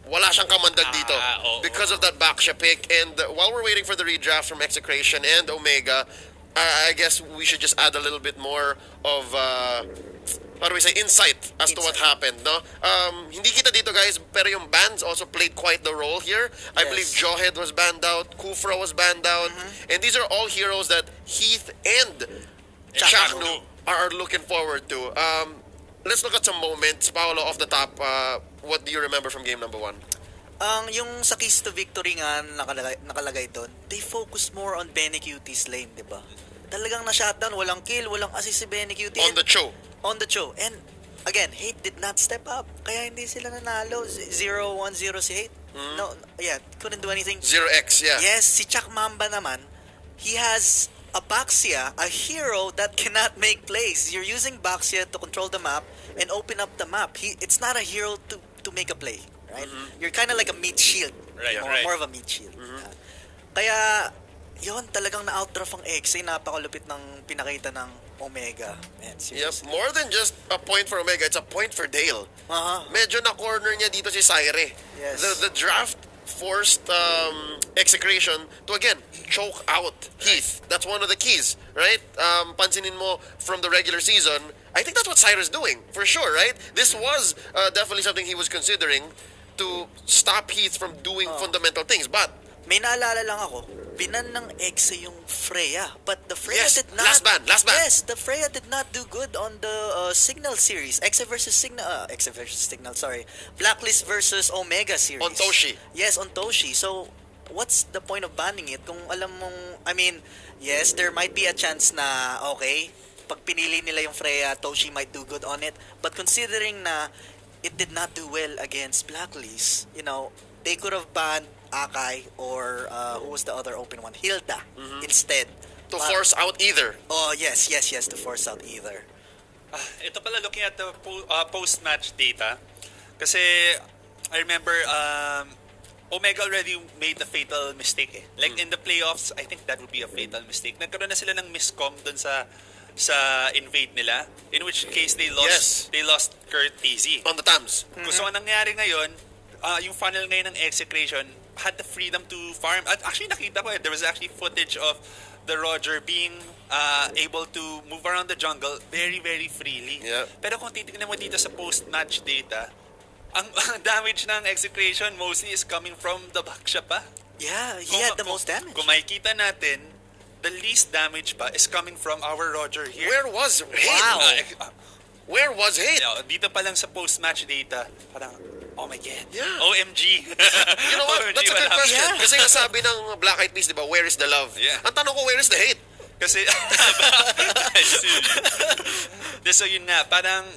wala siyang kamandag dito because of that Baksha pick. And while we're waiting for the redraft from Execration and Omega, I guess we should just add a little bit more of insight as to what happened, no? Hindi kita dito, guys, pero yung bans also played quite the role here. I believe Jawhead was banned out, Kufra was banned out, and these are all heroes that Heath and Chaknu are looking forward to. Let's look at some moments. Paolo, off the top, what do you remember from game number 1? Yung sa keys to victory nga nakalagay doon, they focus more on Benny Cutie's lane, di ba? Talagang na-shutdown, walang kill, walang assist si Benny Cutie. On the show. On the show. And again, Hate did not step up. Kaya hindi sila nanalo. 0-1-0 si Hate. No, couldn't do anything. 0x, yeah. Yes, si Chuck Mamba naman, he has a Baxia, a hero that cannot make plays. You're using Baxia to control the map and open up the map. It's not a hero to make a play, right? You're kind of like a meat shield. More of a meat shield. Kaya, yun, talagang na-outdraft ang X. Napakalupit ng pinakita ng Omega. Man, seriously. More than just a point for Omega, it's a point for Dale. Medyo na-corner niya dito si Syre. Yes. The draft forced Execration to, again, choke out Heath. That's one of the keys, right? Pansinin mo from the regular season, I think that's what Syre's doing, for sure, right? This was definitely something he was considering to stop Heath from doing fundamental things, but may naalala lang ako, binan ng Exa yung Freya, but the Freya did not... Last ban. Yes, the Freya did not do good on the Signal series. Exa versus Signal, sorry. Blacklist versus Omega series. On Toshi. Yes, on Toshi. So, what's the point of banning it? Kung alam mong, I mean, yes, there might be a chance na, okay, pag pinili nila yung Freya, Toshi might do good on it. But considering na it did not do well against Blacklist, you know, they could have banned Akai or who was the other open one? Hilda instead. To force out either. Oh, yes, to force out either. Ito pala, looking at the post-match data, kasi I remember Omega already made a fatal mistake eh. Like in the playoffs, I think that would be a fatal mistake. Nagkaroon na sila ng miscom dun sa invade nila, in which case they lost Kurt TZ. On the Tams. So ang nangyari ngayon, yung funnel ngayon ng Execration had the freedom to farm. At actually nakita ko there was actually footage of the Roger being able to move around the jungle very, very freely. Yeah. Pero kung titignan mo dito sa post-match data, ang damage ng Execration mostly is coming from the Baksha pa. Yeah, he had the most damage. Kung makikita natin, the least damage pa is coming from our Roger here. Where was Wow. Where was Hate? Dito pa lang sa post-match data, parang, oh my God. Yeah. OMG. You know what? OMG, That's a good what question. happened? Kasi nga sabi ng Black Eyed Peas, di ba, where is the love? Yeah. Ang tanong ko, where is the hate? Kasi, so yun na, parang,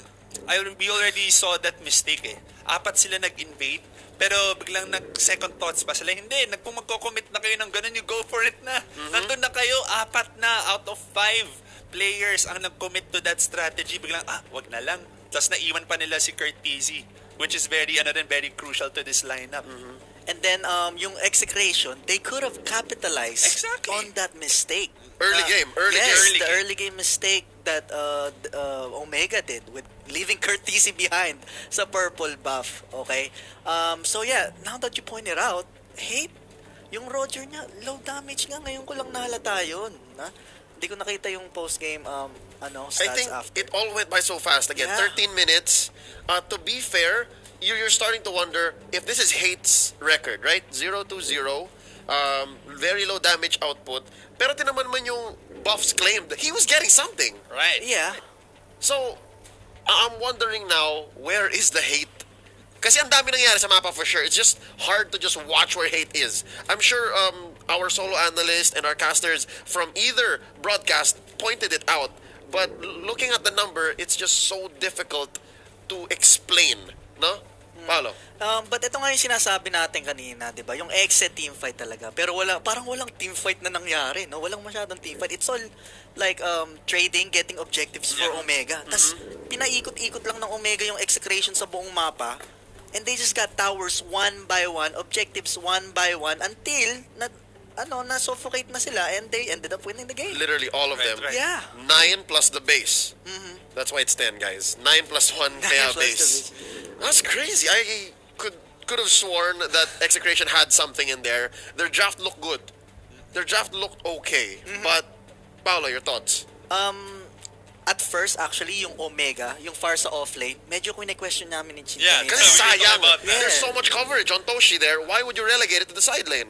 we already saw that mistake eh. 4 sila nag-invade, pero biglang nag-second thoughts pa sila. Hindi, kung magko-commit na kayo ng ganun, you go for it na. Nandun na kayo, 4 na out of 5 players ang nag-commit to that strategy. Biglang, wag na lang. Tapos naiwan pa nila si Kurt Tizzy, which is very crucial to this lineup. And then yung execration, they could have capitalized on that mistake. Early game. The early game mistake that Omega did with leaving Kurt Tizzy behind sa purple buff. Okay? So yeah, now that you pointed out, Hate, yung Roger niya, low damage nga. Ngayon ko lang nahalata yun. Hindi ko nakita yung post-game stats I think after. it all went by so fast. Again, Yeah. 13 minutes. To be fair, you're starting to wonder if this is Hate's record, right? 0-0. Very low damage output. Pero tinaman man yung buffs claimed, he was getting something. Right. Yeah. So, I'm wondering now, where is the Hate? Kasi ang dami nangyari sa mapa for sure. It's just hard to just watch where Hate is. I'm sure our solo analyst and our casters from either broadcast pointed it out. But looking at the number, it's just so difficult to explain. No? Paolo? But ito nga yung sinasabi natin kanina, di ba? Yung exit team fight talaga. Pero parang walang team fight na nangyari, no? Walang masyadong team fight. It's all like trading, getting objectives for Omega. Tas pinaikot-ikot lang ng Omega yung execration sa buong mapa. And they just got towers one by one, objectives one by one until na-suffocate na sila and they ended up winning the game. Literally all of them. Right. Yeah. 9 plus the base. That's why it's 10, guys. 9 plus 1 kaya base. That's crazy. I could have sworn that Execration had something in there. Their draft looked good. Their draft looked okay. But, Paolo, your thoughts? At first, actually, yung Omega, yung far sa offlane, medyo question namin ni Chin. Yeah, kasi sayang. There's so much coverage on Toshi there. Why would you relegate it to the side lane?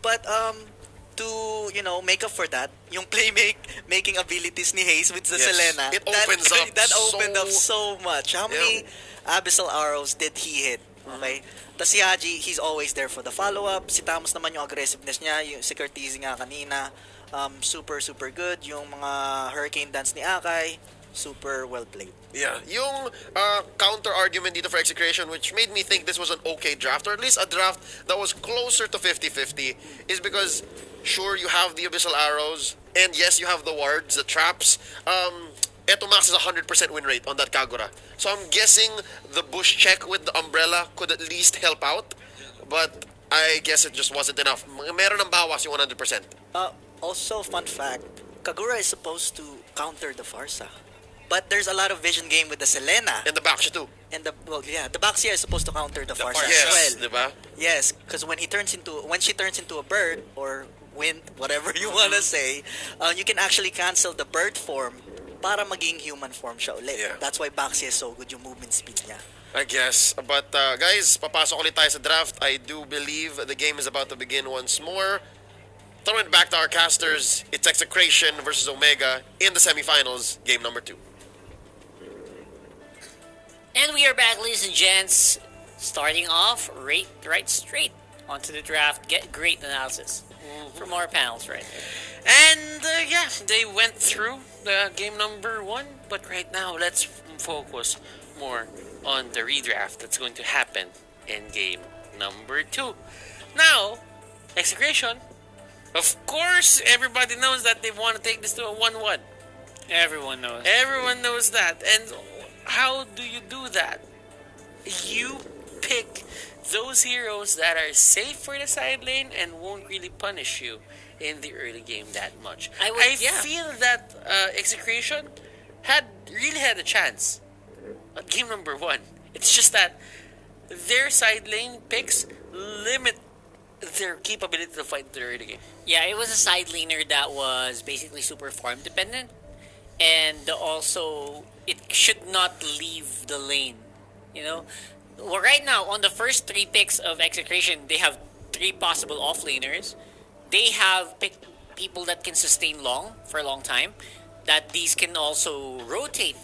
But to make up for that, yung making abilities ni Hayes with the Yes. Selena, It opens up that so- opened up so much. How many abyssal arrows did he hit? Okay? Tapos si Haji, he's always there for the follow-up. Si Tamos naman yung aggressiveness niya, yung si Curtiz nga kanina, super good. Yung mga hurricane dance ni Akai, super well played. Yeah, yung counter argument dito for Execration, which made me think this was an okay draft, or at least a draft that was closer to 50-50, is because sure, you have the abyssal arrows, and yes, you have the wards, the traps. Eto Max is 100% win rate on that Kagura. So I'm guessing the bush check with the umbrella could at least help out, but I guess it just wasn't enough. Meron ng bawas yung 100%. Also, fun fact, Kagura is supposed to counter the Farsa. But there's a lot of vision game with the Selena. And the Baxia too. And the Baxia is supposed to counter the Farsa Yes, as well. diba? Yes, because when she turns into a bird or wind, whatever you wanna say, you can actually cancel the bird form para maging human form siya ulit. Yeah. That's why Baxia is so good yung movement speed niya. I guess. But guys, papasok ulit tayo sa draft. I do believe the game is about to begin once more. Throwing it back to our casters, it's Execration versus Omega in the semifinals, game number 2. And we are back, ladies and gents. Starting off right straight onto the draft. Get great analysis from our panels right there. And they went through the game number 1, but right now let's focus more on the redraft that's going to happen in game number 2. Now, Execration, of course, everybody knows that they want to take this to a 1-1. Everyone knows. Everyone knows that. And how do you do that? You pick those heroes that are safe for the side lane and won't really punish you in the early game that much. I feel that Execration really had a chance at game number 1. It's just that their side lane picks limit their capability to fight the early game. Yeah, it was a side laner that was basically super farm dependent, and also it should not leave the lane. Well, right now on the first 3 picks of Execration, they have 3 possible offlaners. They have picked people that can sustain long for a long time. That these can also rotate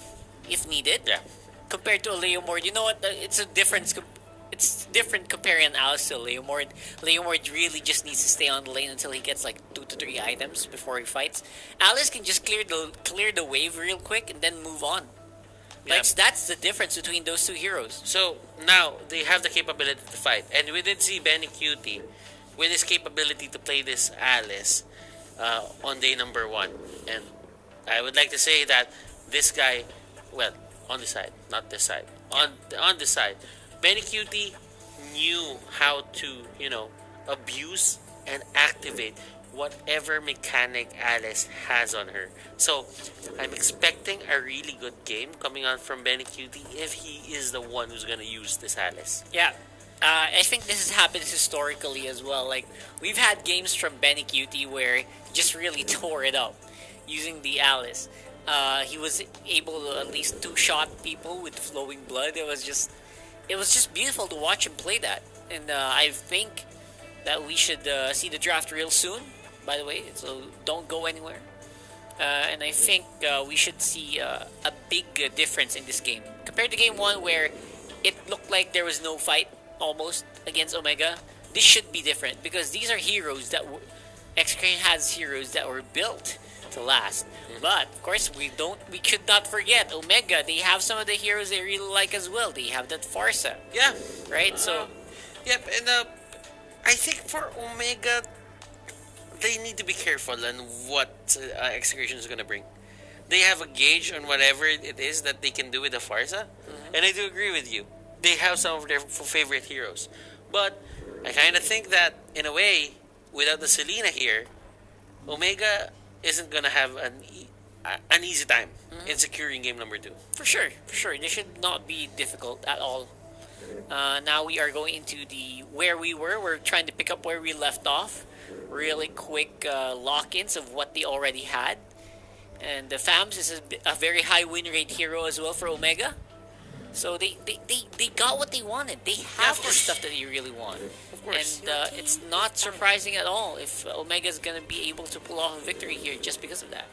if needed. Yeah. Compared to a Leomord, you know what? It's a difference. It's different comparing Alice to Leomord. Leomord really just needs to stay on the lane until he gets like 2 to 3 items before he fights. Alice can just clear the wave real quick and then move on. Like that's the difference between those two heroes. So now they have the capability to fight, and we did see Benny Cutie with his capability to play this Alice on day number 1, and I would like to say that this guy, well, on the side, not this side, on this side, Benny Cutie knew how to, abuse and activate whatever mechanic Alice has on her. So I'm expecting a really good game coming out from Benny Cutie if he is the one who's gonna use this Alice. Yeah. I think this has happened historically as well. Like, we've had games from Benny Cutie where he just really tore it up using the Alice. He was able to at least 2-shot people with flowing blood. It was just beautiful to watch him play that. And I think that we should see the draft real soon, by the way, so don't go anywhere. And I think we should see a big difference in this game. Compared to game 1 where it looked like there was no fight almost against Omega, this should be different because these are heroes that X-Crane has heroes that were built to last. But of course we could not forget Omega. They have some of the heroes they really like as well. They have that Farsa. Yeah. Right? So yep, and I think for Omega they need to be careful on what Execution is going to bring. They have a gauge on whatever it is that they can do with the Farsa, and I do agree with you. They have some of their favorite heroes. But I kind of think that, in a way, without the Selena here, Omega isn't going to have an easy time in securing game number 2. For sure. This should not be difficult at all. Now we are going into where we were. We're trying to pick up where we left off. Really quick lock-ins of what they already had. And the FAMS is a very high win rate hero as well for Omega. So they got what they wanted. They have the stuff that they really want. Of course. And it's not surprising at all if Omega is going to be able to pull off a victory here just because of that.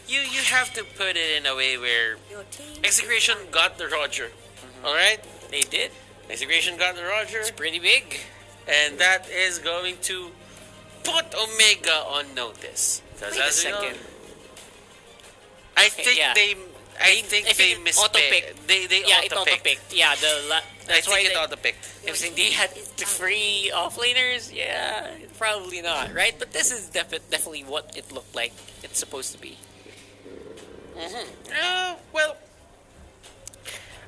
You have to put it in a way where Execration got the Roger. Alright? They did. Execration got the Roger. It's pretty big. And that is going to put Omega on notice. Wait a second. I think they mispicked. They it auto-picked. Yeah, that's why it auto-picked. If they had the free offlaners, yeah, probably not, right? But this is definitely what it looked like it's supposed to be. Well,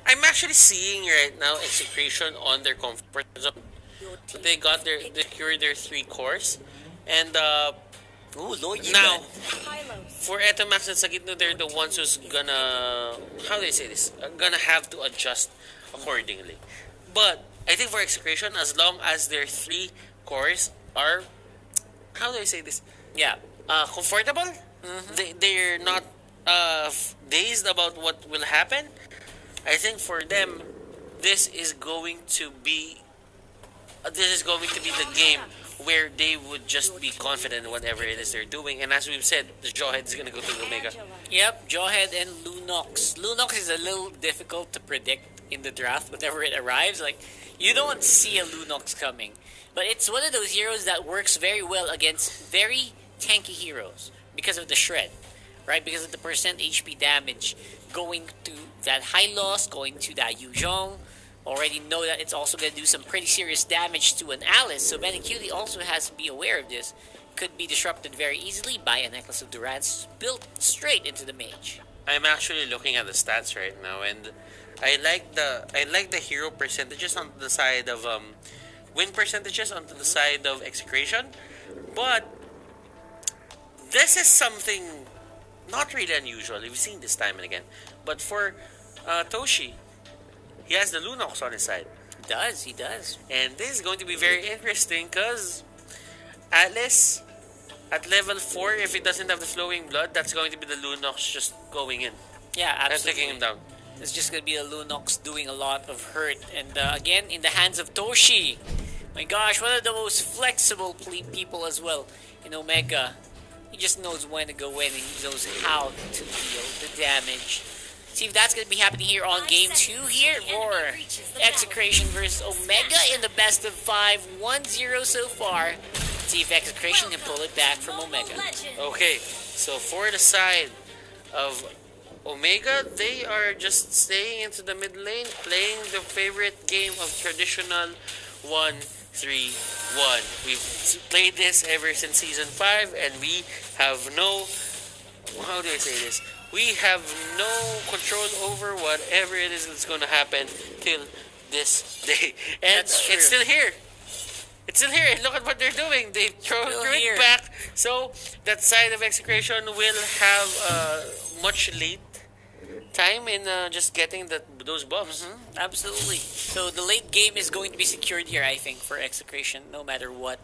I'm actually seeing right now Execration on their comfort zone. They secured their 3 cores, and now for Etomax and Sagitno, they're the ones who's gonna, how do I say this? Gonna have to adjust accordingly. But I think for Execration, as long as their 3 cores are, how do I say this? Yeah, comfortable. They're not dazed about what will happen. I think for them, this is going to be the game where they would just be confident in whatever it is they're doing. And as we've said, the Jawhead is going to go to Omega. Yep, Jawhead and Lunox. Lunox is a little difficult to predict in the draft whenever it arrives. Like, you don't see a Lunox coming. But it's one of those heroes that works very well against very tanky heroes because of the shred, right? Because of the percent HP damage going to that high loss, going to that Yu Zhong. Already know that it's also going to do some pretty serious damage to an Alice, so Benny Cutie also has to be aware of this. Could be disrupted very easily by a Necklace of Durance built straight into the mage. I'm actually looking at the stats right now, and I like the hero percentages on the side of win percentages onto the side of Execration, but this is something not really unusual. We've seen this time and again, but for Toshi, he has the Lunox on his side. He does. And this is going to be very interesting because Alice at level 4, if it doesn't have the flowing blood, that's going to be the Lunox just going in. Yeah, absolutely. And taking him down. It's just going to be the Lunox doing a lot of hurt. And again, in the hands of Toshi. My gosh, one of the most flexible people as well in Omega. He just knows when to go in and he knows how to deal the damage. See if that's going to be happening here on game 2 here for Execration versus Omega in the best of 5, 1-0 so far. See if Execration can pull it back from Omega. Okay, so for the side of Omega, they are just staying into the mid lane, playing the favorite game of traditional 1-3-1. We've played this ever since Season 5, and we have no... How do I say this? We have no control over whatever it is that's going to happen till this day. And it's still here. It's still here. Look at what they're doing. They threw it back. So that side of Execration will have much late time in just getting those buffs. Absolutely. So the late game is going to be secured here, I think, for Execration, no matter what.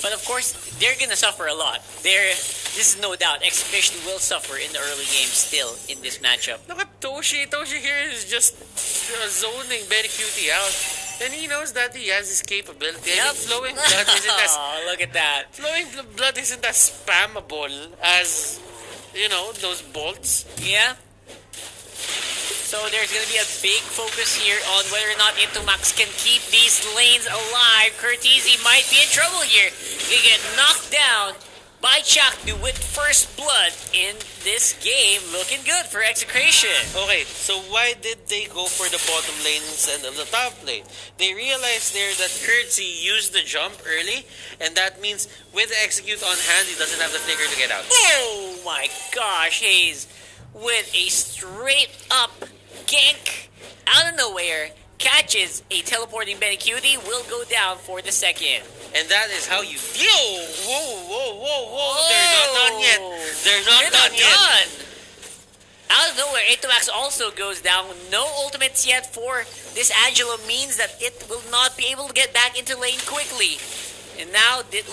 But of course, they're gonna suffer a lot. This is no doubt. Execration will suffer in the early game still in this matchup. Look at Toshi. Toshi here is just zoning Betty Cutie out. And he knows that he has his capability. I mean, flowing blood isn't as... Oh, look at that. Flowing blood isn't as spammable as, those bolts. Yeah. So there's going to be a big focus here on whether or not Itomax can keep these lanes alive. Curtizi might be in trouble here. He get knocked down by Chakdu with first blood in this game. Looking good for Execration. Okay, so why did they go for the bottom lane instead of the top lane? They realized there that Curtsy used the jump early, and that means with the execute on hand, he doesn't have the flicker to get out. Oh my gosh, Hayes with a straight up gank out of nowhere, catches a teleporting Benecutie, will go down for the second. And that is how you deal. Whoa. They're not done yet. They're not done yet. Out of nowhere, Itomax also goes down. No ultimates yet for this Angelo means that it will not be able to get back into lane quickly. And now it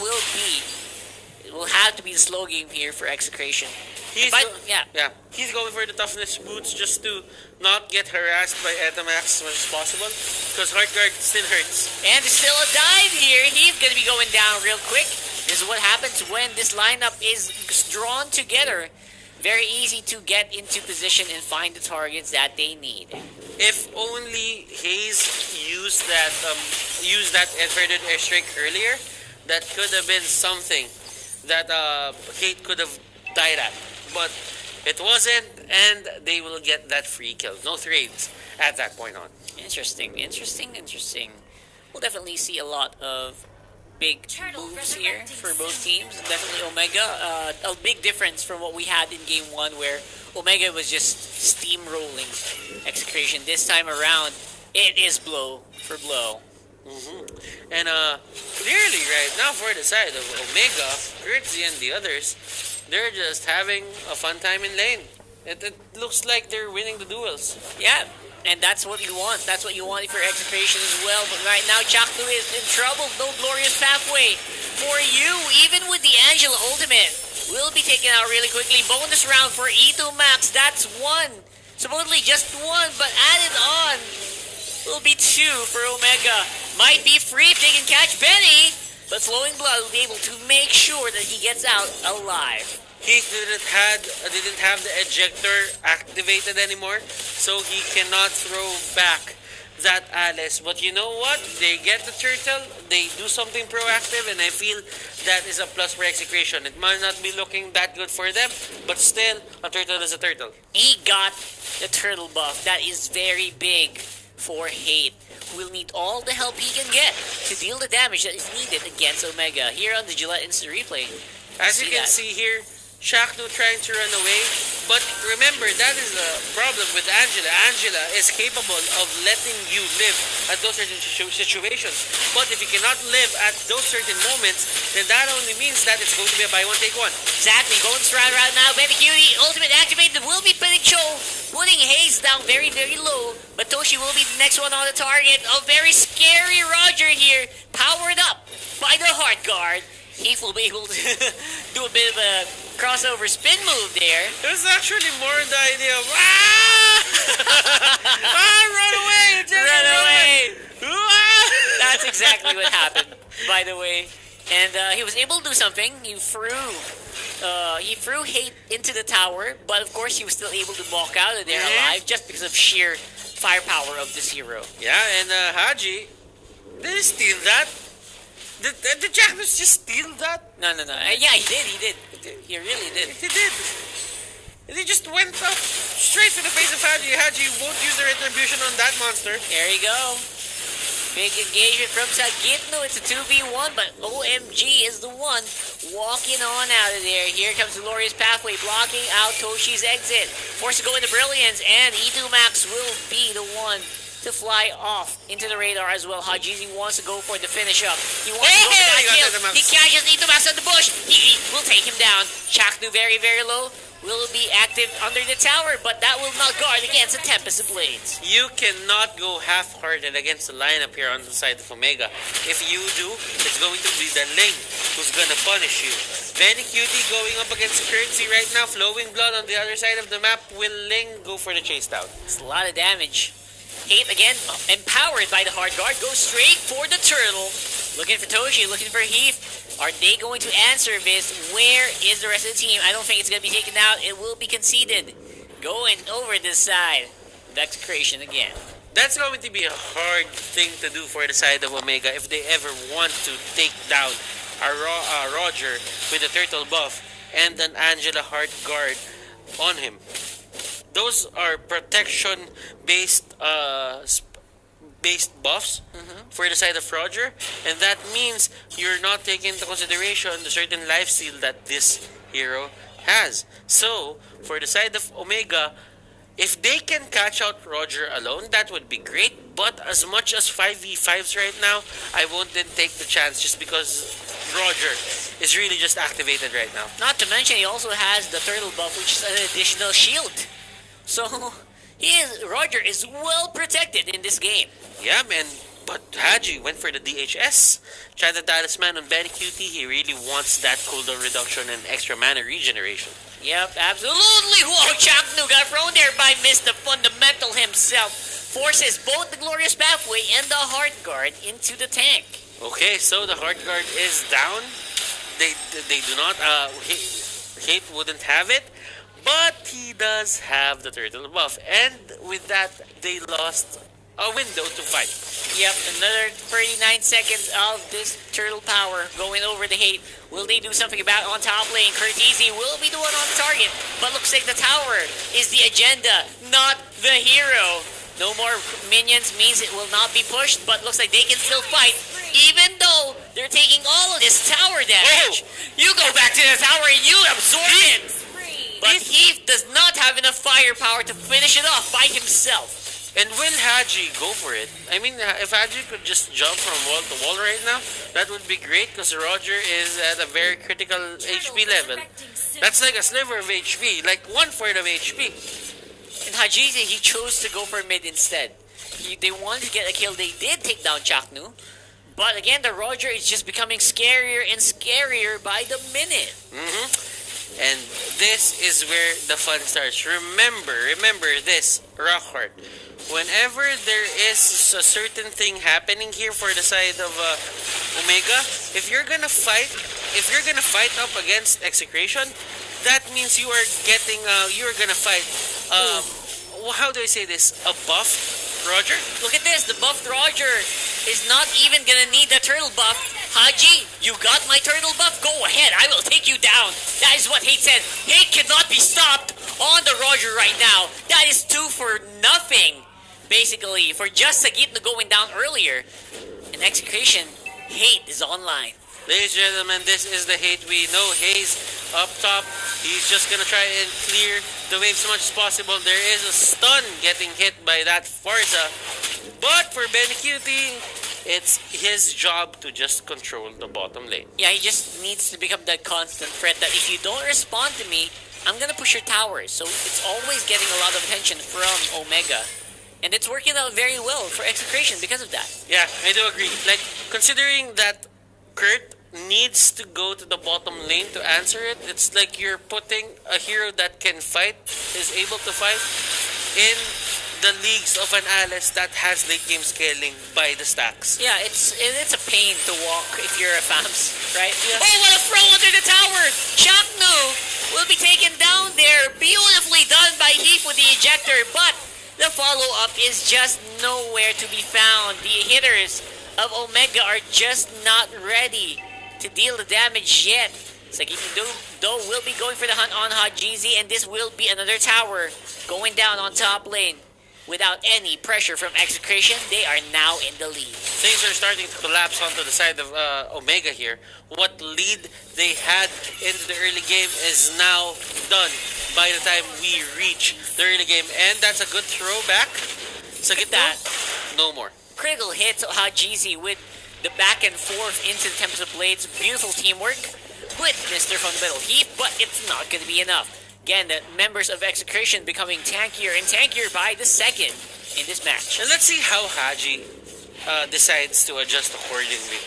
will have to be the slow game here for Execration. He's going for the toughness boots just to not get harassed by Etomax as much as possible, because Heart Guard still hurts. And there's still a dive here. He's going to be going down real quick. This is what happens when this lineup is drawn together. Very easy to get into position and find the targets that they need. If only Hayes used that inverted airstrike earlier, that could have been something that Kate could have died at. But it wasn't, and they will get that free kill. No trades at that point on. Interesting. We'll definitely see a lot of big moves here for both teams. Definitely Omega. A big difference from what we had in Game 1 where Omega was just steamrolling Execration. This time around, it is blow for blow. And clearly right now for the side of Omega, Curtsy and the others, they're just having a fun time in lane. It looks like they're winning the duels. Yeah, and that's what you want. That's what you want for Execration as well. But right now, Chakdu is in trouble. No glorious pathway for you. Even with the Angela ultimate, will be taken out really quickly. Bonus round for Itomax. That's one. Supposedly just one, but added on will be two for Omega. Might be free if they can catch Benny. But Flowing Blood will be able to make sure that he gets out alive. He didn't have the ejector activated anymore, so he cannot throw back that Alice. But you know what? They get the turtle, they do something proactive, and I feel that is a plus for Execration. It might not be looking that good for them, but still, a turtle is a turtle. He got the turtle buff. That is very big for Hate. Will need all the help he can get to deal the damage that is needed against Omega. Here on the Gillette Instant Replay. As you can see here, Shakdu trying to run away, but remember, that is the problem with Angela. Angela is capable of letting you live at those certain situations. But if you cannot live at those certain moments, then that only means that it's going to be a buy one, take one. Exactly. Bonus round right now. Benecutie, ultimate activated, will be putting Hayes down very, very low. But Toshi will be the next one on the target. A very scary Roger here, powered up by the Heart Guard. He will be able to do a bit of a crossover spin move there. It was actually more the idea of run away! Run away! That's exactly what happened, by the way. And he was able to do something. He threw He threw Hate into the tower, but of course he was still able to walk out of there alive just because of sheer firepower of this hero. Yeah, and Haji, did he steal that? Did Jacknus just steal that? No. Yeah, he did. He really did. He did. And he just went up straight to the face of Haji. Haji won't use the retribution on that monster. There you go. Big engagement from Sagitno. It's a 2v1, but OMG is the one walking on out of there. Here comes the Glorious Pathway, blocking out Toshi's exit. Forced to go into Brilliance, and E2 Max will be the one to fly off into the radar as well. Hajizi wants to go for the finish up. He wants to go for that kill. He catches E2 Max on the bush. He will take him down. Chaknu very, very low. Will be active under the tower, but that will not guard against the Tempest of Blades. You cannot go half-hearted against the lineup here on the side of Omega. If you do, it's going to be the Ling who's gonna punish you. Benny Cutie going up against Curtsy right now. Flowing Blood on the other side of the map. Will Ling go for the chase down? It's a lot of damage. Hate again, empowered by the hard guard, goes straight for the turtle. Looking for Toshi, looking for Heath. Are they going to answer this? Where is the rest of the team? I don't think it's going to be taken out. It will be conceded. Going over this side. Execration again. That's going to be a hard thing to do for the side of Omega if they ever want to take down a Roger with a turtle buff and an Angela hard guard on him. Those are protection-based buffs for the side of Roger, and that means you're not taking into consideration the certain lifesteal that this hero has. So, for the side of Omega, if they can catch out Roger alone, that would be great, but as much as 5v5s right now, I won't then take the chance just because Roger is really just activated right now. Not to mention, he also has the turtle buff, which is an additional shield. So, Roger is well protected in this game. Yeah, man. But Haji went for the DHS. Chanted Talisman on Benny Cutie. He really wants that cooldown reduction and extra mana regeneration. Yep, absolutely. Whoa, Chaknu got thrown there by Mr. Fundamental himself. Forces both the Glorious Pathway and the Heart Guard into the tank. Okay, so the Heart Guard is down. They do not, Hate wouldn't have it. But he does have the turtle buff. And with that, they lost a window to fight. Yep, another 39 seconds of this turtle power going over the Hate. Will they do something about it on top lane? Curtizi will be the one on target, but looks like the tower is the agenda, not the hero. No more minions means it will not be pushed, but looks like they can still fight, even though they're taking all of this tower damage. You go back to the tower and you absorb it. But Heath does not have enough firepower to finish it off by himself. And will Haji go for it? I mean, if Haji could just jump from wall to wall right now, that would be great because Roger is at a very critical HP level. That's like a sliver of HP, like 1/4 of HP. And Hajizi, he chose to go for mid instead. They wanted to get a kill. They did take down Chaknu. But again, the Roger is just becoming scarier and scarier by the minute. And this is where the fun starts. Remember this, Rockheart. Whenever there is a certain thing happening here for the side of Omega, if you're gonna fight up against Execration, that means you're gonna fight. How do I say this? A buff Roger? Look at this. The buffed Roger is not even gonna need the turtle buff. Haji, you got my turtle buff? Go ahead. I will take you down. That is what Hate said. Hate cannot be stopped on the Roger right now. That is 2 for nothing. Basically, for just Sagitna going down earlier. In Execution, Hate is online. Ladies and gentlemen, this is the Hate we know. Haze up top. He's just gonna try and clear the wave as much as possible. There is a stun getting hit by that Farza. But for Benny Cutie, it's his job to just control the bottom lane. Yeah, he just needs to become that constant threat that if you don't respond to me, I'm gonna push your towers. So it's always getting a lot of attention from Omega. And it's working out very well for Execration because of that. Yeah, I do agree. Like, considering that Kurt needs to go to the bottom lane to answer it, it's like you're putting a hero that can fight, is able to fight, in the leagues of an Alice that has late game scaling by the stacks. Yeah, it's a pain to walk if you're a FAMS, right? Yeah. Oh, what a throw under the tower! Chakno will be taken down there. Beautifully done by Heath with the ejector, but the follow-up is just nowhere to be found. The hitters of Omega are just not ready to deal the damage yet. Sagitty though will be going for the hunt on Hajizi, and this will be another tower going down on top lane. Without any pressure from Execration, they are now in the lead. Things are starting to collapse onto the side of Omega here. What lead they had into the early game is now done by the time we reach the early game. And that's a good throwback. So get that. No more. Critical hit to Hajizi with the back and forth into the Tempest of Blades. Beautiful teamwork with Mr. from the middle Heath, but it's not going to be enough. Again, the members of Execration becoming tankier and tankier by the second in this match. And let's see how Haji decides to adjust accordingly.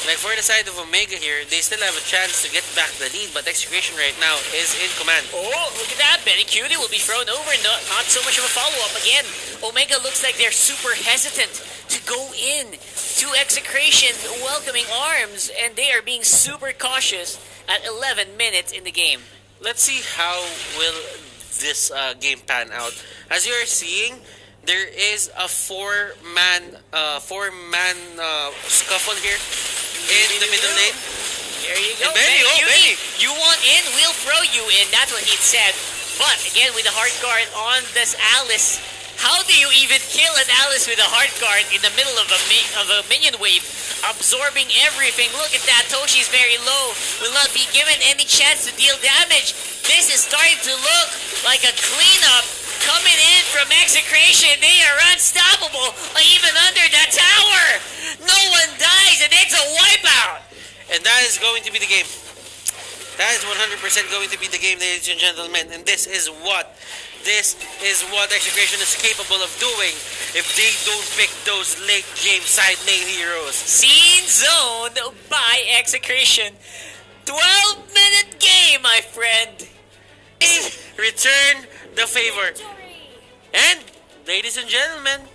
Like for the side of Omega here, they still have a chance to get back the lead, but Execration right now is in command. Oh, look at that. Benny Cutie will be thrown over. Not so much of a follow-up. Again, Omega looks like they're super hesitant to go in to Execration welcoming arms, and they are being super cautious at 11 minutes in the game. Let's see how will this game pan out. As you're seeing, there is a four-man scuffle here in the middle lane. There you go, Benny, Benny. You want in, we'll throw you in. That's what he said. But again, with the hard guard on this Alice, how do you even kill an Alice with a hard guard in the middle of a minion wave, absorbing everything? Look at that. Toshi's very low. Will not be given any chance to deal damage. This is starting to look like a cleanup coming in from Execration. They are unstoppable, even under that tower. No one dies, and it's a wipeout. And that is going to be the game. That is 100% going to be the game, ladies and gentlemen. And this is what Execration is capable of doing if they don't pick those late game side lane heroes. Scene zoned by Execration. 12-minute game, my friend. Return the favor. And, ladies and gentlemen,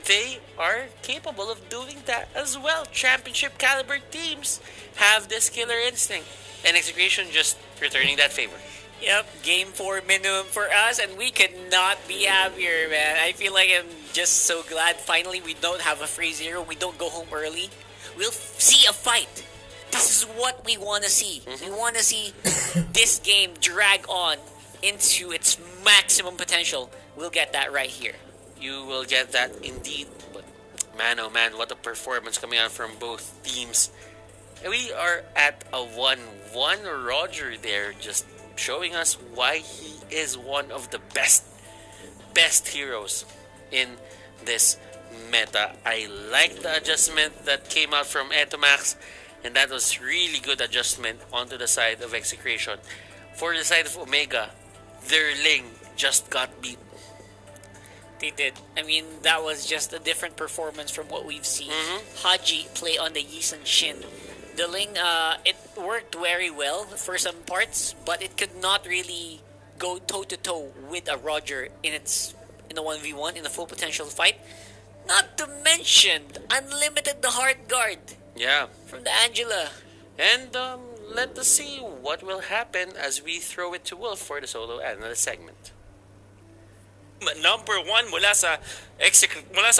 they are capable of doing that as well. Championship caliber teams have this killer instinct. And Execration just returning that favor. Yep, game 4 minimum for us, and we could not be happier, man. I feel like I'm just so glad finally we don't have a 3-0. We don't go home early. We'll see a fight. This is what we want to see. We want to see this game drag on into its maximum potential. We'll get that right here. You will get that indeed. But man, oh man, what a performance coming out from both teams. We are at a 1-1. Roger there just showing us why he is one of the best heroes in this meta. I like the adjustment that came out from Etomax, and that was really good adjustment onto the side of Execration. For the side of Omega, their lane just got beat. They did. I mean, that was just a different performance from what we've seen. Haji play on the Yisun Shin. The Ling, it worked very well for some parts, but it could not really go toe-to-toe with a Roger in the 1v1, in the full potential fight. Not to mention, unlimited the hard guard. Yeah. From the Angela. And let us see what will happen as we throw it to Wolf for the solo analyst segment. Number 1 mula sa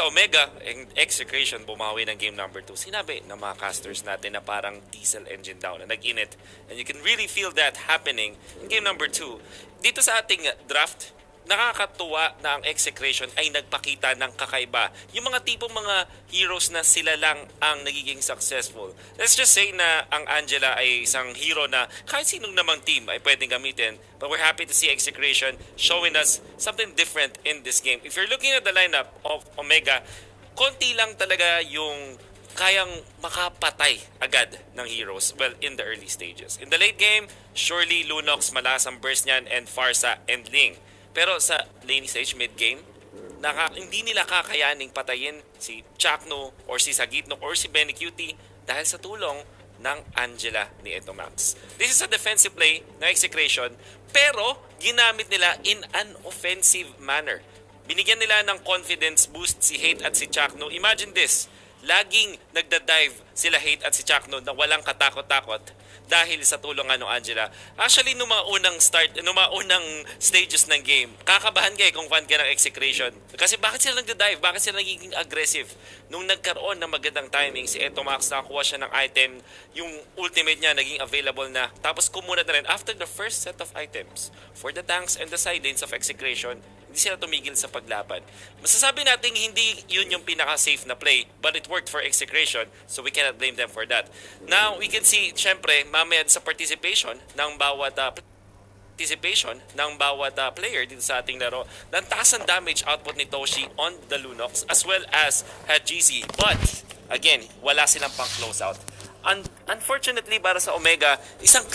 Omega, Execration bumawi ng game number 2. Sinabi ng mga casters natin na parang diesel engine down na nag-init. And you can really feel that happening in game number 2. Dito sa ating draft, nakakatuwa na ang Execration ay nagpakita ng kakaiba. Yung mga tipong mga heroes na sila lang ang nagiging successful. Let's just say na ang Angela ay isang hero na kahit sinong namang team ay pwedeng gamitin. But we're happy to see Execration showing us something different in this game. If you're looking at the lineup of Omega, konti lang talaga yung kayang makapatay agad ng heroes, well, in the early stages. In the late game, surely Lunox, malakas ang burst niyan, and Farsa and Ling. Pero sa lane stage, mid-game, hindi nila kakayaning patayin si Chakno or si Sagitno or si Benny Cutie dahil sa tulong ng Angela ni Etomax. This is a defensive play ng Execration, pero ginamit nila in an offensive manner. Binigyan nila ng confidence boost si Hate at si Chakno. Imagine this, laging nagda-dive sila Hate at si Chakno na walang katakot-takot dahil sa tulong ng Angela. Actually, nung mga unang stages ng game, kakabahan kayo kung fan ka ng Execration. Kasi bakit sila nagda-dive? Bakit sila nagiging aggressive? Nung nagkaroon ng magandang timing, si Eto Max nakakuha siya ng item, yung ultimate niya naging available na. Tapos kumunad na rin after the first set of items for the tanks and the side lanes of Execration. Hindi sila tumigil sa paglaban. Masasabi natin hindi yun yung pinaka-safe na play, but it worked for Execration, so we cannot blame them for that. Now, we can see, syempre, mamaya sa participation ng bawat player dito sa ating laro, nantaas ang damage output ni Toshi on the Lunox as well as Hajizi. But, again, wala silang pang closeout. Unfortunately, para sa Omega, isang